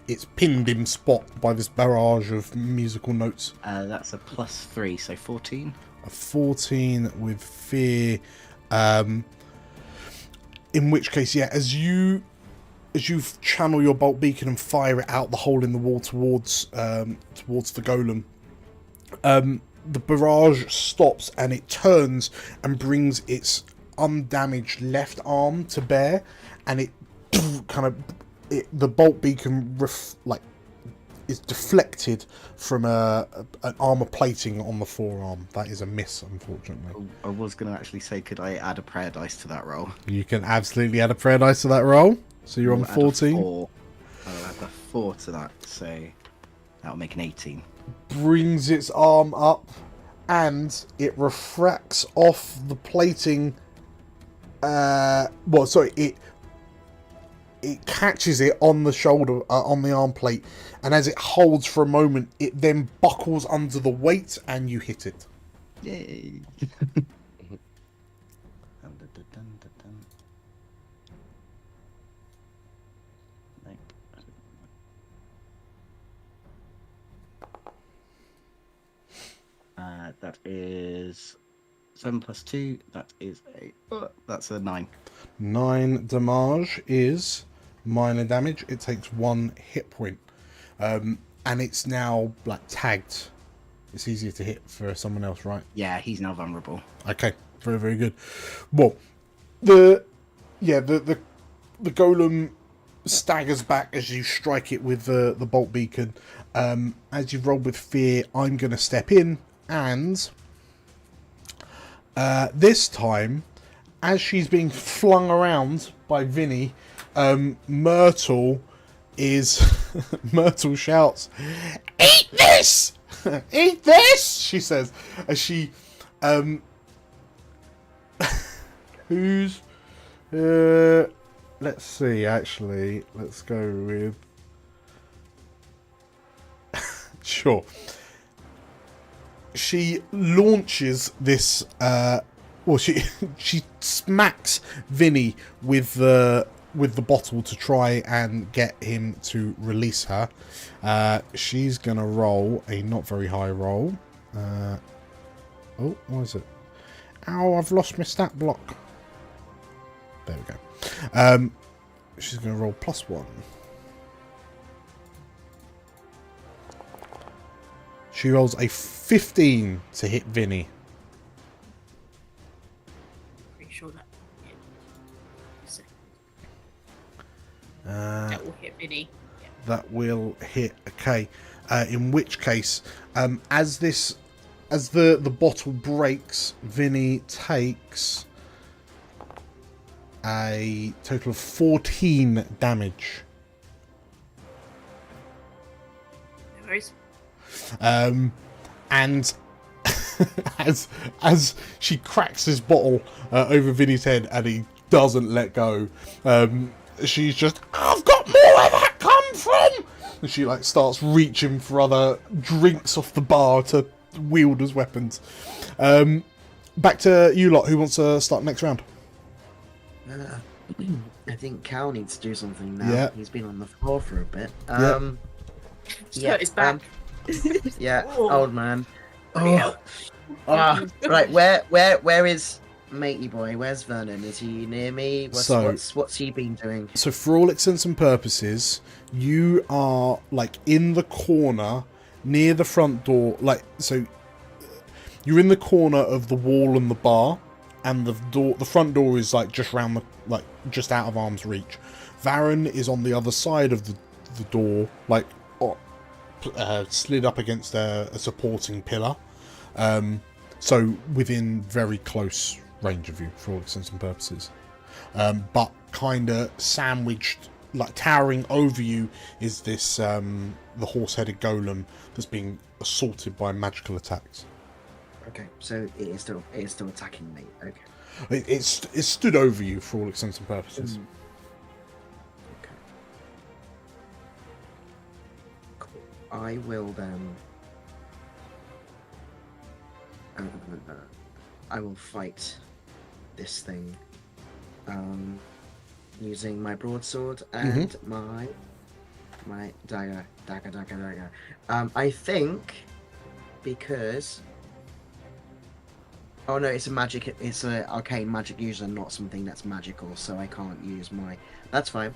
It's pinned in spot by this barrage of musical notes. That's a +3, so 14. A 14 with fear. In which case, yeah, as you channel your bolt beacon and fire it out the hole in the wall towards the golem, the barrage stops and it turns and brings its undamaged left arm to bear, and it the bolt beacon is deflected from an armor plating on the forearm. That is a miss, unfortunately. I was going to actually say, could I add a prayer dice to that roll? You can absolutely add a prayer dice to that roll. So you're on 14. I'll add a 4 to that, so that'll make an 18. Brings its arm up, and it refracts off the plating. It catches it on the shoulder, on the arm plate, and as it holds for a moment, it then buckles under the weight, and you hit it. Yay! That is 7 + 2. That is that's a 9. 9 damage is minor damage. It takes 1 hit point, and it's now tagged. It's easier to hit for someone else, right? Yeah, he's now vulnerable. Okay, very, very good. Well, the golem staggers back as you strike it with the bolt beacon. As you've rolled with fear, I'm going to step in, and this time, as she's being flung around by Vinny, Myrtle shouts, "Eat Eat this! Eat this! She says as she who's let's see, actually, let's go with sure. She launches this she smacks Vinny with the bottle to try and get him to release her. She's gonna roll a not very high roll. Oh, what is it? Ow, I've lost my stat block. There we go. She's gonna roll +1. She rolls a 15 to hit Vinny. Pretty sure that will hit Vinny. Yeah. That will hit. Okay. In which case, as the bottle breaks, Vinny takes a total of 14 damage. No worries. And as she cracks this bottle over Vinny's head and he doesn't let go, she's just, I've got more where that come from, and she like starts reaching for other drinks off the bar to wield as weapons. Back to you lot. Who wants to start next round? I think Cal needs to do something now. Yeah. He's been on the floor for a bit. Yeah, he's back. Yeah, Oh. old man. Oh. Right, where is matey boy? Where's Vernon? Is he near me? What's he been doing? So for all intents and purposes, you are like in the corner near the front door. Like, so you're in the corner of the wall and the bar, and the front door is like just round just out of arm's reach. Varen is on the other side of the door, like slid up against a supporting pillar. So within very close range of you for all intents and purposes. But kind of sandwiched, like towering over you, is this the horse-headed golem that's being assaulted by magical attacks. Okay, so it is still attacking me. Okay. It's stood over you for all intents and purposes. Okay. Cool. I will then. I will fight this thing using my broadsword and my dagger. I think because. Oh no, it's an arcane magic user, not something that's magical, so I can't use my... That's fine.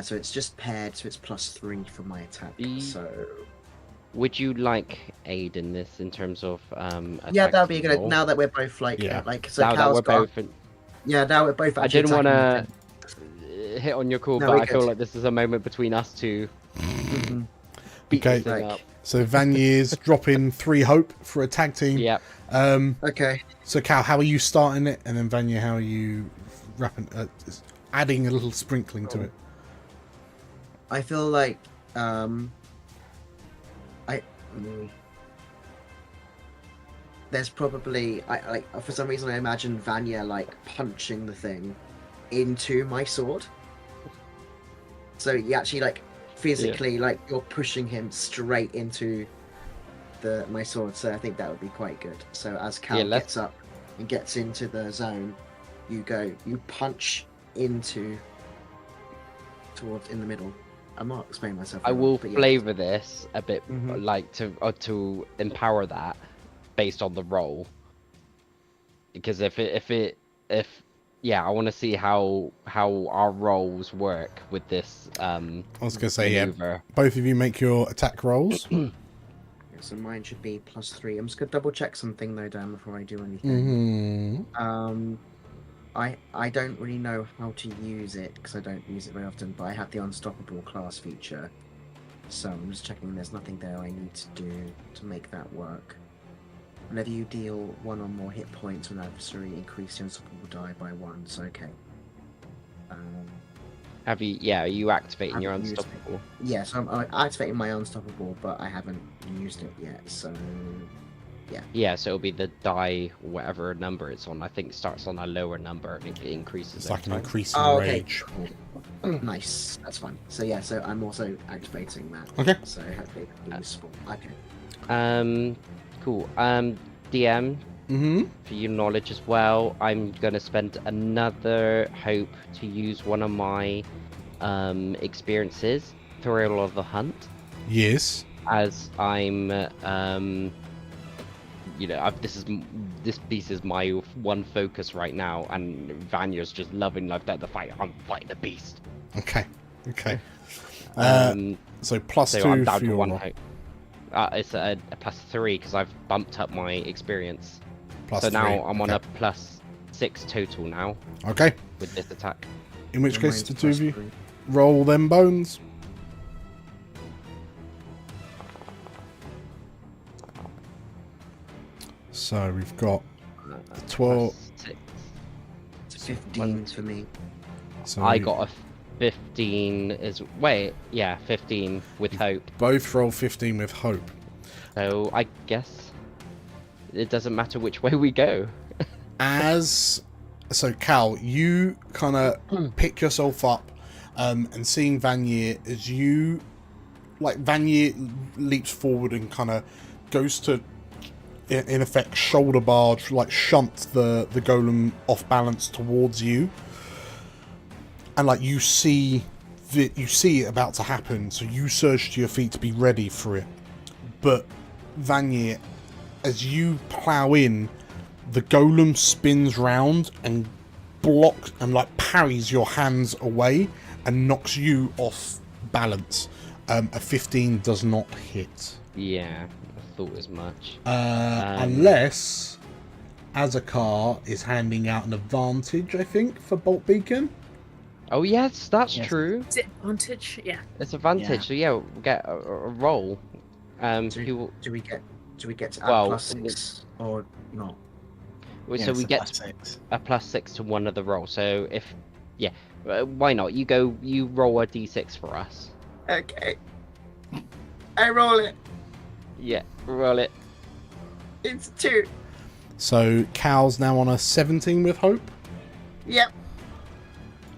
So it's just paired, so it's +3 for my attack, so... Would you like aid in this in terms of Yeah, that would be good, now that we're both so now Cal's that we're both... Yeah, now we're both I actually didn't want attacking to hit on your call, No, but we're I feel good. like this is a moment between us two. Beat Okay, this thing up. so Vanier's dropping 3 hope for a tag team. Yep. Okay. So Cal, how are you starting it? And then Vanier, how are you adding a little sprinkling to it? I feel like, there's probably for some reason I imagine Vanya like punching the thing into my sword. So you actually like physically like you're pushing him straight into my sword. So I think that would be quite good. So as Cal gets up and gets into the zone, you punch towards in the middle. I'm not explaining myself. I will flavour this a bit, like to empower that based on the roll. Because if I want to see how our rolls work with this. I was gonna say maneuver. Both of you make your attack rolls. So mine should be +3. I'm just gonna double check something though, Dan, before I do anything. I don't really know how to use it because I don't use it very often, but I have the Unstoppable class feature. So I'm just checking there's nothing there I need to do to make that work. Whenever you deal 1 or more hit points with an adversary, increase your Unstoppable die by 1, so okay. Have you? Yeah, are you activating your Haven't used it. unstoppable? Yes, I'm activating my unstoppable, but I haven't used it yet. So yeah. Yeah, so it'll be the die, whatever number it's on. I think it starts on a lower number and it increases. It's like an over time. increasing Okay. rage. Cool. Nice. That's fine. So yeah. So I'm also activating that. Okay. So hopefully it'll be useful. Okay. Cool. DM, for your knowledge as well, I'm gonna spend another hope to use one of my experiences, Thrill of the Hunt. Yes. As I'm this piece is my one focus right now, and Vanya's just loving life at the fight. I'm fighting the beast. Okay. Okay. So so +2 I'm down for to your one roll. hope. It's a +3 because I've bumped up my experience. Plus so now 3, I'm on okay. a +6 total now. Okay. With this attack. In which And case, mine's the two of you +3. roll them bones. So we've got 12. +6. It's 15 for me. So I got a 15 wait, yeah, 15 with hope. Both roll 15 with hope. So I guess it doesn't matter which way we go. So Cal, you kind of pick yourself up, and seeing Vanier as you, like Vanier leaps forward and kind of goes to, in effect, shoulder barge, like shunt the golem off balance towards you, and like you see it about to happen, so you surge to your feet to be ready for it. But Vanier, as you plow in, the golem spins round and blocks and like parries your hands away and knocks you off balance. A 15 does not hit. Yeah, I thought as much. Unless Azakar is handing out an advantage, I think, for Bolt Beacon. Oh yes, that's true. Is it advantage? Yeah. It's advantage. Yeah. So yeah, we'll get a roll. Do we get to add Well, +6 or not? So we get a +6 to one of the rolls. So if why not? You roll a d6 for us. Okay. I roll it. Yeah, roll it. It's 2. So Cal's now on a 17 with hope. Yep.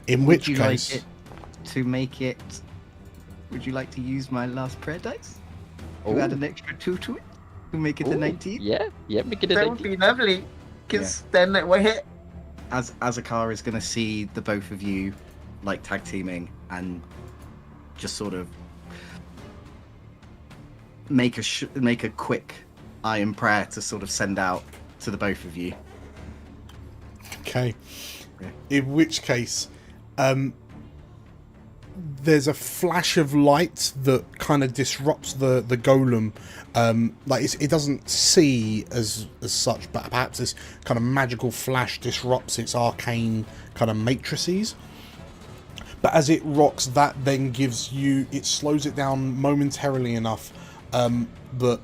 In which case, like it to make it? Would you like to use my last prayer dice? To add an extra 2 to it to make it a 19? Yeah, make it a That 19. would be lovely, because then we're hit. As Azakar is going to see the both of you like tag teaming and just sort of make a quick iron prayer to sort of send out to the both of you. okay. In which case, there's a flash of light that kind of disrupts the golem. It doesn't see as such, but perhaps this kind of magical flash disrupts its arcane kind of matrices. But as it rocks, that then it slows it down momentarily enough that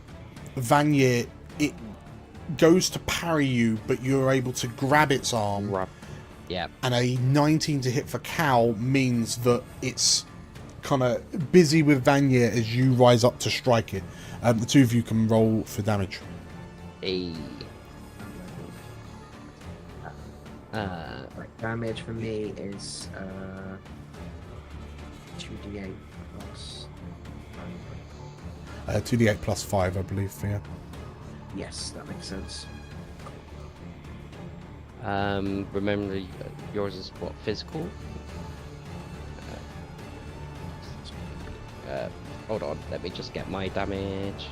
Vanier, it goes to parry you, but you're able to grab its arm. Yeah. And a 19 to hit for Cal means that it's kind of busy with Vanier as you rise up to strike it. The two of you can roll for damage. Damage for me is 2d8 plus 2d8 plus 5, I believe, yeah. Yes, that makes sense. Remember yours is what, physical? Hold on, let me just get my damage.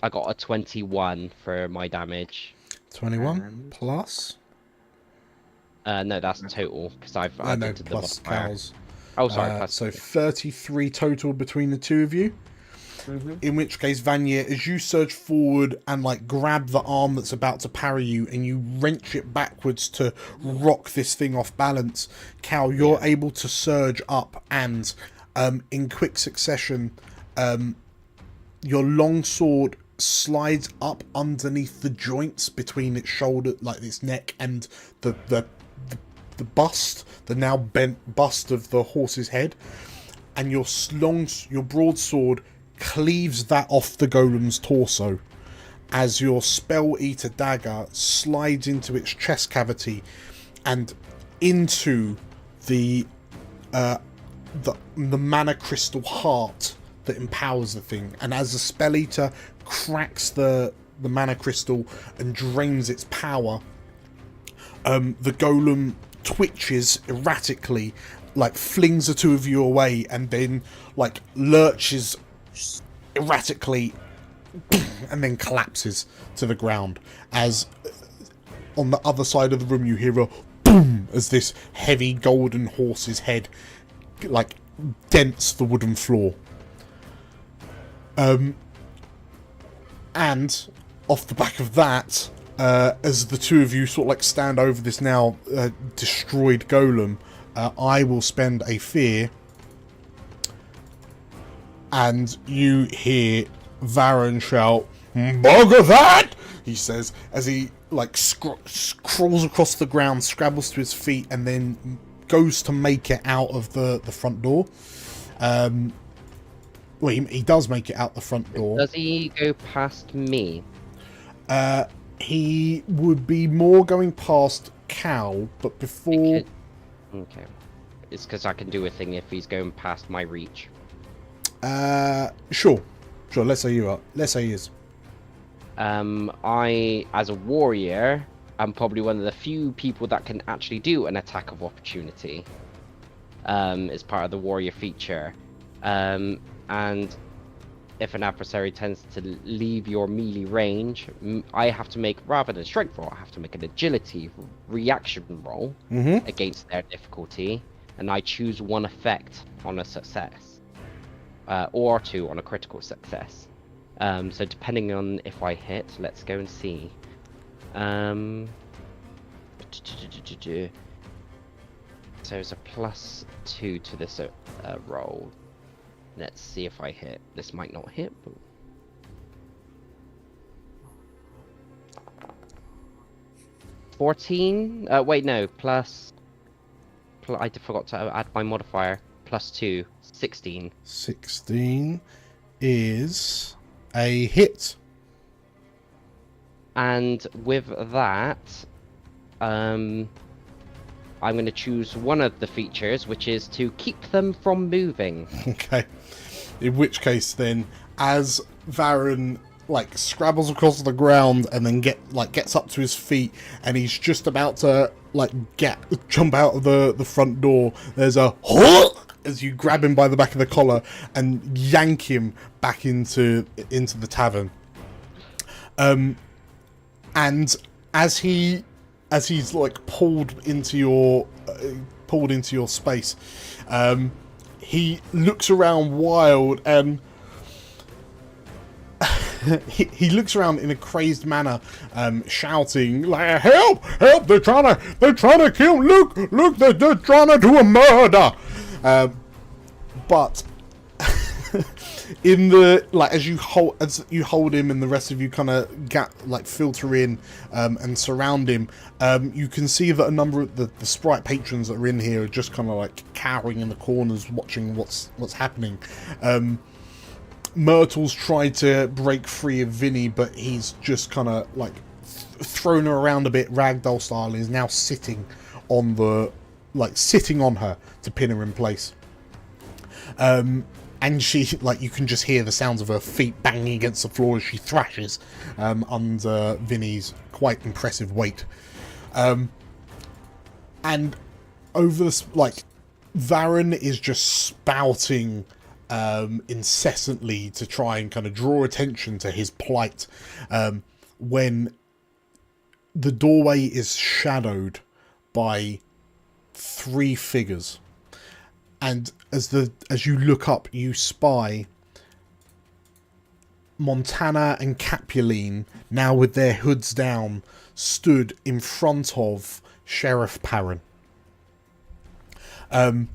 I got a 21 for my damage. 21 plus? No, that's total because I've added to the plus modifier. Cal's. Oh, sorry. Plus So 33 total between the two of you. In which case, Vanier, as you surge forward and like grab the arm that's about to parry you, and you wrench it backwards to rock this thing off balance, Cal, you're able to surge up, and in quick succession, your long sword slides up underneath the joints between its shoulder, like its neck, and the the now bent bust of the horse's head, and your broadsword cleaves that off the golem's torso as your Spell Eater dagger slides into its chest cavity and into the mana crystal heart that empowers the thing. And as the Spell Eater cracks the mana crystal and drains its power, the golem twitches erratically, like flings the two of you away, and then like lurches erratically and then collapses to the ground, as on the other side of the room you hear a boom as this heavy golden horse's head like dents the wooden floor. And off the back of that, as the two of you sort of like stand over this now destroyed golem, I will spend a fear, and you hear Varen shout, "Bugger that!" he says, as he like crawls across the ground, scrabbles to his feet, and then goes to make it out of the front door. Well, he does make it out the front door. Does he go past me? He would be more going past Cal, but before... Okay. It's because I can do a thing if he's going past my reach. Sure. Let's say you are. Let's say he is. I, as a warrior, am probably one of the few people that can actually do an attack of opportunity. As part of the warrior feature. And if an adversary tends to leave your melee range, I have to make, rather than strength roll, I have to make an agility reaction roll against their difficulty, and I choose one effect on a success, or two on a critical success. So depending on if I hit, let's go and see. So it's a +2 to this roll. Let's see if I hit. This might not hit, but... $14? Wait, no. I forgot to add my modifier. +2. 16. 16 is a hit. And with that, I'm going to choose one of the features, which is to keep them from moving. Okay. In which case, then, as Varen like scrabbles across the ground and then gets up to his feet, and he's just about to like jump out of the front door, there's a as you grab him by the back of the collar and yank him back into the tavern. And as he's like pulled into your space, he looks around wild, and he looks around in a crazed manner, shouting like, "Help! Help! They're trying to kill Luke! Look, they're trying to do a murder!" But in the as you hold him, and the rest of you kind of filter in and surround him, you can see that a number of the sprite patrons that are in here are just kind of like cowering in the corners, watching what's happening. Myrtle's tried to break free of Vinny, but he's just kind of like thrown her around a bit, ragdoll style, and is now sitting on her to pin her in place. And she, you can just hear the sounds of her feet banging against the floor as she thrashes under Vinny's quite impressive weight. And over this, Varen is just spouting incessantly to try and kind of draw attention to his plight, when the doorway is shadowed by 3 figures. And as you look up, you spy Montana and Capuline, now with their hoods down, stood in front of Sheriff Perrin. And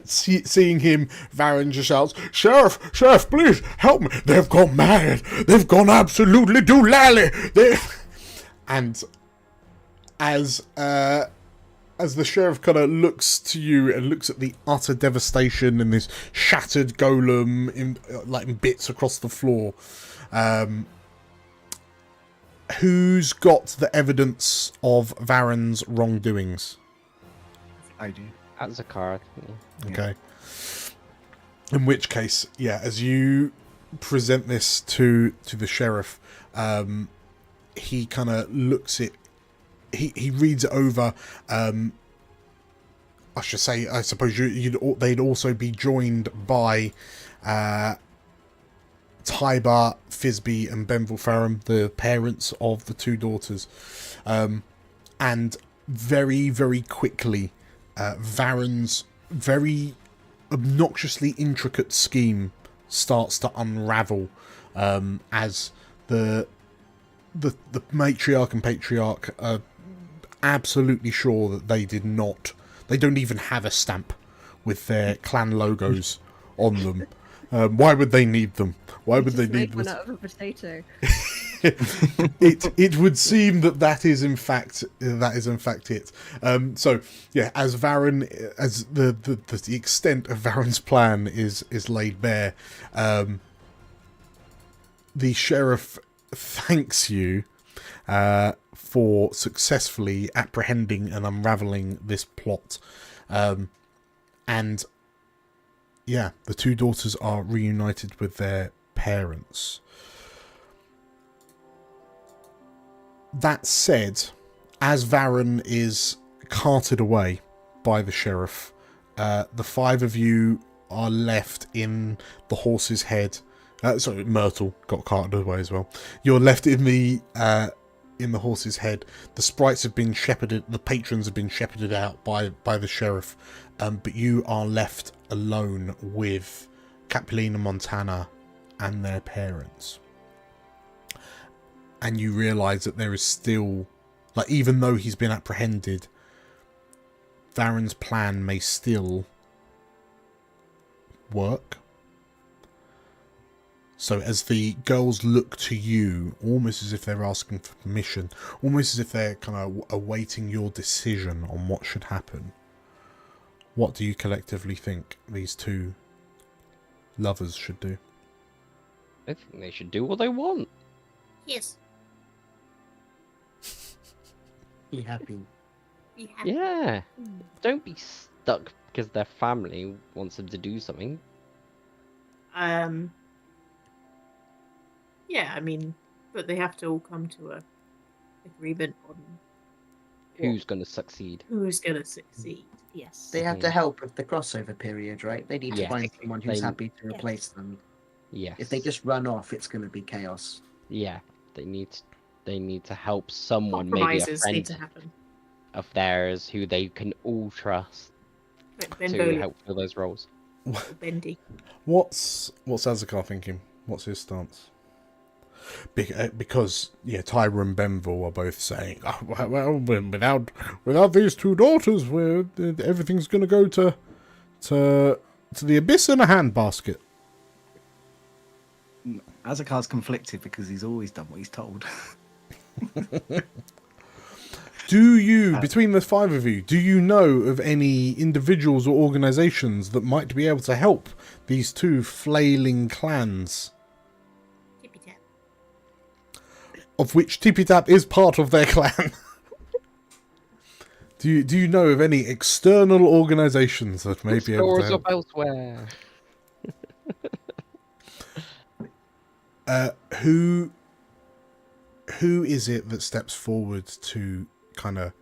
seeing him, Varen just shouts, Sheriff, please help me! They've gone mad! They've gone absolutely doolally! And as the sheriff kind of looks to you and looks at the utter devastation and this shattered golem in bits across the floor. Who's got the evidence of Varen's wrongdoings? I do. Azakar. Okay. In which case, yeah, as you present this to the sheriff, he kind of looks it. He reads it over. I should say, I suppose they'd also be joined by Tiber, Fisby, and Benville Farram, the parents of the two daughters. And very, very quickly, Varen's very obnoxiously intricate scheme starts to unravel as the matriarch and patriarch are absolutely sure that they don't even have a stamp with their clan logos on them. Why would they need them? Why would they need one this? out of a potato. It would seem that is in fact it. So yeah, as Varen, as the extent of Varen's plan is laid bare, the sheriff thanks you for successfully apprehending and unraveling this plot, and yeah, the two daughters are reunited with their parents. That said, as Varen is carted away by the sheriff, the five of you are left in the horse's head. Sorry, Myrtle got carted away as well. You're left in the horse's head. The sprites have been shepherded. The patrons have been shepherded out by the sheriff, but you are left alone with Capulina Montana and their parents. And you realise that there is still, like, even though he's been apprehended, Varen's plan may still work. So as the girls look to you, almost as if they're asking for permission, almost as if they're kind of awaiting your decision on what should happen, what do you collectively think these two lovers should do? I think they should do what they want. Yes. Be happy. Be happy. Yeah. Don't be stuck because their family wants them to do something. Yeah, I mean, but they have to all come to a agreement on Who's going to succeed? who's going to succeed. Yes. They have to help with the crossover period, right? They need to Yes. find someone who's They- happy to replace them. Yes. If they just run off, it's going to be chaos. Yeah, they need to help someone, maybe a Compromises need to friend happen. of theirs who they can all trust Like to Benvolio, help fill those roles. Bendy. What's Azakar thinking? What's his stance? Because yeah, Tyra and Benville are both saying, oh, well, without these two daughters, everything's going to go to the abyss in a handbasket. Azakar's conflicted because he's always done what he's told. Do you, between the five of you, do you know of any individuals or organisations that might be able to help these two flailing clans? Tippy-tap. Of which Tippy Tap is part of their clan. Do you know of any external organisations that may be able to Stores help? up elsewhere. Who is it that steps forward to kind of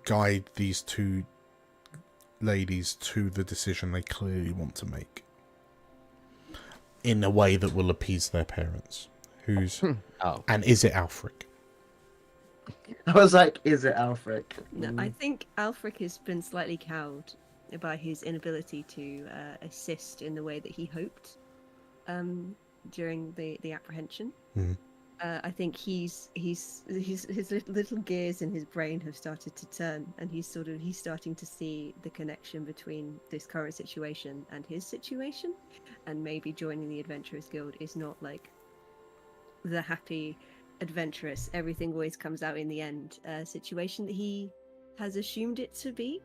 guide these two ladies to the decision they clearly want to make in a way that will appease their parents? Who's and is it Alfric? I was like, is it Alfric? No, I think Alfric has been slightly cowed by his inability to assist in the way that he hoped during the apprehension. Mhm. I think his little gears in his brain have started to turn, and he's starting to see the connection between this current situation and his situation, and maybe joining the Adventurers Guild is not like the happy adventurous, everything always comes out in the end situation that he has assumed it to be.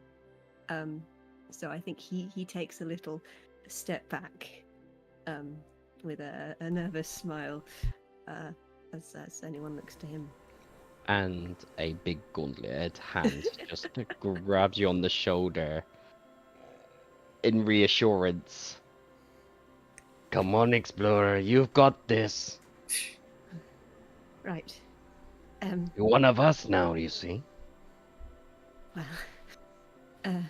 So I think he takes a little step back with a nervous smile as anyone looks to him. And a big gauntleted hand just grabs you on the shoulder in reassurance. Come on, explorer, you've got this. Right. You're one of us now, you see. Well,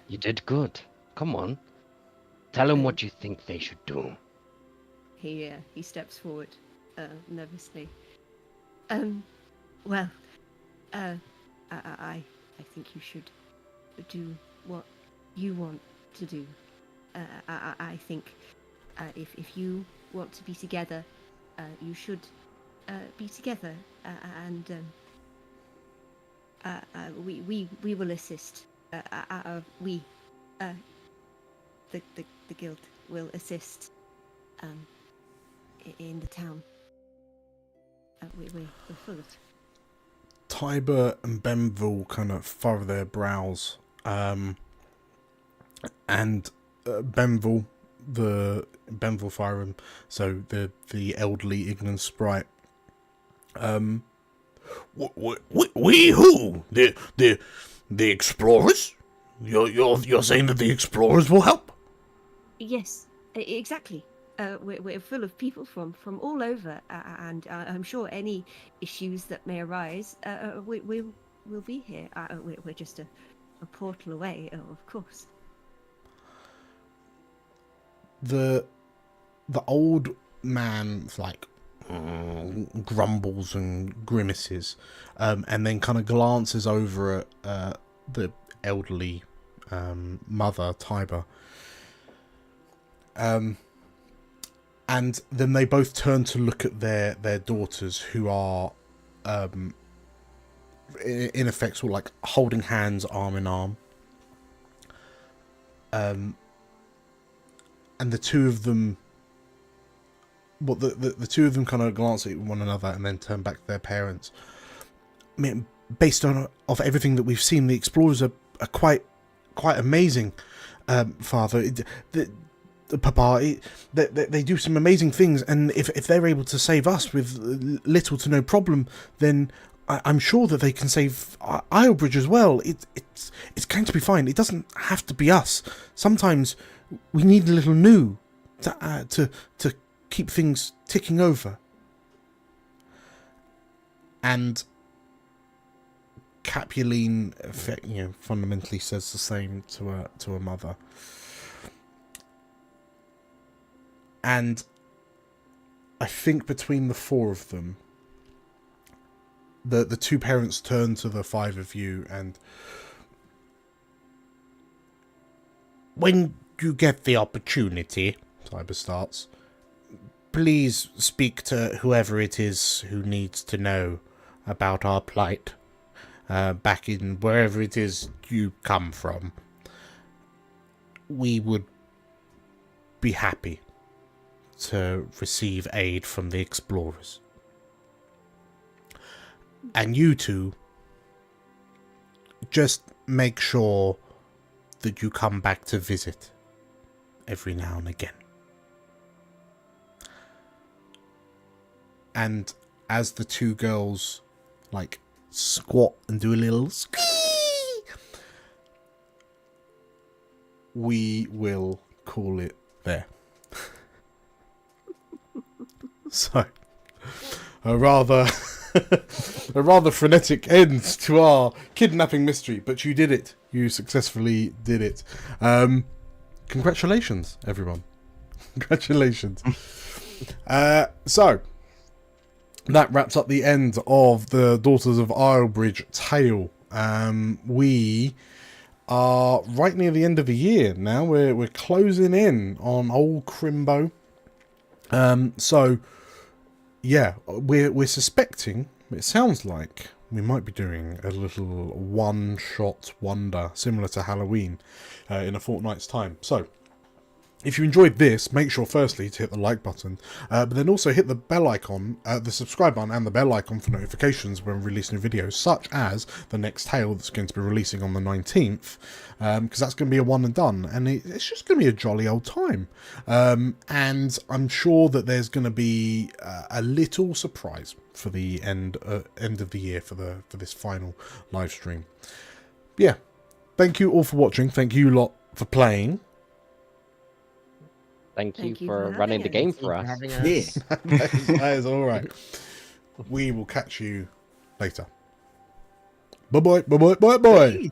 you did good. Come on. Tell them what you think they should do. He steps forward nervously. Well, I think you should do what you want to do. I think if you want to be together, you should be together, and we will assist. The guild will assist in the town. We're full of. Tiber and Benville kind of furrow their brows, and Benville Fyram, so the elderly ignorant sprite. We who? The explorers? You're saying that the explorers will help? Yes, exactly. We're full of people from all over, and I'm sure any issues that may arise, we will be here. We're just a portal away, of course. The old man grumbles and grimaces, and then kind of glances over at the elderly mother, Tiber. And then they both turn to look at their daughters, who are in effect sort of like holding hands arm in arm. And the two of them, the two of them kind of glance at one another and then turn back to their parents. I mean, based on of everything that we've seen, the explorers are quite amazing, Father. Papa, they do some amazing things, and if they're able to save us with little to no problem, then I'm sure that they can save Islebridge as well. It's going to be fine. It doesn't have to be us. Sometimes we need a little new to keep things ticking over. And Capuline, fundamentally says the same to her mother. And I think between the four of them, the two parents turn to the five of you and, when you get the opportunity, Tiber starts, please speak to whoever it is who needs to know about our plight, back in wherever it is you come from. We would be happy to receive aid from the explorers. And you two, just make sure that you come back to visit every now and again. And as the two girls squat and do a little squee, we will call it there. So, a rather frenetic end to our kidnapping mystery, but you did it. You successfully did it. Congratulations, everyone. Congratulations. So, that wraps up the end of the Daughters of Islebridge tale. We are right near the end of the year now. We're closing in on old Crimbo. So yeah, we're suspecting, it sounds like we might be doing a little one-shot wonder similar to Halloween in a fortnight's time. So If you enjoyed this, make sure firstly to hit the like button, but then also hit the bell icon, the subscribe button and the bell icon for notifications when releasing videos, such as the next tale that's going to be releasing on the 19th, because that's going to be a one and done, and it's just going to be a jolly old time. And I'm sure that there's going to be a little surprise for the end of the year for this final live stream. Yeah, thank you all for watching. Thank you lot for playing. Thank you for running the game for us. That is all right. We will catch you later. Bye bye. Bye bye. Bye bye.